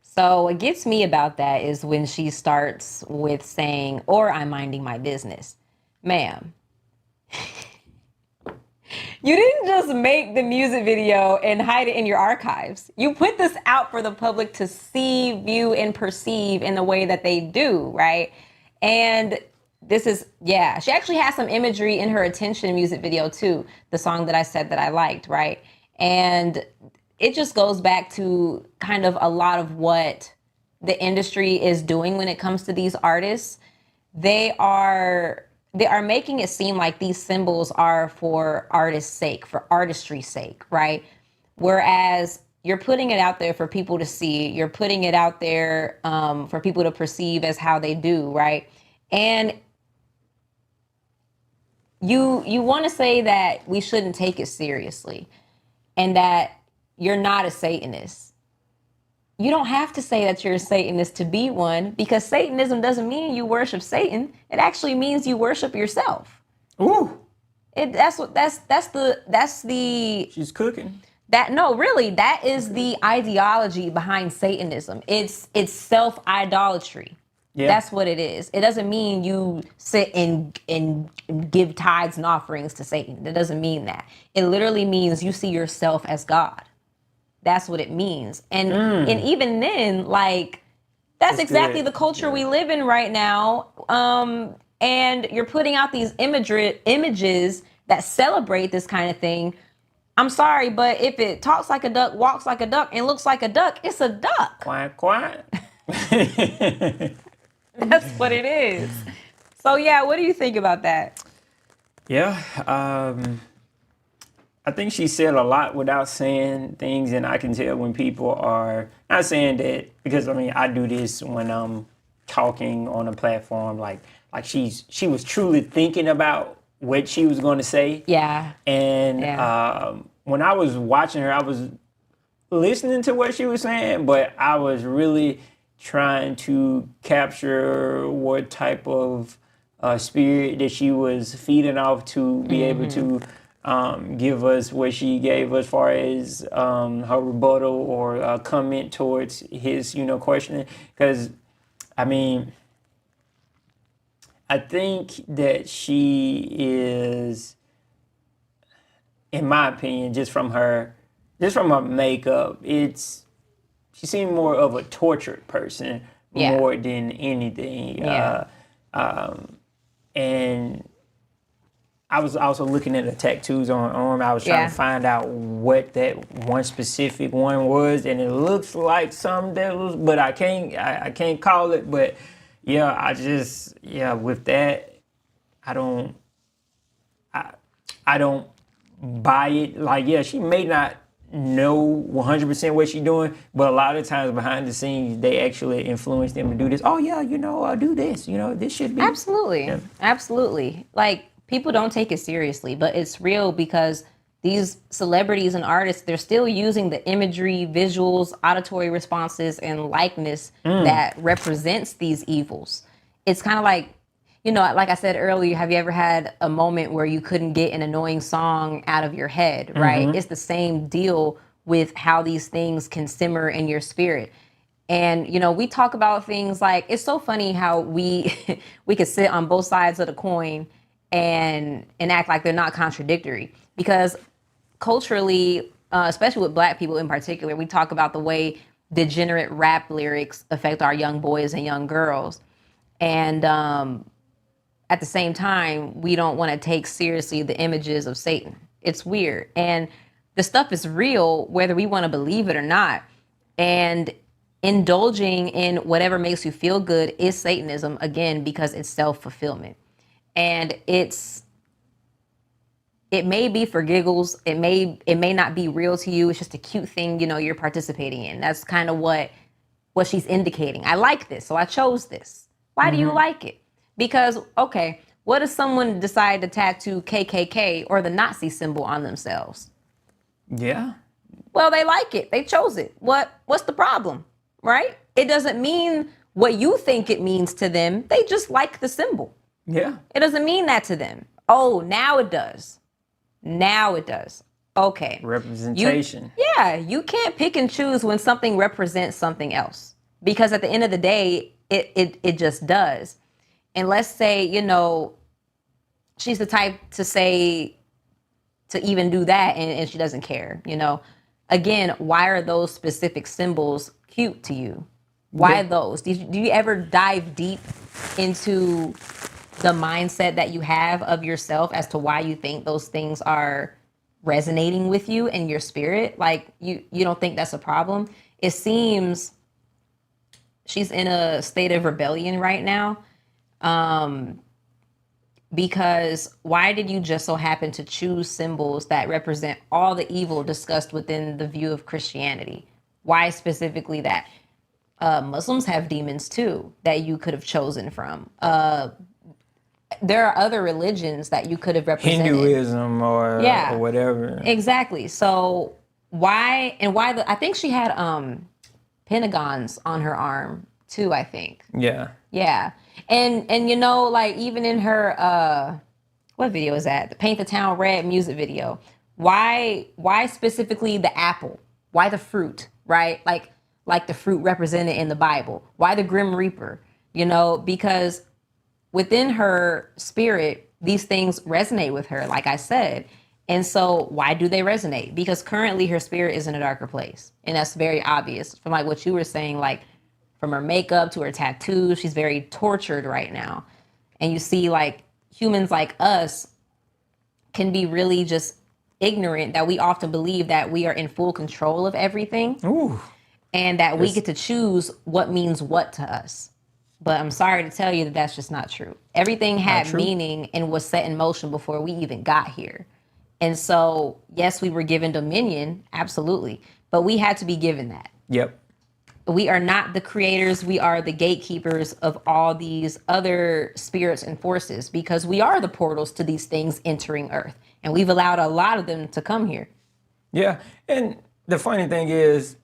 So what gets me about that is when she starts with saying, or I'm minding my business. Ma'am, you didn't just make the music video and hide it in your archives. You put this out for the public to see, view, and perceive in the way that they do, right? And this is, she actually has some imagery in her Attention music video too, the song that I said that I liked, right? And it just goes back to kind of a lot of what the industry is doing when it comes to these artists. They are making it seem like these symbols are for artist's sake, for artistry's sake, right? Whereas you're putting it out there for people to see. You're putting it out there for people to perceive as how they do, right? And you want to say that we shouldn't take it seriously and that you're not a Satanist. You don't have to say that you're a Satanist to be one, because Satanism doesn't mean you worship Satan. It actually means you worship yourself. Ooh. That's the She's cooking. That is the ideology behind Satanism. It's self-idolatry. Yeah. That's what it is. It doesn't mean you sit and give tithes and offerings to Satan. It doesn't mean that. It literally means you see yourself as God. That's what it means. And even then, like, that's exactly the culture we live in right now. And you're putting out these images that celebrate this kind of thing. I'm sorry, but if it talks like a duck, walks like a duck, and looks like a duck, it's a duck. Quack, quack. That's what it is. So yeah, what do you think about that? Yeah, I think she said a lot without saying things, and I can tell when people are not saying that, because I mean I do this when I'm talking on a platform, like she was truly thinking about what she was going to say. Yeah. And when I was watching her, I was listening to what she was saying, but I was really trying to capture what type of spirit that she was feeding off to be able to give us what she gave us, far as her rebuttal or comment towards his, questioning. Because, I mean, I think that she is, in my opinion, just from her makeup, she seemed more of a tortured person more than anything. And I was also looking at the tattoos on her arm. I was trying to find out what that one specific one was, and it looks like some devils, but I can't call it. But with that, I don't buy it. Like, she may not know 100% what she's doing, but a lot of times behind the scenes, they actually influence them to do this. Oh yeah, do this. This should be. Absolutely. Like, people don't take it seriously, but it's real because these celebrities and artists, they're still using the imagery, visuals, auditory responses, and likeness that represents these evils. It's kind of like, like I said earlier, have you ever had a moment where you couldn't get an annoying song out of your head, right? It's the same deal with how these things can simmer in your spirit. And, we talk about things like, it's so funny how we could sit on both sides of the coin and act like they're not contradictory. Because culturally, especially with Black people in particular, we talk about the way degenerate rap lyrics affect our young boys and young girls. And at the same time, we don't want to take seriously the images of Satan. It's weird. And the stuff is real, whether we want to believe it or not. And indulging in whatever makes you feel good is Satanism, again, because it's self-fulfillment. And it may be for giggles. It may not be real to you. It's just a cute thing, you're participating in. That's kind of what she's indicating. I like this, so I chose this. Why do you like it? Because, okay, what if someone decide to tattoo KKK or the Nazi symbol on themselves? Yeah. Well, they like it. They chose it. What's the problem, right? It doesn't mean what you think it means to them. They just like the symbol. Yeah. It doesn't mean that to them. Oh, now it does. Now it does. Okay. Representation. You can't pick and choose when something represents something else. Because at the end of the day, it just does. And let's say, she's the type to even do that and she doesn't care, Again, why are those specific symbols cute to you? Why those? Do you ever dive deep into the mindset that you have of yourself as to why you think those things are resonating with you and your spirit? Like, you don't think that's a problem? It seems she's in a state of rebellion right now. Because why did you just so happen to choose symbols that represent all the evil discussed within the view of Christianity? Why specifically that? Muslims have demons too that you could have chosen from. There are other religions that you could have represented. Hinduism or whatever. Exactly. So why I think she had pentagons on her arm too, I think. Yeah. Yeah. And like, even in her what video is that? The Paint the Town Red music video. Why specifically the apple? Why the fruit, right? Like the fruit represented in the Bible. Why the Grim Reaper? Because within her spirit, these things resonate with her, like I said. And so why do they resonate? Because currently her spirit is in a darker place. And that's very obvious from like what you were saying, like from her makeup to her tattoos, she's very tortured right now. And you see like humans like us can be really just ignorant, that we often believe that we are in full control of everything. Ooh. And that we get to choose what means what to us. But I'm sorry to tell you that that's just not true. Everything had meaning and was set in motion before we even got here. And so, yes, we were given dominion, absolutely. But we had to be given that. Yep. We are not the creators. We are the gatekeepers of all these other spirits and forces, because we are the portals to these things entering Earth. And we've allowed a lot of them to come here. Yeah. And the funny thing is,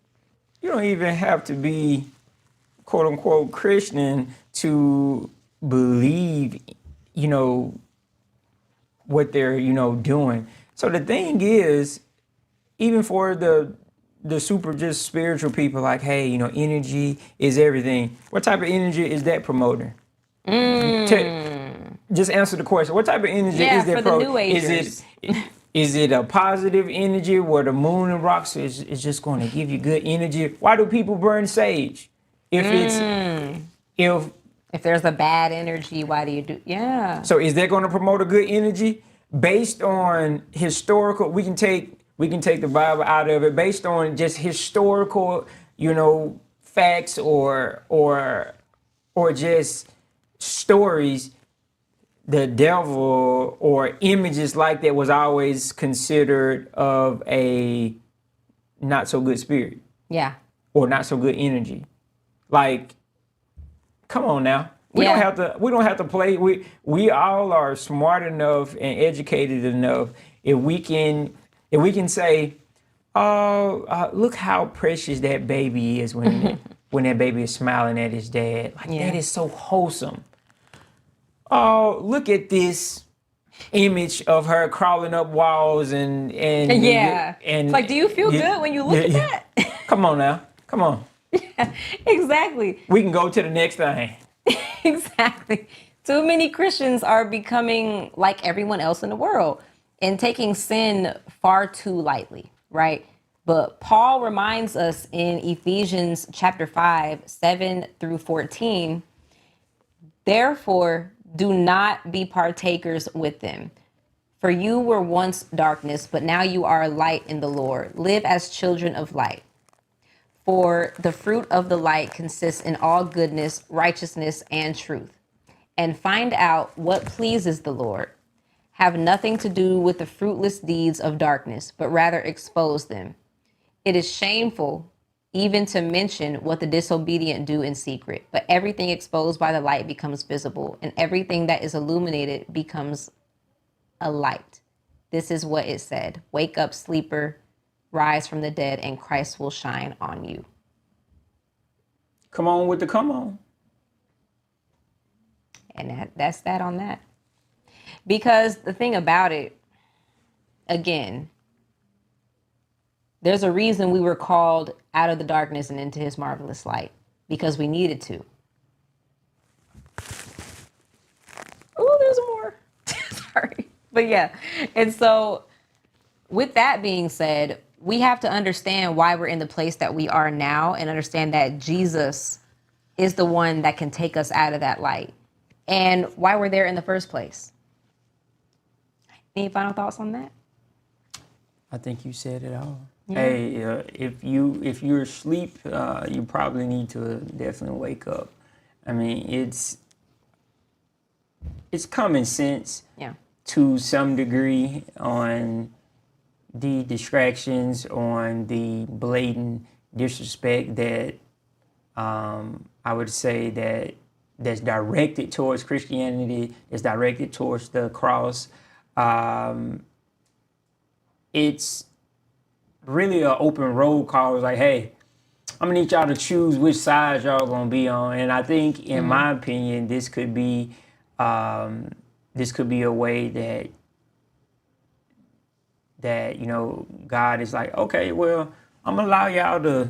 you don't even have to be quote unquote Christian to believe you know, what they're, you know, doing. So the thing is, even for the super just spiritual people, like, hey, you know, energy is everything. What type of energy is that promoting? Just answer the question. What type of energy is that for the New Agers. Is it a positive energy where the moon and rocks is just going to give you good energy? Why do people burn sage? If there's a bad energy, why do you do? Yeah. So is that going to promote a good energy based on historical? We can take the Bible out of it based on just historical, you know, facts or just stories. The devil or images like that was always considered of a not so good spirit. Yeah. Or not so good energy. Like, come on now. We don't have to play. We all are smart enough and educated enough. If we can say, oh, look how precious that baby is when that baby is smiling at his dad. Like, that is so wholesome. Oh, look at this image of her crawling up walls and it's like, do you feel good when you look at that? Come on now. Come on. Yeah, exactly. We can go to the next thing. Exactly. Too many Christians are becoming like everyone else in the world and taking sin far too lightly, right? But Paul reminds us in Ephesians chapter 5, 7 through 14, therefore, do not be partakers with them. For you were once darkness, but now you are light in the Lord. Live as children of light. For the fruit of the light consists in all goodness, righteousness, and truth. And find out what pleases the Lord. Have nothing to do with the fruitless deeds of darkness, but rather expose them. It is shameful even to mention what the disobedient do in secret, but everything exposed by the light becomes visible, and everything that is illuminated becomes a light. This is what it said. Wake up, sleeper, rise from the dead, and Christ will shine on you. Come on with the come on. And that's that on that. Because the thing about it, again, there's a reason we were called out of the darkness and into his marvelous light, because we needed to. Oh, there's more. Sorry. But yeah. And so with that being said, we have to understand why we're in the place that we are now and understand that Jesus is the one that can take us out of that light and why we're there in the first place. Any final thoughts on that? I think you said it all. Yeah. Hey, if you're asleep, you probably need to definitely wake up. I mean, it's common sense to some degree on the distractions, on the blatant disrespect that I would say that's directed towards Christianity, that's directed towards the cross. It's really an open road call. It's like, hey, I'm gonna need y'all to choose which side y'all gonna be on. And I think, in my opinion, this could be a way that you know, God is like, okay, well, I'm gonna allow y'all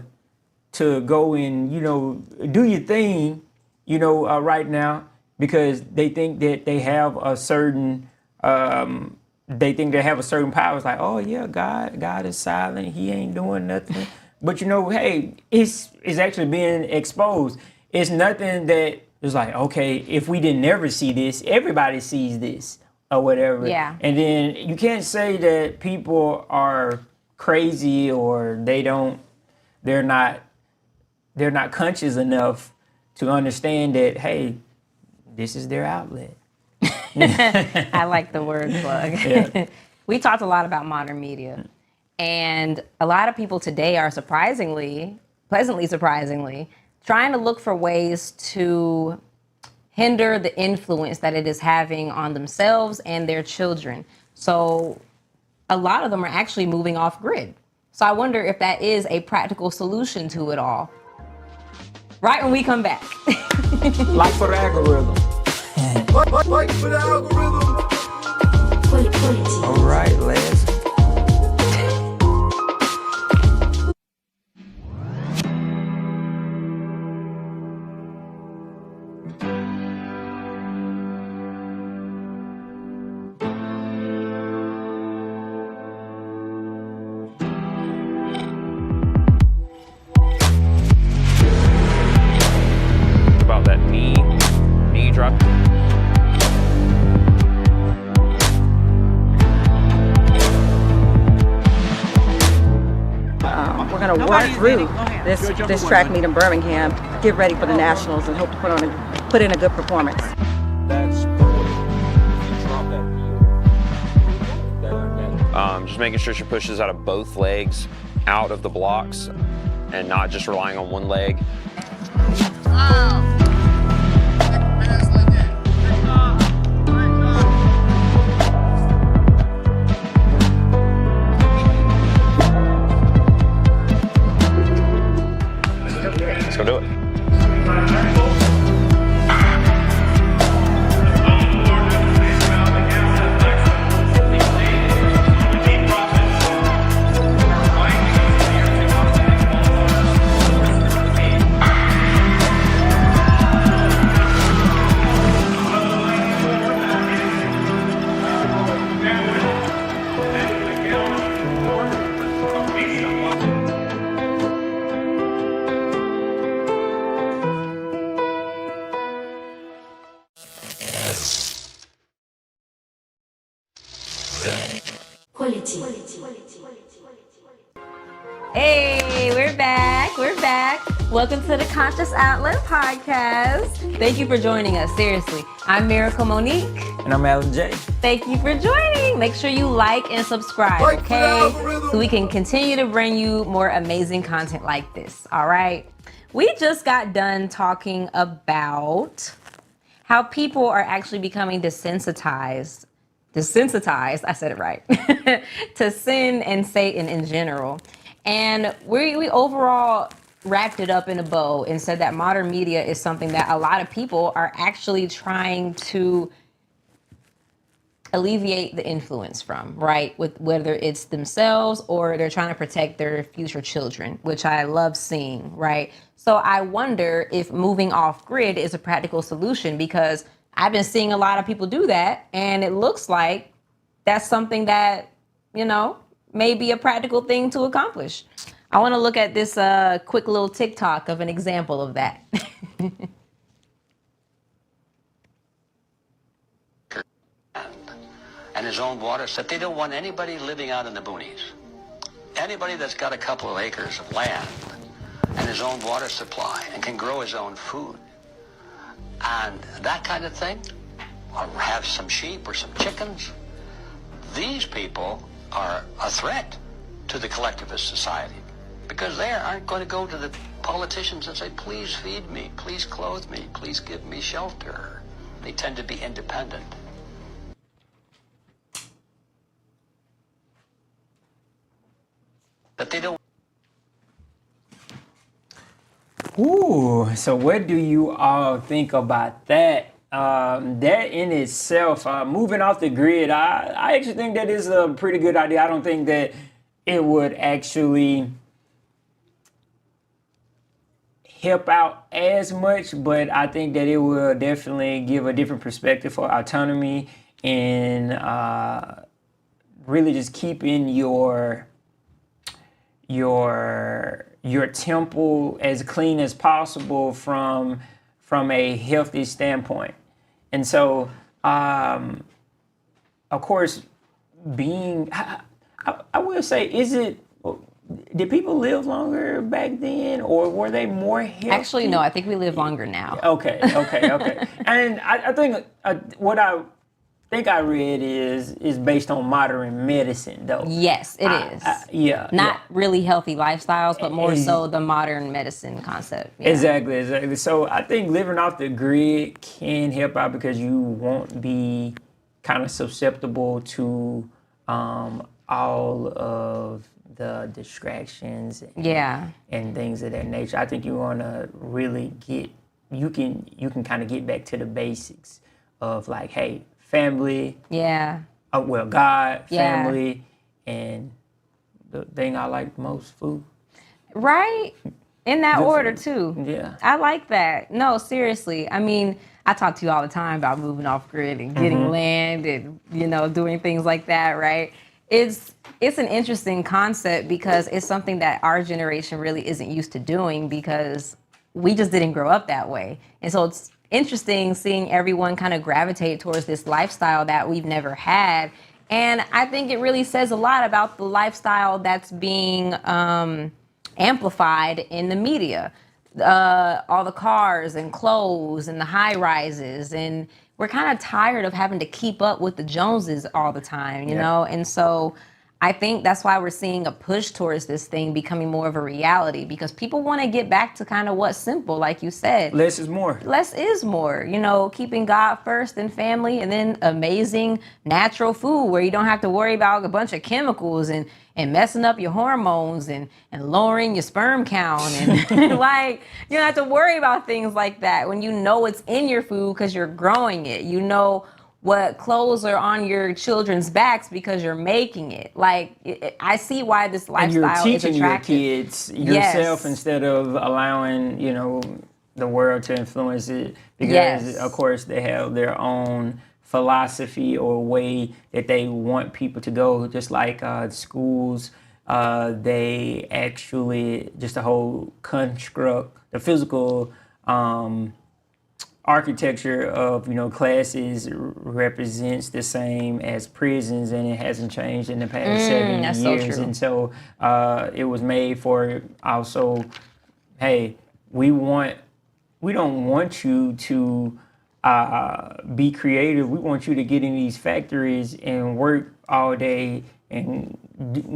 to go and, you know, do your thing, you know, right now, because they think that they have a certain power. It's like, oh yeah, God is silent. He ain't doing nothing. But you know, hey, it's actually being exposed. It's nothing that is like, okay, if we didn't ever see this, everybody sees this or whatever. Yeah. And then you can't say that people are crazy or they're not conscious enough to understand that, hey, this is their outlet. I like the word plug. Yeah. We talked a lot about modern media, and a lot of people today are pleasantly surprisingly, trying to look for ways to hinder the influence that it is having on themselves and their children. So a lot of them are actually moving off grid. So I wonder if that is a practical solution to it all. Right when we come back. Like for the algorithm. Fight for the algorithm. All right, let's about that knee drop. We're going to work through this track meet in Birmingham, get ready for the nationals, and hope to put in a good performance. Just making sure she pushes out of both legs out of the blocks and not just relying on one leg. Let's go do it. Hey, we're back. We're back. Welcome to the Conscious Outlet Podcast. Thank you for joining us. Seriously. I'm Miracle Monique. And I'm Alan J. Thank you for joining. Make sure you like and subscribe, okay? So we can continue to bring you more amazing content like this, all right? We just got done talking about how people are actually becoming desensitized, I said it right, to sin and Satan in general. And we overall wrapped it up in a bow and said that modern media is something that a lot of people are actually trying to alleviate the influence from, right? With whether it's themselves or they're trying to protect their future children, which I love seeing, right? So I wonder if moving off grid is a practical solution, because I've been seeing a lot of people do that, and it looks like that's something that, may be a practical thing to accomplish. I want to look at this quick little TikTok of an example of that. And his own water, that they don't want anybody living out in the boonies. Anybody that's got a couple of acres of land and his own water supply and can grow his own food and that kind of thing, or have some sheep or some chickens, these people are a threat to the collectivist society, because they aren't going to go to the politicians and say, please feed me, please clothe me, please give me shelter. They tend to be independent. That they don't. Ooh, so what do you all think about that? That in itself, moving off the grid, I actually think that is a pretty good idea. I don't think that it would actually help out as much, but I think that it will definitely give a different perspective for autonomy and really just keeping your temple as clean as possible from a healthy standpoint. And so, of course, I will say, did people live longer back then, or were they more healthy? Actually, no, I think we live longer now. Okay. And I think what I think I read is based on modern medicine, though. Yes, it is. Not really healthy lifestyles, but more so the modern medicine concept. Yeah. Exactly. So I think living off the grid can help out, because you won't be kind of susceptible to all of the distractions and things of that nature. I think you want to really you can kind of get back to the basics of like, hey, family, Yeah. God, Yeah. family, and the thing I like most, food. Right? In that Good order, food. too. Yeah. I like that. No, seriously. I mean, I talk to you all the time about moving off grid and getting land and, doing things like that, right? It's an interesting concept because it's something that our generation really isn't used to doing because we just didn't grow up that way. And so it's interesting seeing everyone kind of gravitate towards this lifestyle that we've never had. And I think it really says a lot about the lifestyle that's being amplified in the media. All the cars and clothes and the high rises, and we're kind of tired of having to keep up with the Joneses all the time, you know? And so I think that's why we're seeing a push towards this thing becoming more of a reality because people want to get back to kind of what's simple, like you said. Less is more. Less is more, keeping God first and family, and then amazing natural food where you don't have to worry about a bunch of chemicals and messing up your hormones and lowering your sperm count. And like, you don't have to worry about things like that when you know it's in your food because you're growing it. You know what clothes are on your children's backs because you're making it. Like, I see why this lifestyle is attractive. And you're teaching your kids yourself instead of allowing, the world to influence it. Because, of course, they have their own philosophy or way that they want people to go. Just like schools, they actually, just the whole construct, the physical architecture of classes represents the same as prisons, and it hasn't changed in the past 70 years. So true. And so it was made for also, hey, we don't want you to be creative. We want you to get in these factories and work all day and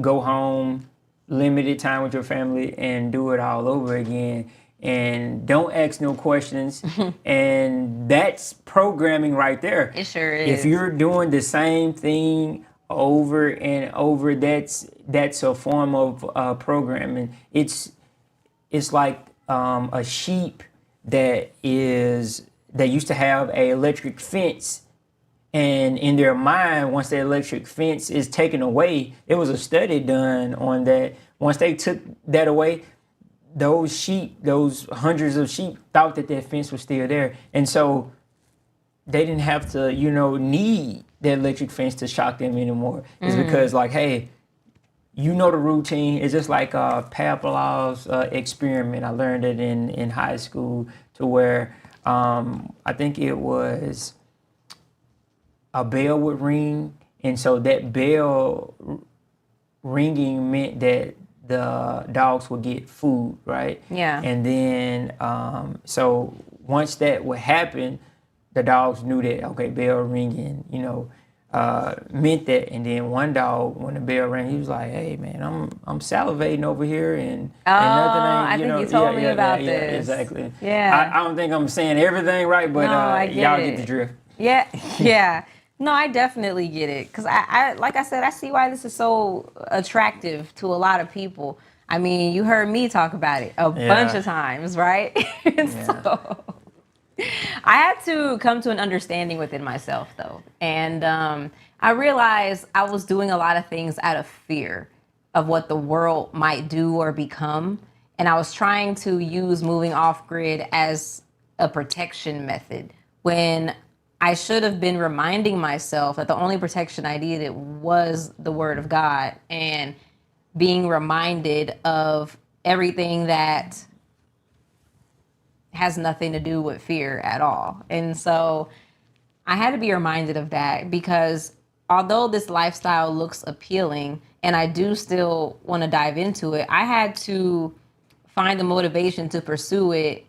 go home, limited time with your family, and do it all over again. And don't ask no questions. And that's programming right there. It sure is. If you're doing the same thing over and over, that's a form of programming. It's like a sheep that used to have an electric fence. And in their mind, once the electric fence is taken away, it was a study done on that. Once they took that away, those sheep, those hundreds of sheep, thought that fence was still there. And so they didn't have to, need the electric fence to shock them anymore. It's because, like, hey, the routine. It's just like Pavlov's experiment. I learned it in high school to where I think it was a bell would ring. And so that bell ringing meant that the dogs would get food, right? Yeah. And then, so once that would happen, the dogs knew that, okay, bell ringing, meant that. And then one dog, when the bell rang, he was like, hey, man, I'm salivating over here and nothing ain't, I think you told me about this. Exactly. Yeah. I don't think I'm saying everything right, but y'all get the drift. Yeah, yeah. No, I definitely get it. Because I like I said, I see why this is so attractive to a lot of people. I mean, you heard me talk about it a bunch of times, right? So I had to come to an understanding within myself, though. And I realized I was doing a lot of things out of fear of what the world might do or become. And I was trying to use moving off grid as a protection method when I should have been reminding myself that the only protection I needed was the word of God and being reminded of everything that has nothing to do with fear at all. And so I had to be reminded of that because although this lifestyle looks appealing and I do still want to dive into it, I had to find the motivation to pursue it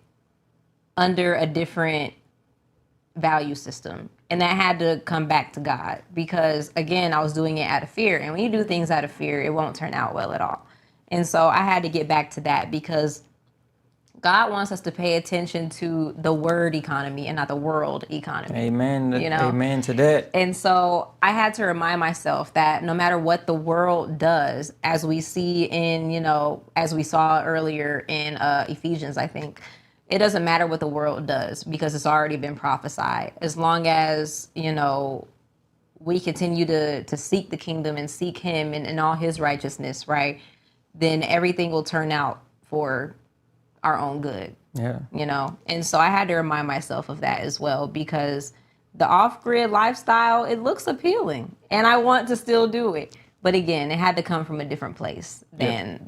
under a different value system. And that had to come back to God because, again, I was doing it out of fear. And when you do things out of fear, it won't turn out well at all. And so I had to get back to that because God wants us to pay attention to the word economy and not the world economy. Amen. Amen to that. And so I had to remind myself that no matter what the world does, as we see in, as we saw earlier in Ephesians, I think, it doesn't matter what the world does because it's already been prophesied. As long as, you know, we continue to seek the kingdom and seek him and all his righteousness, right? Then everything will turn out for our own good. Yeah. You know? And so I had to remind myself of that as well, because the off-grid lifestyle, it looks appealing and I want to still do it. But again, it had to come from a different place than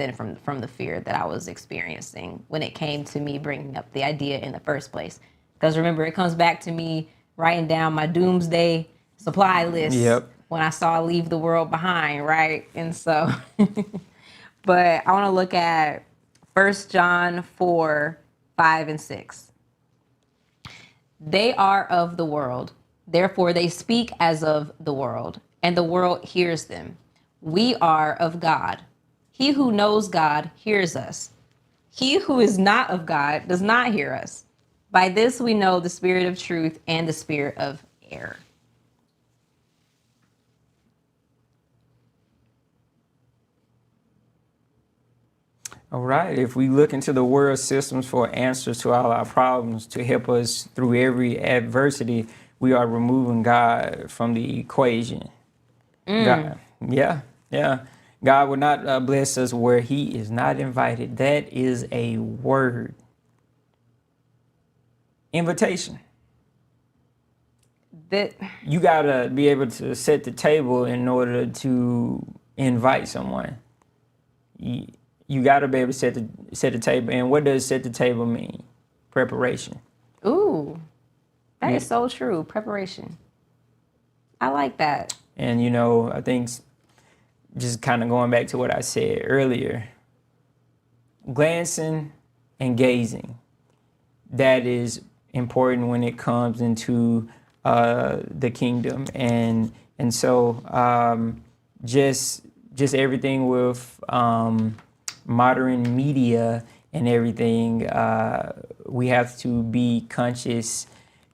from the fear that I was experiencing when it came to me bringing up the idea in the first place. Because remember, it comes back to me writing down my doomsday supply list when I saw Leave the World Behind, right? And so, but I want to look at 1 John 4, 5, and 6. They are of the world, therefore they speak as of the world, and the world hears them. We are of God. He who knows God hears us. He who is not of God does not hear us. By this we know the spirit of truth and the spirit of error. All right. If we look into the world systems for answers to all our problems, to help us through every adversity, we are removing God from the equation. God, God will not bless us where he is not invited. That is a word. Invitation. That you gotta be able to set the table in order to invite someone. You gotta be able to set the table. And what does set the table mean? Preparation. Ooh, that is so true. Preparation. I like that. And you know, I think just kind of going back to what I said earlier, glancing and gazing, that is important when it comes into the kingdom. And so just everything with modern media and everything, we have to be conscious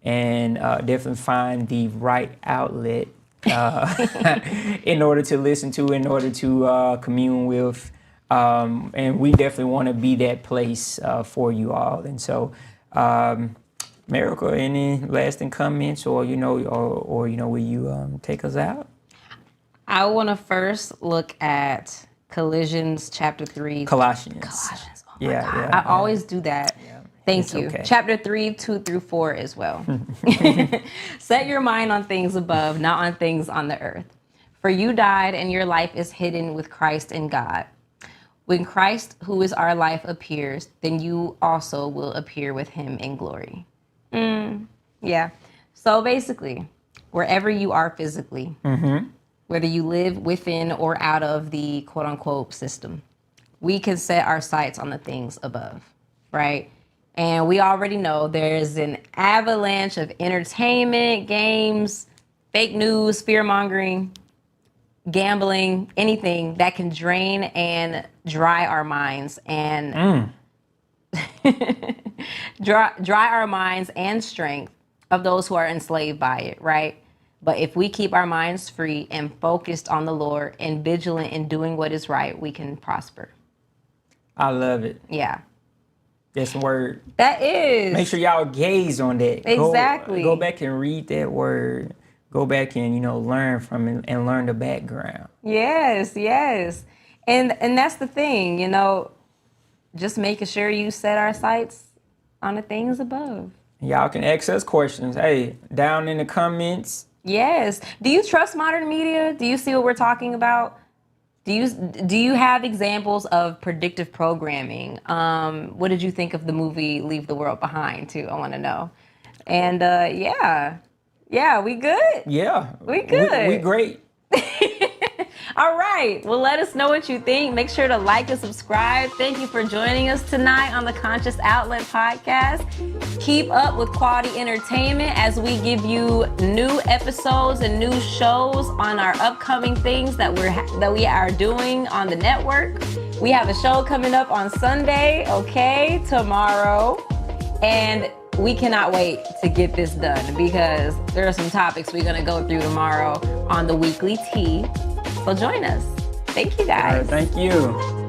and definitely find the right outlet in order to listen to, in order to commune with. And we definitely want to be that place for you all. And so, Miracle, any lasting comments, or will you take us out? I want to first look at Colossians chapter 3. Colossians. Oh my God. I always do that. Yeah. Thank you. Okay. Chapter 3, 2 through 4 as well. Set your mind on things above, not on things on the earth. For you died and your life is hidden with Christ in God. When Christ, who is our life, appears, then you also will appear with him in glory. Yeah. So basically, wherever you are physically, whether you live within or out of the quote unquote system, we can set our sights on the things above, right? And we already know there's an avalanche of entertainment, games, fake news, fear-mongering, gambling, anything that can drain and dry our minds and dry our minds and strength of those who are enslaved by it, right? But if we keep our minds free and focused on the Lord and vigilant in doing what is right, we can prosper. I love it. Yeah. That's word. That is. Make sure y'all gaze on that. Exactly. Go back and read that word. Go back and, learn from it and learn the background. Yes. And that's the thing, just making sure you set our sights on the things above. Y'all can ask us questions. Hey, down in the comments. Yes. Do you trust modern media? Do you see what we're talking about? Do you have examples of predictive programming? What did you think of the movie Leave the World Behind, too? I want to know. And yeah, we good? Yeah. We good. We great. All right. Well, let us know what you think. Make sure to like and subscribe. Thank you for joining us tonight on the Conscious Outlet Podcast. Keep up with quality entertainment as we give you new episodes and new shows on our upcoming things that we are doing on the network. We have a show coming up on Sunday, tomorrow. And we cannot wait to get this done because there are some topics we're going to go through tomorrow on the Weekly Tea. So join us. Thank you, guys. All right, thank you.